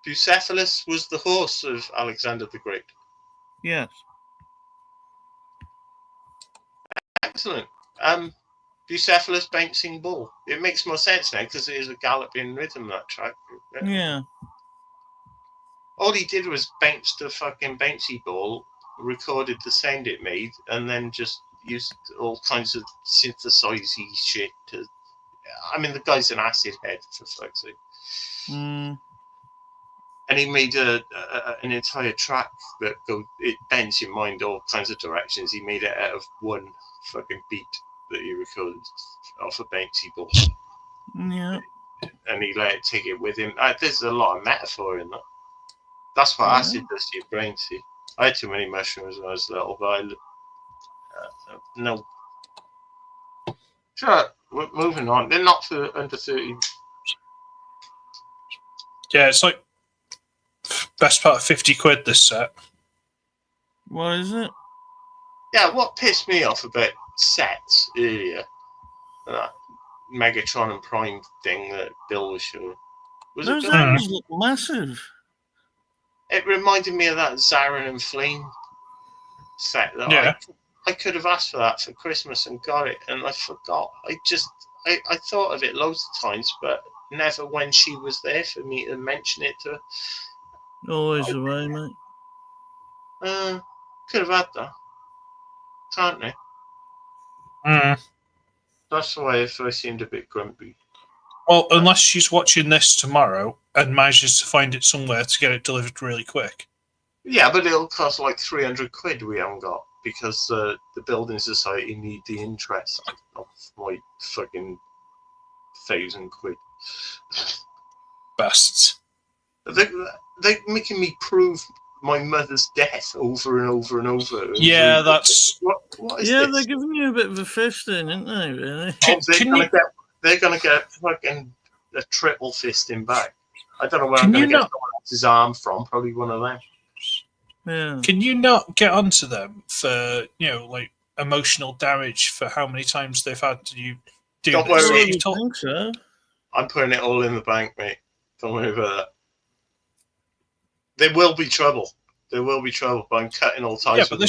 Bucephalus was the horse of Alexander the Great. Yes. Excellent. Bucephalus bouncing ball. It makes more sense now because it is a galloping rhythm, that track. Yeah. All he did was bounce the fucking bouncy ball, recorded the sound it made, and then just used all kinds of synthesizey shit to. I mean, the guy's an acid head, for fuck's sake. And he made an entire track that it bends your mind all kinds of directions. He made it out of one fucking beat that he recorded off a bouncy ball. Yeah. And he let it take it with him. There's a lot of metaphor in that. That's what acid does to your brain, see. I had too many mushrooms when I was little, but no. Sure, we're moving on. They're not for under 13. Yeah, it's like best part of 50 quid this set. What is it? Yeah, what pissed me off about sets earlier that Megatron and Prime thing that Bill was showing. Was Those it Bill? angles look massive. It reminded me of that Zarin and Flame set that I could have asked for that for Christmas and got it, and I forgot. I thought of it loads of times, but never when she was there for me to mention it to her. Always the way, mate. Could have had that. Can't they? That's why I seemed a bit grumpy. Well, unless she's watching this tomorrow and manages to find it somewhere to get it delivered really quick. Yeah, but it'll cost like 300 quid we haven't got, because the Building Society need the interest of my fucking 1,000 quid. Bastards. They're making me prove my mother's death over and over and over. Yeah, that's... What is Yeah, this? they're giving you a bit of a fisting, aren't they, really? They're going to get fucking a triple fisting back. I don't know where I'm Can going to you get someone else's arm from. Probably one of them. Yeah. Can you not get onto them for, like, emotional damage for how many times they've had to do Don't this? worry. I think so. I'm putting it all in the bank, mate. Don't worry about that. There will be trouble. There will be trouble, but I'm cutting all ties. Yeah, but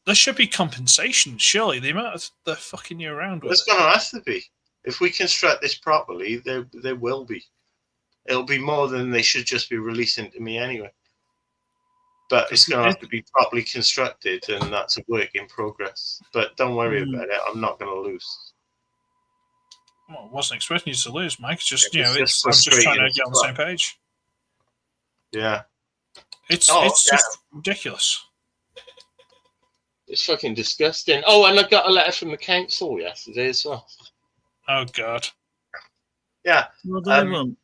there should be compensation, surely. The amount of they're fucking you around with. There's going to have to be. If we construct this properly, there will be. It'll be more than they should just be releasing to me anyway. But it's going to have to be properly constructed, and that's a work in progress. But don't worry about it. I'm not going to lose. Well, I wasn't expecting you to lose, Mike. It's just, It's just I'm just trying to frustrating get on the same page. Yeah. It's just ridiculous. It's fucking disgusting. Oh, and I got a letter from the council yesterday as well. Oh, God. Yeah. What do they want?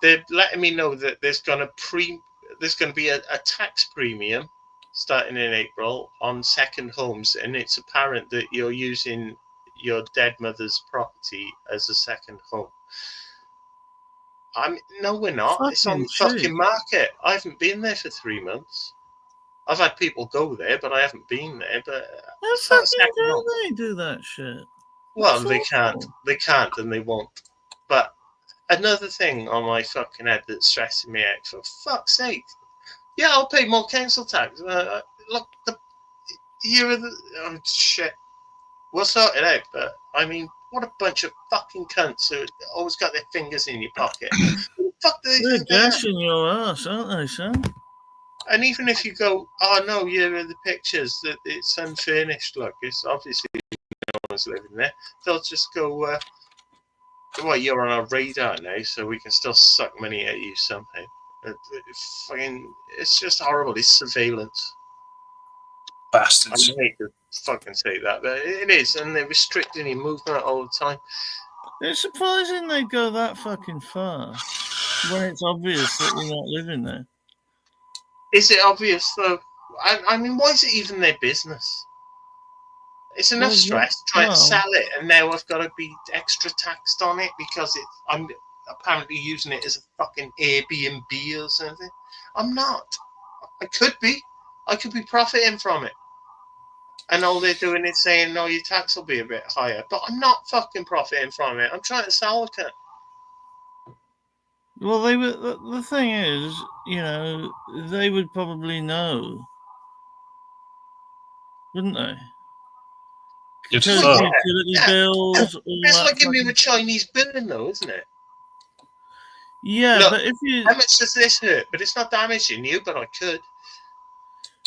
They're letting me know that there's going to be a tax premium starting in April on second homes, and it's apparent that you're using your dead mother's property as a second home. No, we're not. It's on the fucking market. I haven't been there for 3 months. I've had people go there, but I haven't been there. But How fucking dare they do that shit? Well, they can't, and they won't. But another thing on my fucking head that's stressing me out, for fuck's sake. Yeah, I'll pay more council tax. Look, oh, shit. We'll sort it out, but I mean, what a bunch of fucking cunts who always got their fingers in your pocket. Fuck do they They're think they are? gashing your ass, aren't they, son? And even if you go, oh no, here are the pictures that it's unfurnished. Look, it's obviously no one's living there. They'll just go, well, you're on our radar now, so we can still suck money at you somehow. It's just horrible. It's surveillance. Bastards. I hate to fucking say that, but it is, and they're restricting your movement all the time. It's surprising they go that fucking far when it's obvious that you're not living there. Is it obvious though? I mean, why is it even their business? It's enough stress trying to sell it, and now I've got to be extra taxed on it because I'm apparently using it as a fucking Airbnb or something. I'm not. I could be profiting from it. And all they're doing is saying, no, your tax will be a bit higher. But I'm not fucking profiting from it. I'm trying to sell it. Well, they would. The thing is, they would probably know, wouldn't they? It's utility bills. It's like giving me a Chinese burn, though, isn't it? Yeah, look, but if you how much does this hurt? But it's not damaging you, but I could.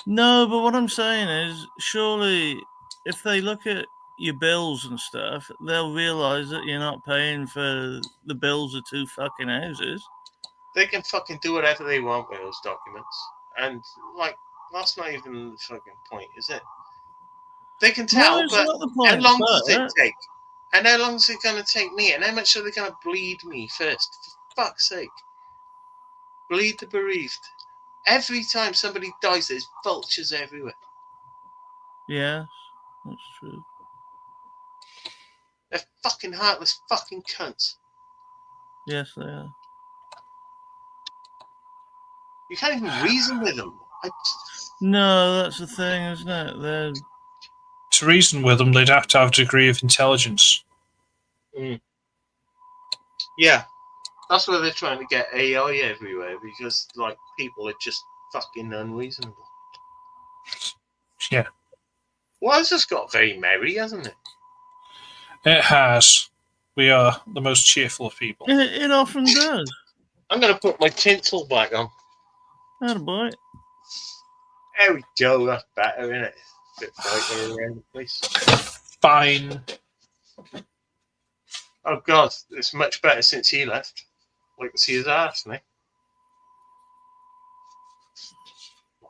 No, but what I'm saying is, surely, if they look at your bills and stuff, they'll realise that you're not paying for the bills of 2 fucking houses. They can fucking do whatever they want with those documents. And, like, that's not even the fucking point, is it? They can tell, no, but not the point, how long does it take? And how long is it going to take me? And how much are they going to bleed me first? For fuck's sake. Bleed the bereaved. Every time somebody dies, there's vultures everywhere. Yeah, that's true. They're fucking heartless fucking cunts. Yes, they are. You can't even reason with them. No, that's the thing, isn't it? to reason with them, they'd have to have a degree of intelligence. Yeah, that's why they're trying to get AI everywhere, because like people are just fucking unreasonable. Yeah. Well, it's just got very merry, hasn't it? It has. We are the most cheerful of people. It often does. I'm going to put my tinsel back on. Attaboy. There we go. That's better, isn't it? Bit brighter around the place. Fine. Oh God, it's much better since he left. I can see his ass now.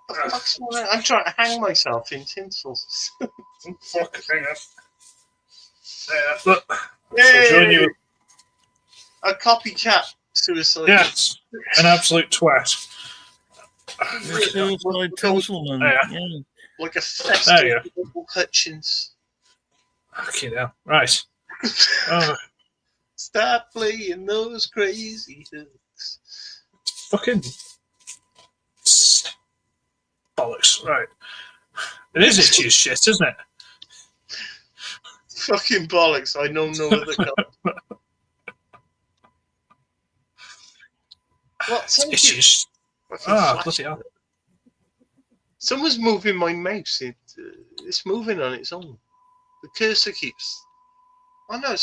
I'm trying to hang myself in tinsel. Fuck, hang on. Look. Yay! A copycat suicide. Yes, an absolute twat. Suicide Tinselman. Yeah. Like a festive little Hutchins. Okay, now. Right. Stop playing those crazy hooks. Fucking bollocks. Right. It is itchy as shit, isn't it? Fucking bollocks. I know no other color. What? It's itchy as shit. Bloody hell. Someone's moving my mouse. It's moving on its own. The cursor keeps... Oh, no.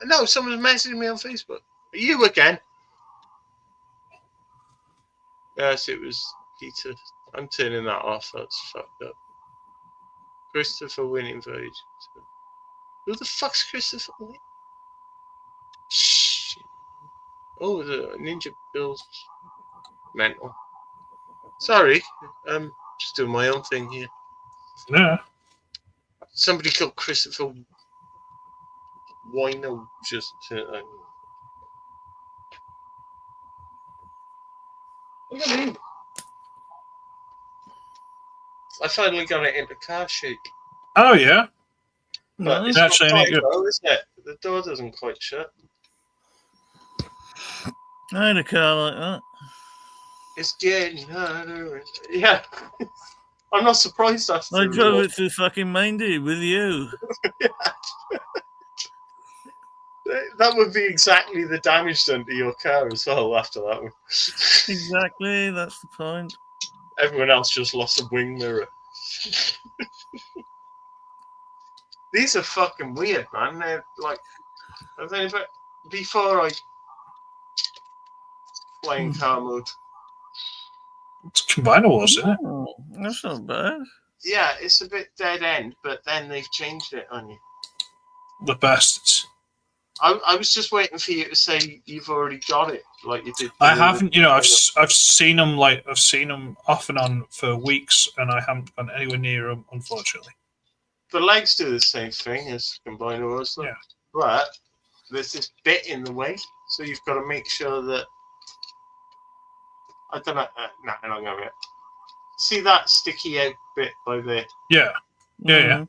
No, someone's messaging me on Facebook. Are you again? Yes, it was Peter. I'm turning that off. That's fucked up. Christopher winning vote. Who the fuck's Christopher winning? Shh. Oh, the NinjaBill's mental. Sorry. Just doing my own thing here. Yeah. Somebody called Christopher Wino just... Look at me. I finally got it into car shake. Oh, yeah? But it's actually not any good. though, isn't it? The door doesn't quite shut. I had a car like that. It's getting harder. Yeah. I'm not surprised that's I the drove result. it through fucking Mindy with you. That would be exactly the damage done to your car as well after that one. Exactly, that's the point. Everyone else just lost a wing mirror. These are fucking weird, man. They're like, I think before I play in car mode. It's combinable, isn't it? Oh, that's not bad. Yeah, it's a bit dead end, but then they've changed it on you. The best. I was just waiting for you to say you've already got it, like you did. I haven't. You know, I've seen them off and on for weeks, and I haven't gone anywhere near them, unfortunately. The legs do the same thing as combiners, yeah. But there's this bit in the way, so you've got to make sure that. I don't know. No, I'm not going to. See that sticky out bit by there? Yeah. Yeah, yeah.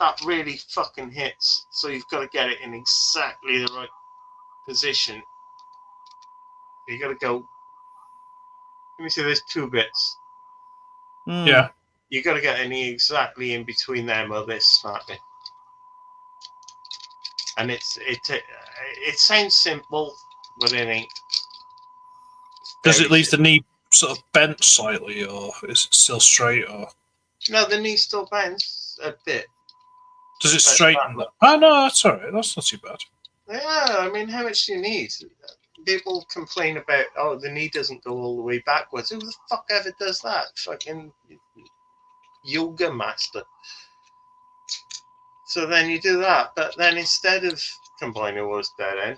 That really fucking hits. So you've got to get it in exactly the right position. You got to go. Let me see. There's two bits. Yeah. You got to get any exactly in between them or this snapping. And it sounds simple, but it ain't. Does it leave the knee sort of bent slightly, or is it still straight? Or no, the knee still bends a bit. Does it straighten? Oh no, that's all right. That's not too bad. Yeah, I mean, how much do you need? People complain about, oh, the knee doesn't go all the way backwards. Who the fuck ever does that? Fucking yoga master. So then you do that, but then instead of combiner was dead end,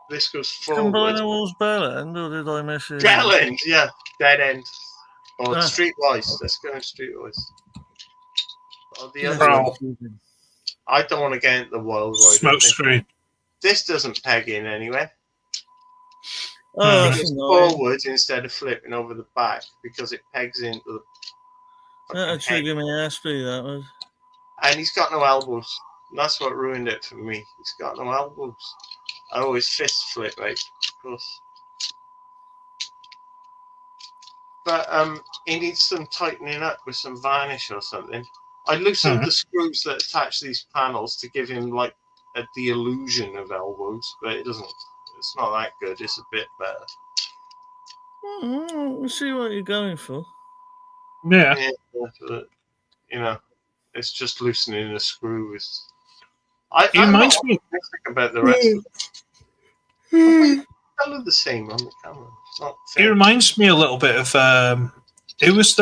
this goes forward. Combiner was bell end, or did I miss it? Bell end, yeah, dead end. Or streetwise. Let's go streetwise. Or the other one. I don't want to get into the wild ride. Smoke screen. This doesn't peg in anywhere. Oh, it's forward instead of flipping over the back because it pegs into the. That'll trigger me SB, that was. And he's got no elbows. That's what ruined it for me. He's got no elbows. I always fist flip, right? Of course. but he needs some tightening up with some varnish or something. I loosened the screws that attach these panels to give him like the illusion of elbows, but it doesn't. It's not that good. It's a bit better. We'll see what you're going for. Yeah. But, you know, it's just loosening a screw. He reminds me about the rest. They look the same on the camera. He reminds me a little bit of was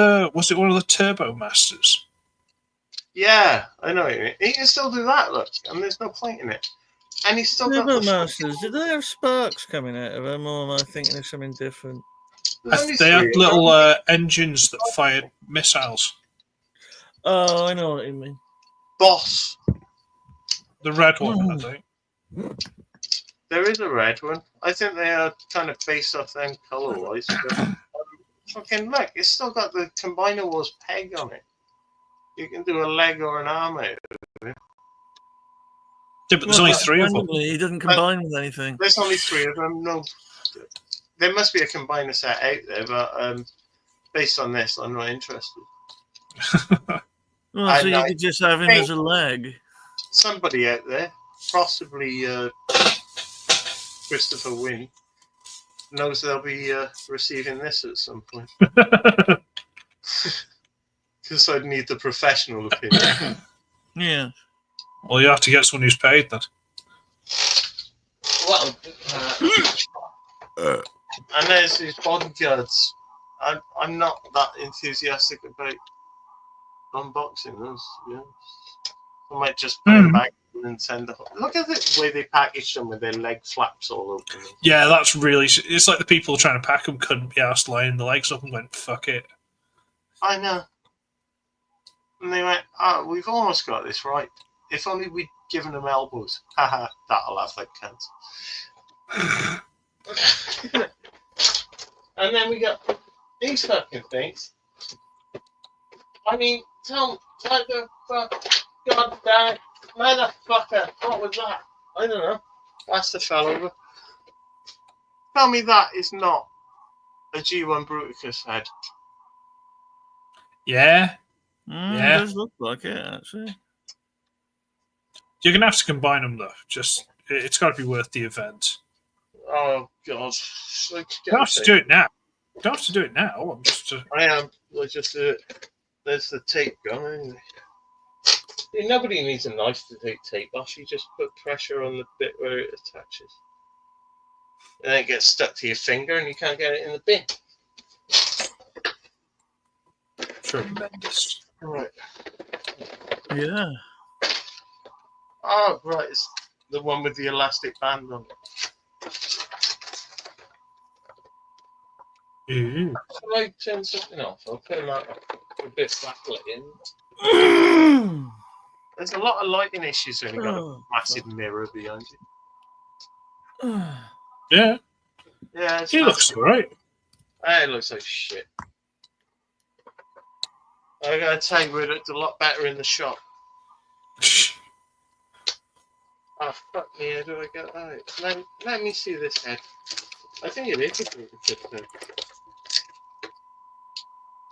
it one of the Turbo Masters? Yeah, I know what you mean. He can still do that, look, and there's no point in it. And he's still got Turbo the Masters. Did they have sparks coming out of them, or am I thinking of something different? They had little engines that fired missiles. Oh, I know what you mean. Boss. The red one, I think. There is a red one. I think they are kind of based off them color-wise. Fucking look, it's still got the Combiner Wars peg on it. You can do a leg or an arm out of it. Yeah, but there's only 3 of them. He doesn't combine with anything. There's only 3 of them. No, there must be a combiner set out there, but based on this, I'm not interested. Well, so you could just have him as a leg. Somebody out there, possibly Christopher Wynn, knows they'll be receiving this at some point. Because I'd need the professional opinion. Yeah. Well, you have to get someone who's paid then. Well, and there's these bodyguards. I'm not that enthusiastic about unboxing those. Yeah. I might just put them back and send them. Look at the way they package them with their leg flaps all open. Yeah, that's really. It's like the people trying to pack them couldn't be asked lining the legs up and went, fuck it. I know. And they went, oh, we've almost got this right. If only we'd given them elbows. Haha, that'll have that cunt. And then we got these fucking things. I mean, tell the fuck, goddamn motherfucker, what was that? I don't know. That's the fell over. Tell me that is not a G1 Bruticus head. Yeah. It does look like it, actually. You're going to have to combine them, though. Just, it's got to be worth the event. Oh, God. You don't have to do it now. You don't have to do it now. I'm just... I am. We'll just do it. There's the tape going. Nobody needs a knife to take tape off. You just put pressure on the bit where it attaches. And then it gets stuck to your finger and you can't get it in the bin. Tremendous. Right. Yeah. Oh, right. It's the one with the elastic band on it. Ooh. Shall I turn something off? I'll turn that off. A bit backlit in. There's a lot of lighting issues when you've got a massive mirror behind you. Yeah. Yeah, He looks alright. It looks like shit. I gotta tell you, it looked a lot better in the shop. Oh, fuck me, how do I get that? Let me see this head. I think it is a Bruticus head.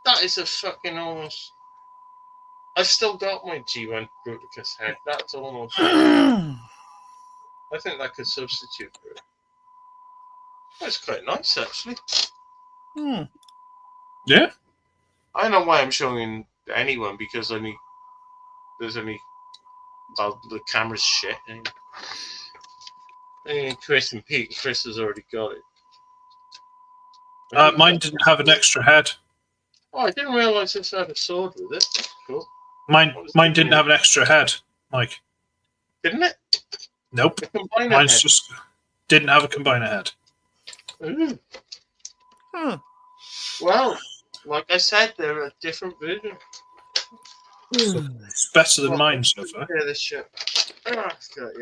That is a fucking almost... I've still got my G1 Bruticus head. That's almost... I think that could substitute for it. That's quite nice, actually. Yeah? I don't know why I'm showing anyone, because there's only... Well, the camera's shit. And Chris and Pete. Chris has already got it. Mine didn't have an extra head. Oh, I didn't realise this had a sword with it. Cool. Mine didn't have an extra head, Mike. Didn't it? Nope. Mine's head. Just didn't have a combiner head. Ooh. Well, like I said, they're a different version. It's better than mine so far. Yeah, this shit. It's got you.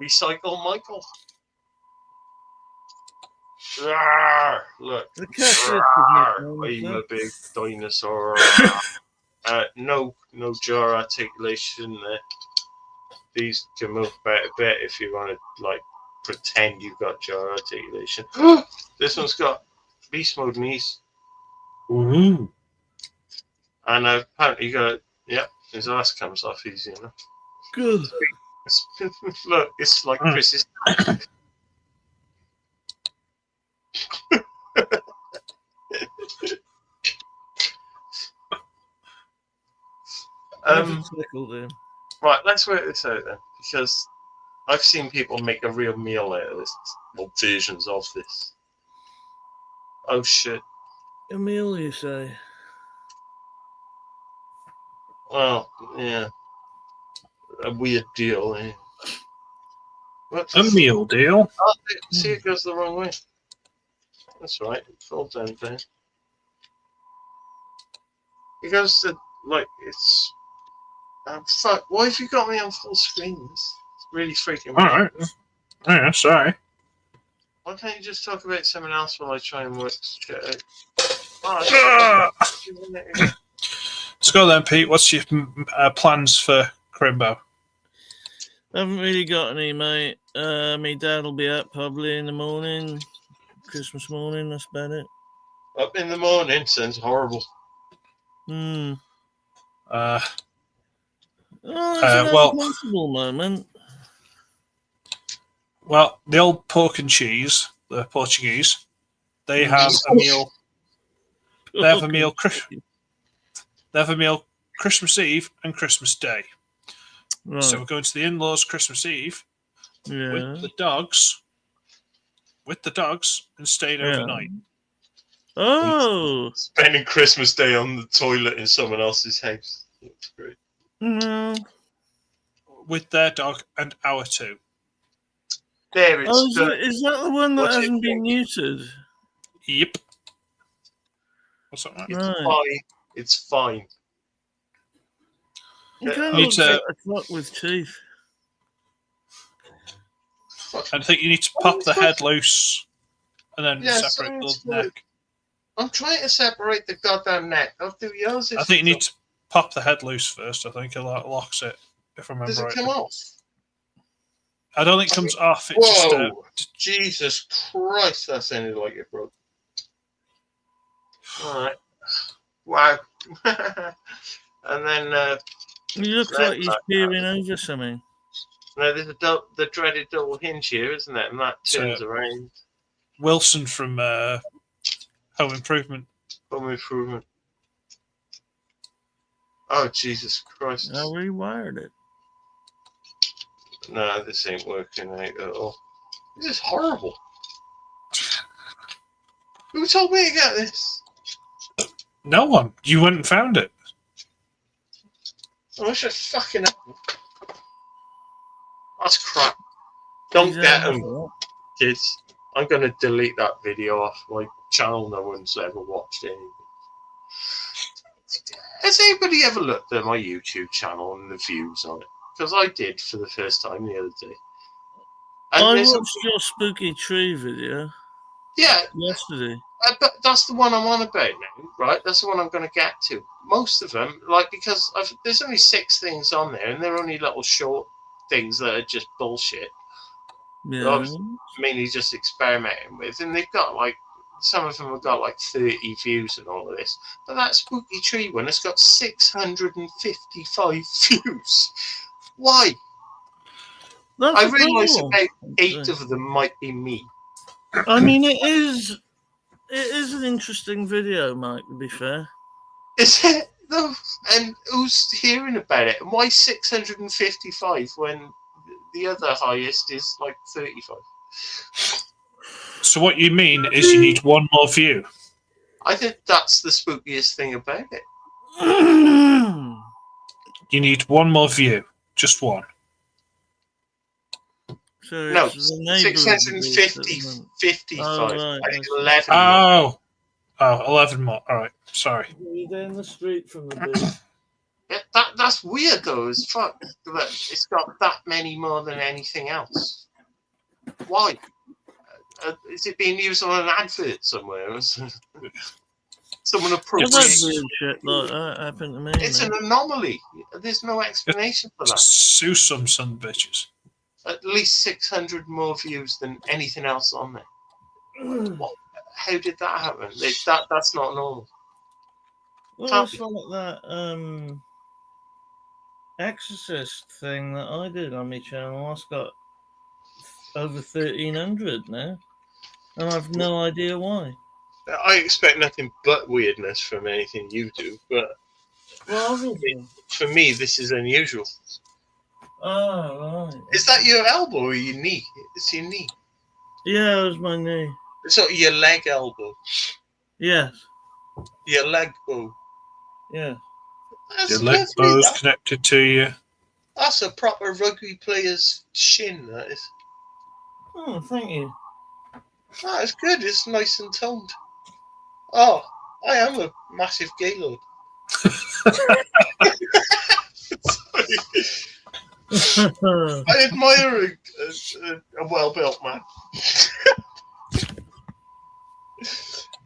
Recycle Michael. Rawr, look. The cat I'm a big dinosaur. No jaw articulation there. These can move quite a bit if you want to like pretend you've got jar articulation. This one's got beast mode knees. Ooh. And apparently you got his ass comes off easy enough. Good. Look, it's like Chris's. Right, let's work this out then, because I've seen people make a real meal out of this, or versions of this. Oh shit! A meal, you say? Well, yeah, a weird deal. Eh? A meal deal? Oh, see, it goes the wrong way. That's right. It falls down. It goes to like it's. Fuck! Why have you got me on full screen? It's really freaking. All right. Yeah, sorry. Why can't you just talk about something else while I try and work shit out? Let's go then, Pete. What's your plans for Crimbo? I haven't really got any, mate. My dad will be up probably in the morning, Christmas morning. That's about it. Up in the morning sounds horrible. It's an uncomfortable moment. Well, the old pork and cheese, the Portuguese, they have a meal. They have a meal. They have a meal Christmas Eve and Christmas Day. Right. So we're going to the in-laws Christmas Eve with the dogs, and staying overnight. Oh, spending Christmas Day on the toilet in someone else's house. That's great. With their dog and our two. There it's is that the one that hasn't been neutered? Yep. What's that? Right? It's fine. You can't look at a clock with teeth. I think you need to pop the head loose and then separate the neck. I'm trying to separate the goddamn neck. I'll do yours. I think you need to pop the head loose first. I think it locks it. If I remember right. Does it come off? I don't think it comes off. It's just, Jesus Christ, that sounded like it broke. Alright. Wow. And then he looks like he's peering over something. No, there's the dreaded double hinge here, isn't it? And that turns around. Wilson from Home Improvement. Home Improvement. Oh, Jesus Christ. I rewired it. No, this ain't working out at all. This is horrible. Who told me to get this? No one. You went and found it. I wish I fucking had. That's crap. Don't get them, kids. I'm going to delete that video off my channel. No one's ever watched anything. Has anybody ever looked at my YouTube channel and the views on it? Because I did for the first time the other day. And I watched your spooky tree video. Yeah. Yesterday. But that's the one I'm on about now, right? That's the one I'm going to get to. Most of them, because there's only 6 things on there, and they're only little short things that are just bullshit. Yeah. That I was mainly just experimenting with, and they've got some of them have got 30 views and all of this. But that spooky tree one has got 655 views. Why? I realise about 8 of them might be me. I mean, it is an interesting video, Mike, to be fair. Is it? No. And who's hearing about it? And why 655 when the other highest is 35? So what you mean is you need one more view? I think that's the spookiest thing about it. You need one more view. Just one. So no, 655. Right. I think 11 more. 11 more. All right. Sorry. You're down the street from the booth. Yeah, that's weird, though, as fuck. It's got that many more than anything else. Why? Is it being used on an advert somewhere? Someone appropriated shit like that happened to me. It's an anomaly. There's no explanation for that. Sue some son bitches. at least 600 more views than anything else on there. What? How did that happen? That's not normal. Well, it's like that Exorcist thing that I did on my channel. I've got over 1,300 now, and I've no idea why. I expect nothing but weirdness from anything you do, but well, obviously, for me, this is unusual. Oh, right. Is that your elbow or your knee? It's your knee. Yeah, it was my knee. So your leg elbow. Yes. Your leg bow. Yeah. That's your leg bow's connected to you. That's a proper rugby player's shin, that is. Oh, thank you. It's good. It's nice and toned. Oh, I am a massive gaylord. I admire a well-built man.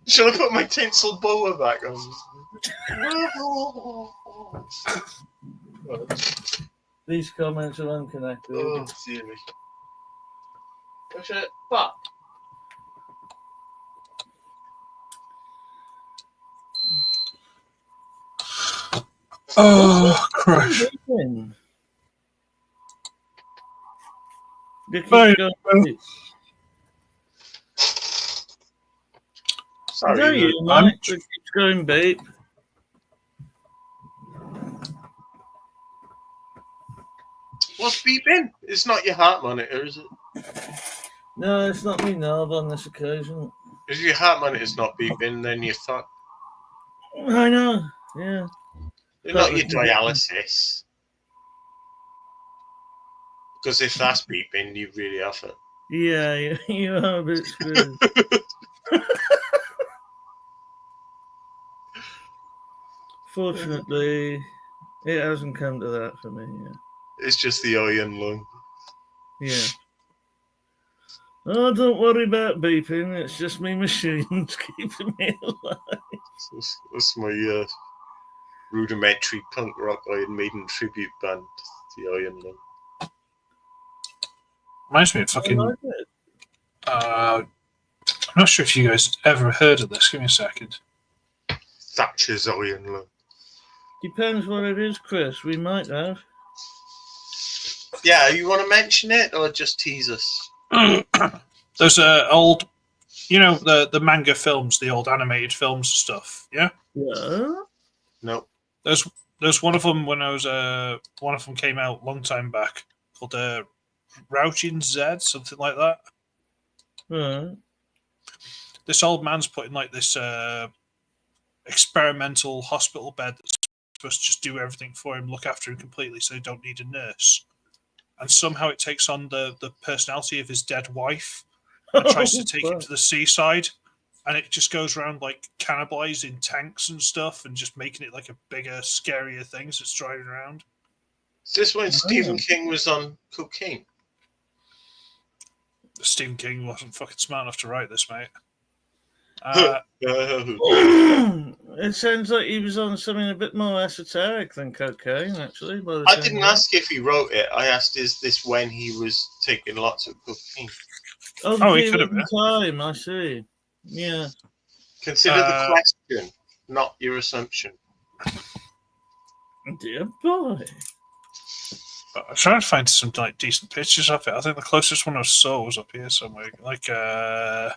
Shall I put my tinsel boa back on? These comments are unconnected. Oh, dear me. Fuck. Oh, Christ. Sorry, you, Mike. It keeps going beep. What's beeping? It's not your heart monitor, is it? No, it's not me knob on this occasion. If your heart monitor's not beeping, then you're fucked. I know, yeah. Not your dialysis. Because if that's beeping, you really have it. Yeah, you are a bit screwed. Fortunately, it hasn't come to that for me yet. It's just the iron lung. Yeah. Oh, don't worry about beeping. It's just me machines keeping me alive. That's my rudimentary punk rock Iron Maiden tribute band, the Iron Lung. Reminds me of fucking... I'm not sure if you guys ever heard of this. Give me a second. Thatcher's Iron Lung. Depends what it is, Chris. We might have. Yeah, you want to mention it or just tease us? There's old, you know, the manga films, the old animated films and stuff. Yeah. Yeah. No. There's one of them when I was one of them came out a long time back called Raujin Z, something like that. Right. This old man's put in like this experimental hospital bed that's supposed to just do everything for him, look after him completely, so they don't need a nurse. And somehow it takes on the personality of his dead wife and tries to take him to the seaside, and it just goes around like cannibalizing tanks and stuff and just making it like a bigger, scarier thing as it's driving around. Is this when Stephen King was on cocaine? Stephen King wasn't fucking smart enough to write this, mate. It sounds like he was on something a bit more esoteric than cocaine, actually. I didn't ask if he wrote it. I asked, is this when he was taking lots of cocaine? Oh, he could have been. Time, I see. Yeah. Consider the question, not your assumption. Dear boy. I'm trying to find some like decent pictures of it. I think the closest one I saw was up here somewhere. Like, where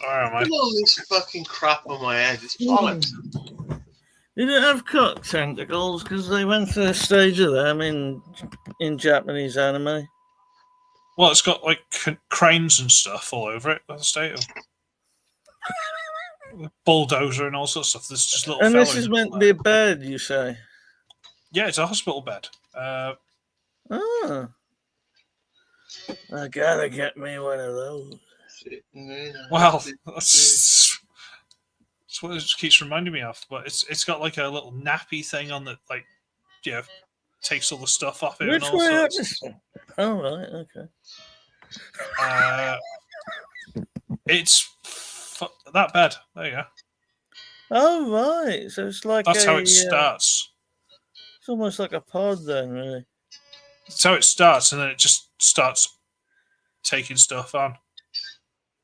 am I? All this fucking crap on my head. It's bollocks. They didn't have cock tentacles because they went through a stage of them in Japanese anime. Well, it's got like cranes and stuff all over it. By the state of bulldozer and all sorts of stuff. There's just little. And this is meant to be a bed, you say? Yeah, it's a hospital bed. I gotta get me one of those. Well, that's what it keeps reminding me of. But it's got like a little nappy thing on the takes all the stuff off it. Which and all way up sorts. Oh right, okay. It's that bed. There you go. Oh right, so it's like that's how it starts. It's almost like a pod then, really. So it starts, and then it just starts taking stuff on.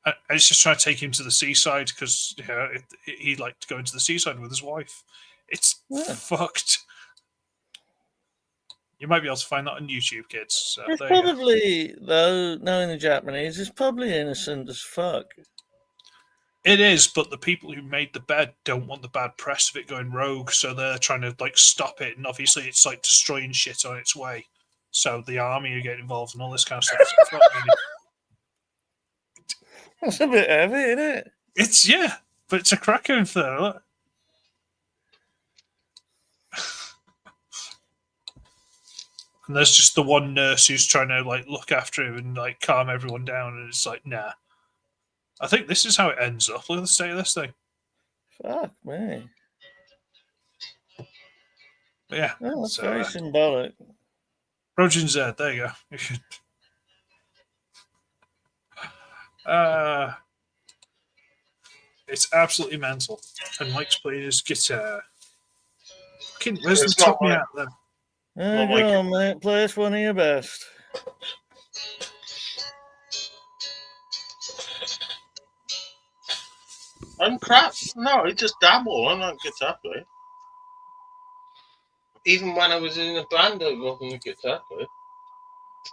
And it's just trying to take him to the seaside because he liked to go into the seaside with his wife. It's fucked. You might be able to find that on YouTube, kids. So It's probably, though, knowing the Japanese, it's probably innocent as fuck. It is, but the people who made the bed don't want the bad press of it going rogue, so they're trying to like stop it. And obviously, it's like destroying shit on its way. So the army are getting involved and all this kind of stuff. So That's a bit heavy, isn't it? It's but it's a cracker in there. Look. And there's just the one nurse who's trying to like look after him and like calm everyone down, and it's like, nah. I think this is how it ends up. Look at the state of this thing. Fuck me. But yeah. Oh, that's very symbolic. Rojin Z, there you go. It's absolutely mental. And Mike's playing his guitar. Fucking, where's the top me out then? There you go, mate. Play us one of your best. I'm crap. No, I just dabble. I'm not a guitar player. Even when I was in a band, I wasn't a guitar player.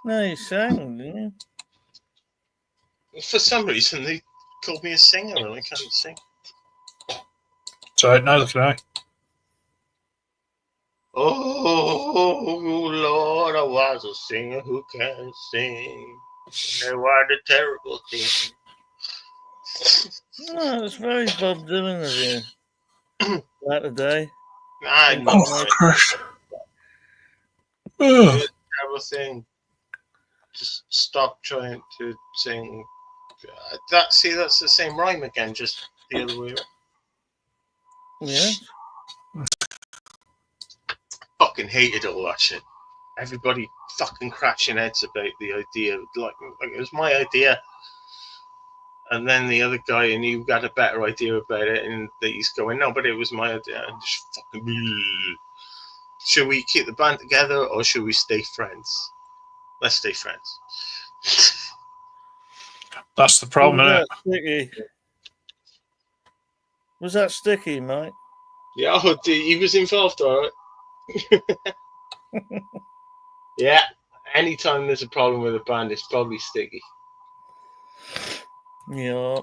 No, you sang, didn't you? For some reason, they called me a singer and I can't sing. So now look at I. Oh, Lord, I was a singer who can't sing. They were the terrible thing. No, it's very Bob Dylan of you. That a day. I know. Oh, Christ. Terrible thing. Just stop trying to sing. That's the same rhyme again, just the other way around. Yeah. Fucking hated all that shit. Everybody fucking crashing heads about the idea. Like it was my idea. And then the other guy, and you got a better idea about it, and he's going, no, but it was my idea. And just fucking. Should we keep the band together, or should we stay friends? Let's stay friends. That's the problem, isn't it? Sticky? Was that sticky, Mike? Yeah, he was involved, all right. Yeah, anytime there's a problem with a band, it's probably sticky. Yeah.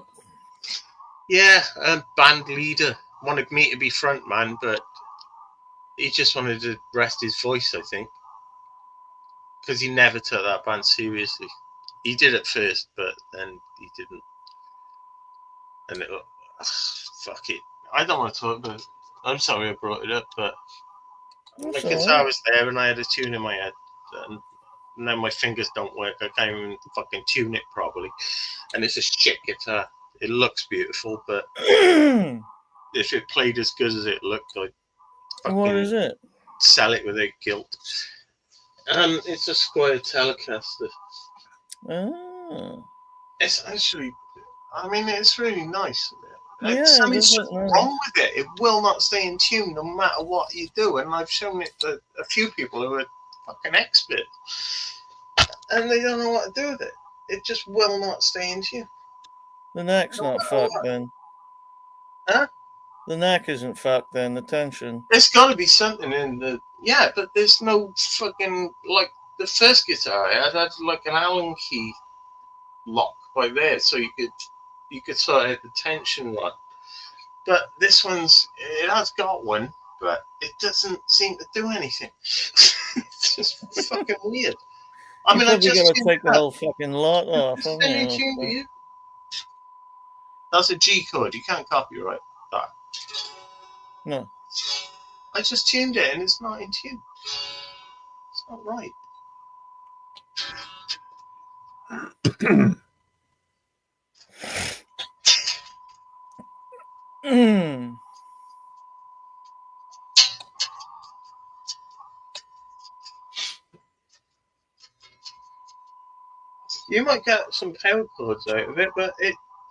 Yeah, a band leader wanted me to be front man, but he just wanted to rest his voice, I think. Because he never took that band seriously. He did at first, but then he didn't. And fuck it. I don't want to talk about it. I'm sorry I brought it up, but my guitar was there and I had a tune in my head. And now my fingers don't work. I can't even fucking tune it properly. And it's a shit guitar. It looks beautiful, but if it played as good as it looked, I'd fucking what is it? Sell it without guilt. It's a Squire Telecaster. Oh. It's actually, I mean, it's really nice. Yeah, something's wrong with it. It will not stay in tune no matter what you do. And I've shown it to a few people who are fucking experts. And they don't know what to do with it. It just will not stay in tune. The neck's not fucked then. Huh? The neck isn't fucked then, the tension. There's got to be something in the... Yeah, but there's no fucking... Like, the first guitar I had like an Allen key lock right there, so you could sort of hit the tension lock. But this one's... It has got one, but it doesn't seem to do anything. It's just fucking weird. I mean, I just got to take the whole fucking lot off. You? That's a G chord. You can't copyright that. No. I just tuned it and it's not in tune. It's not right. You might get some power chords out of it, but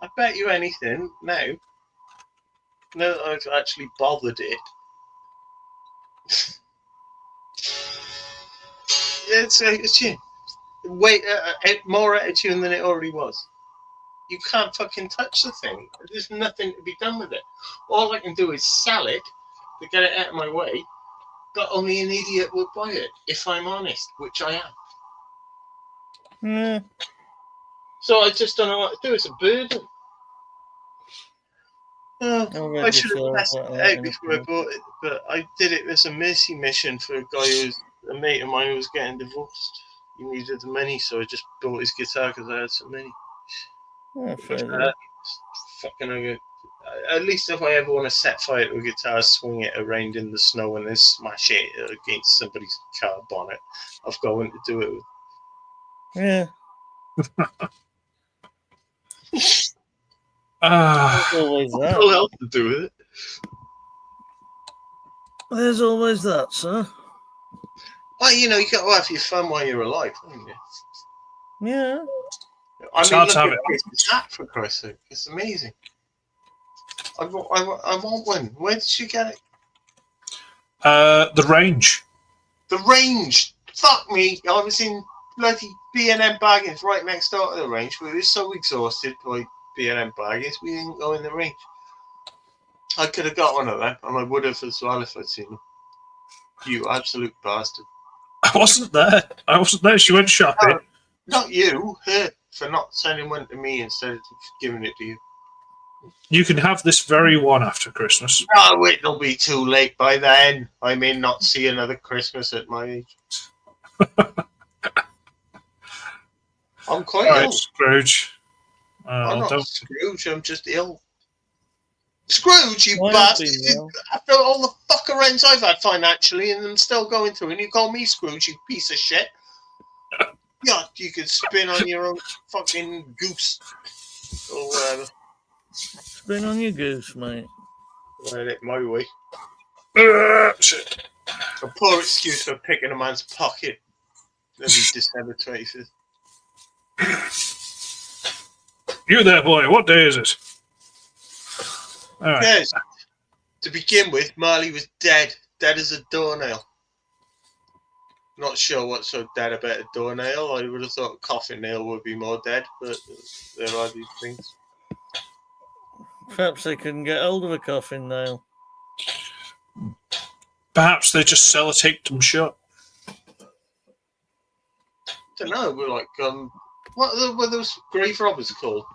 I bet you anything now that I've actually bothered it, it's way more out of tune than it already was. You can't fucking touch the thing. There's nothing to be done with it. All I can do is sell it to get it out of my way, but only an idiot would buy it, if I'm honest, which I am. Yeah. So I just don't know what to do. It's a burden. I should have tested it out before I bought it, but I did it as a mercy mission for a guy who's a mate of mine who was getting divorced. He needed the money, so I just bought his guitar because I had some money. Oh, At least if I ever want to set fire to a guitar, swing it around in the snow and then smash it against somebody's car bonnet, I've got one to do it with. Yeah. There's always that. What else to do with it? There's always that, sir. Well, you got to have your fun while you're alive, haven't you? Yeah. I It's mean, hard look to have at it. this hat, for Christ's sake. It's amazing. I want one. Where did you get it? The range. The range. Fuck me. I was in bloody B&M Baggins right next door to the range. We were so exhausted by B&M Baggins, we didn't go in the range. I could have got one of them, and I would have as well if I'd seen them. You absolute bastard. I wasn't there. She went shopping. No, not you. Her, for not sending one to me instead of giving it to you. You can have this very one after Christmas. No, it'll be too late by then. I may not see another Christmas at my age. I'm quite All right, ill. Scrooge. I'm not Don't. Scrooge, I'm just ill. Scrooge, you Why bastard! not be ill? After all the fuck arounds I've had financially and I'm still going through, and you call me Scrooge, you piece of shit. Yeah, you could spin on your own fucking goose. Or whatever. Spin on your goose, mate. Right it my way. Shit. A poor excuse for picking a man's pocket every December 25th. You there, boy. What day is it? All right. Yes. To begin with, Marley was dead. Dead as a doornail. Not sure what's so dead about a doornail. I would have thought a coffin nail would be more dead, but there are these things. Perhaps they couldn't get hold of a coffin nail. Perhaps they just sellotaped them shut. Don't know. We're like, what were those grave robbers called?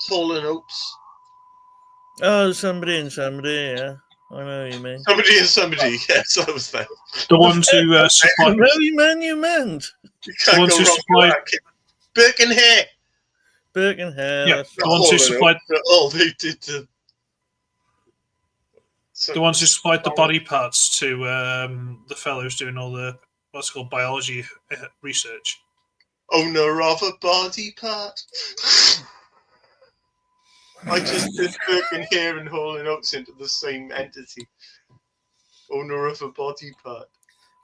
Hall and Oates. Oh, somebody and somebody, yeah. I know what you mean. Somebody and somebody. Yes, I was there. The ones who I supplied. know you meant. You can't ones go who wrong supplied- with that kid. Birkenhair. Birkenhair. Yeah, that's the ones who supplied. All they did to. The ones who supplied the body parts to the fellows doing all the what's called biology research. Owner of a body part. I just did Birkenhair and Hall and Oates into the same entity. Owner of a body part.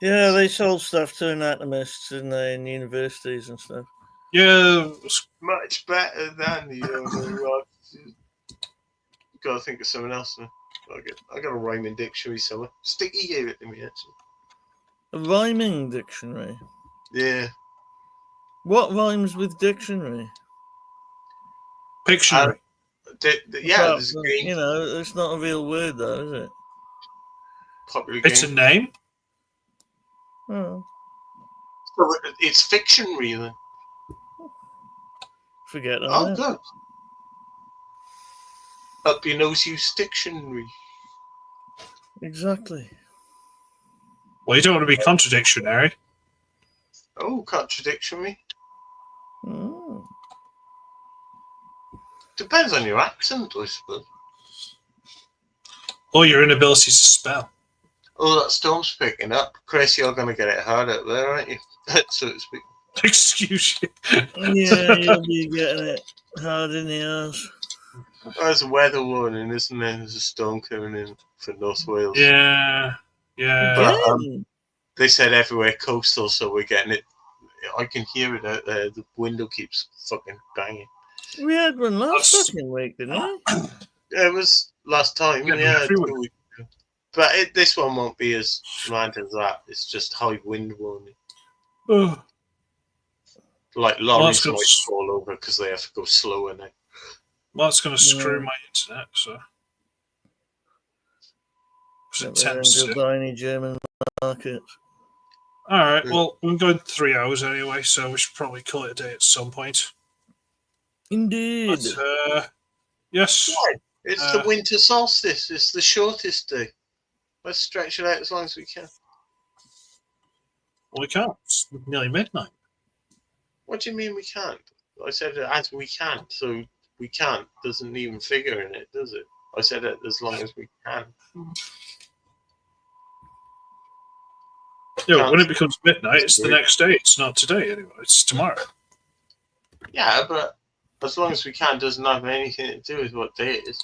Yeah, they sold stuff to anatomists in universities and stuff. Yeah, Much better than the owner of. Gotta think of someone else now. I got a rhyming dictionary somewhere. Sticky gave it to me actually. A rhyming dictionary. Yeah. What rhymes with dictionary? Pictionary. Yeah, Well, there's a game. you know, it's not a real word, though, is it? Popular game. It's a name. Oh, So it's fictionary then. forget Oh, that. good. Up your nose, you dictionary. Exactly. Well, you don't want to be contradictionary. Oh, contradictionary. Oh. Depends on your accent, I suppose. Or your inability to spell. Oh, that storm's picking up. Chris, you're going to get it hard out there, aren't you? So to speak. Excuse you. Yeah, you'll be getting it hard in the arse. There's a weather warning, isn't there? There's a storm coming in for North Wales. Yeah. But, Again? they said everywhere coastal, so we're getting it. I can hear it out there. The window keeps fucking banging. We had one last That's- fucking week, didn't we? It was last time, yeah. every 2 week. weeks ago. But this one won't be as mad as that. It's just high wind warning. Oh, Like Well, lorries that's good. might fall over because they have to go slower now. well, that's going to screw Yeah. my internet, so. 'Cause it Never then tends to. goodbye any German markets. Alright, well, we're going 3 hours anyway, so we should probably call it a day at some point. Indeed. But, yes. Why? It's the winter solstice. It's the shortest day. Let's stretch it out as long as we can. Well, we can't. It's nearly midnight. What do you mean we can't? I said it as we can, so we can't doesn't even figure in it, does it? I said it as long as we can. Yeah, Can't. when it becomes midnight, it's the next day. It's not today anyway. It's tomorrow. Yeah, but as long as we can doesn't have anything to do with what day it is.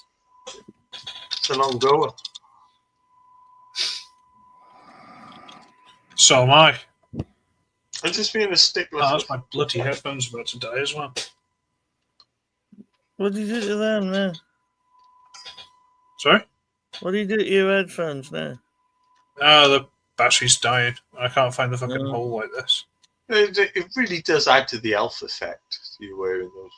It's a long goer. So am I. I'm just being a stickler. Oh, that's my bloody headphones about to die as well. What did you do to them now? Sorry? What do you do to your headphones now? Oh, the battery's dying. I can't find the fucking hole like this. It really does add to the elf effect. You wearing those.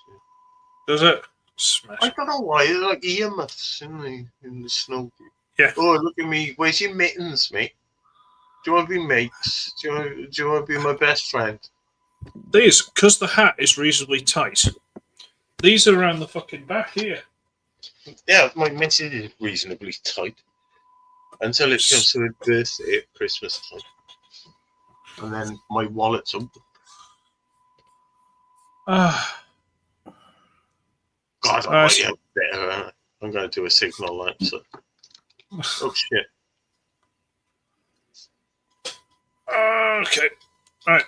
Does it? Smash. I don't know why. They're like earmuffs in the snow. Yeah. Oh, look at me. Where's your mittens, mate? Do you want to be mates? Do you want to be my best friend? These, because the hat is reasonably tight, these are around the fucking back here. Yeah, my mittens is reasonably tight. Until it comes to a birthday at Christmas time. And then my wallet's open. Ah, God, I might have better. I'm going to do a signal lamp. So. Oh, shit. okay. Right.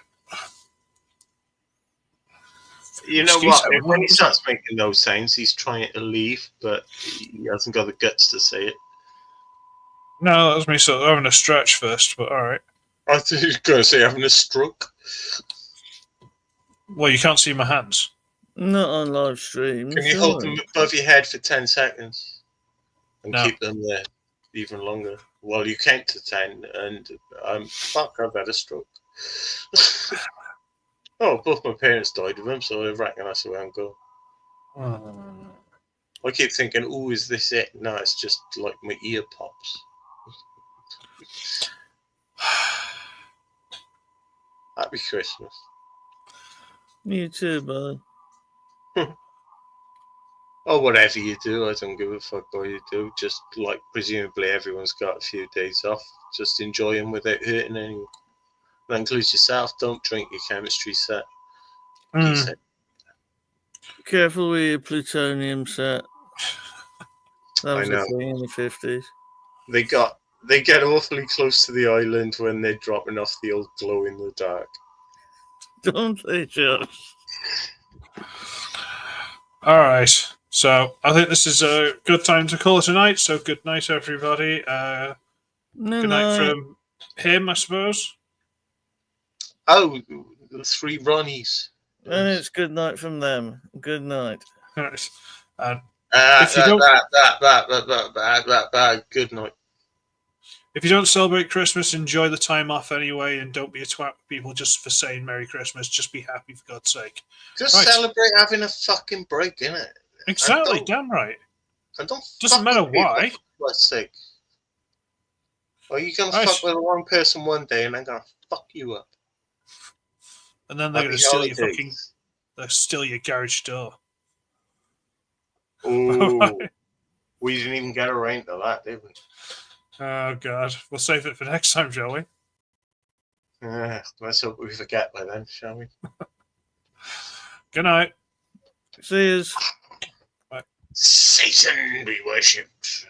You know what? When he starts making those sounds, he's trying to leave, but he hasn't got the guts to say it. No, that was me sort of having a stretch first, but alright. I thought he was going to say having a stroke. Well, you can't see my hands. Not on live stream. Can you hold them above your head for 10 seconds? And No. keep them there even longer? Well, you count to 10, and fuck, I've had a stroke. Oh, both my parents died of them, so I reckon that's the way I'm going. I keep thinking, oh, is this it? No, it's just like my ear pops. Happy Christmas. You too, bud. Or whatever you do, I don't give a fuck what you do. Just like presumably everyone's got a few days off. Just enjoy them without hurting anyone. That includes yourself. Don't drink your chemistry set. Careful with your plutonium set. That was I know. the thing in the 50s. They get awfully close to the island when they're dropping off the old glow in the dark. Don't they just? Alright. So I think this is a good time to call it a night. So good night, everybody. Good night from him, I suppose. Oh, the three Ronnies. And it's good night from them. Good night. And good night. If you don't celebrate Christmas, enjoy the time off anyway, and don't be a twat with people just for saying Merry Christmas. Just be happy, for God's sake. Just celebrate having a fucking break, innit? Exactly, damn right. I don't. Doesn't matter why. For God's sake. Are you gonna fuck with the wrong person one day, and I'm gonna fuck you up? And then they're gonna steal your fucking. They'll steal your garage door. Oh, we didn't even get around to that, did we? Oh God, we'll save it for next time, shall we? Let's hope we forget by then, shall we? Good night. See yous. Satan be worshipped.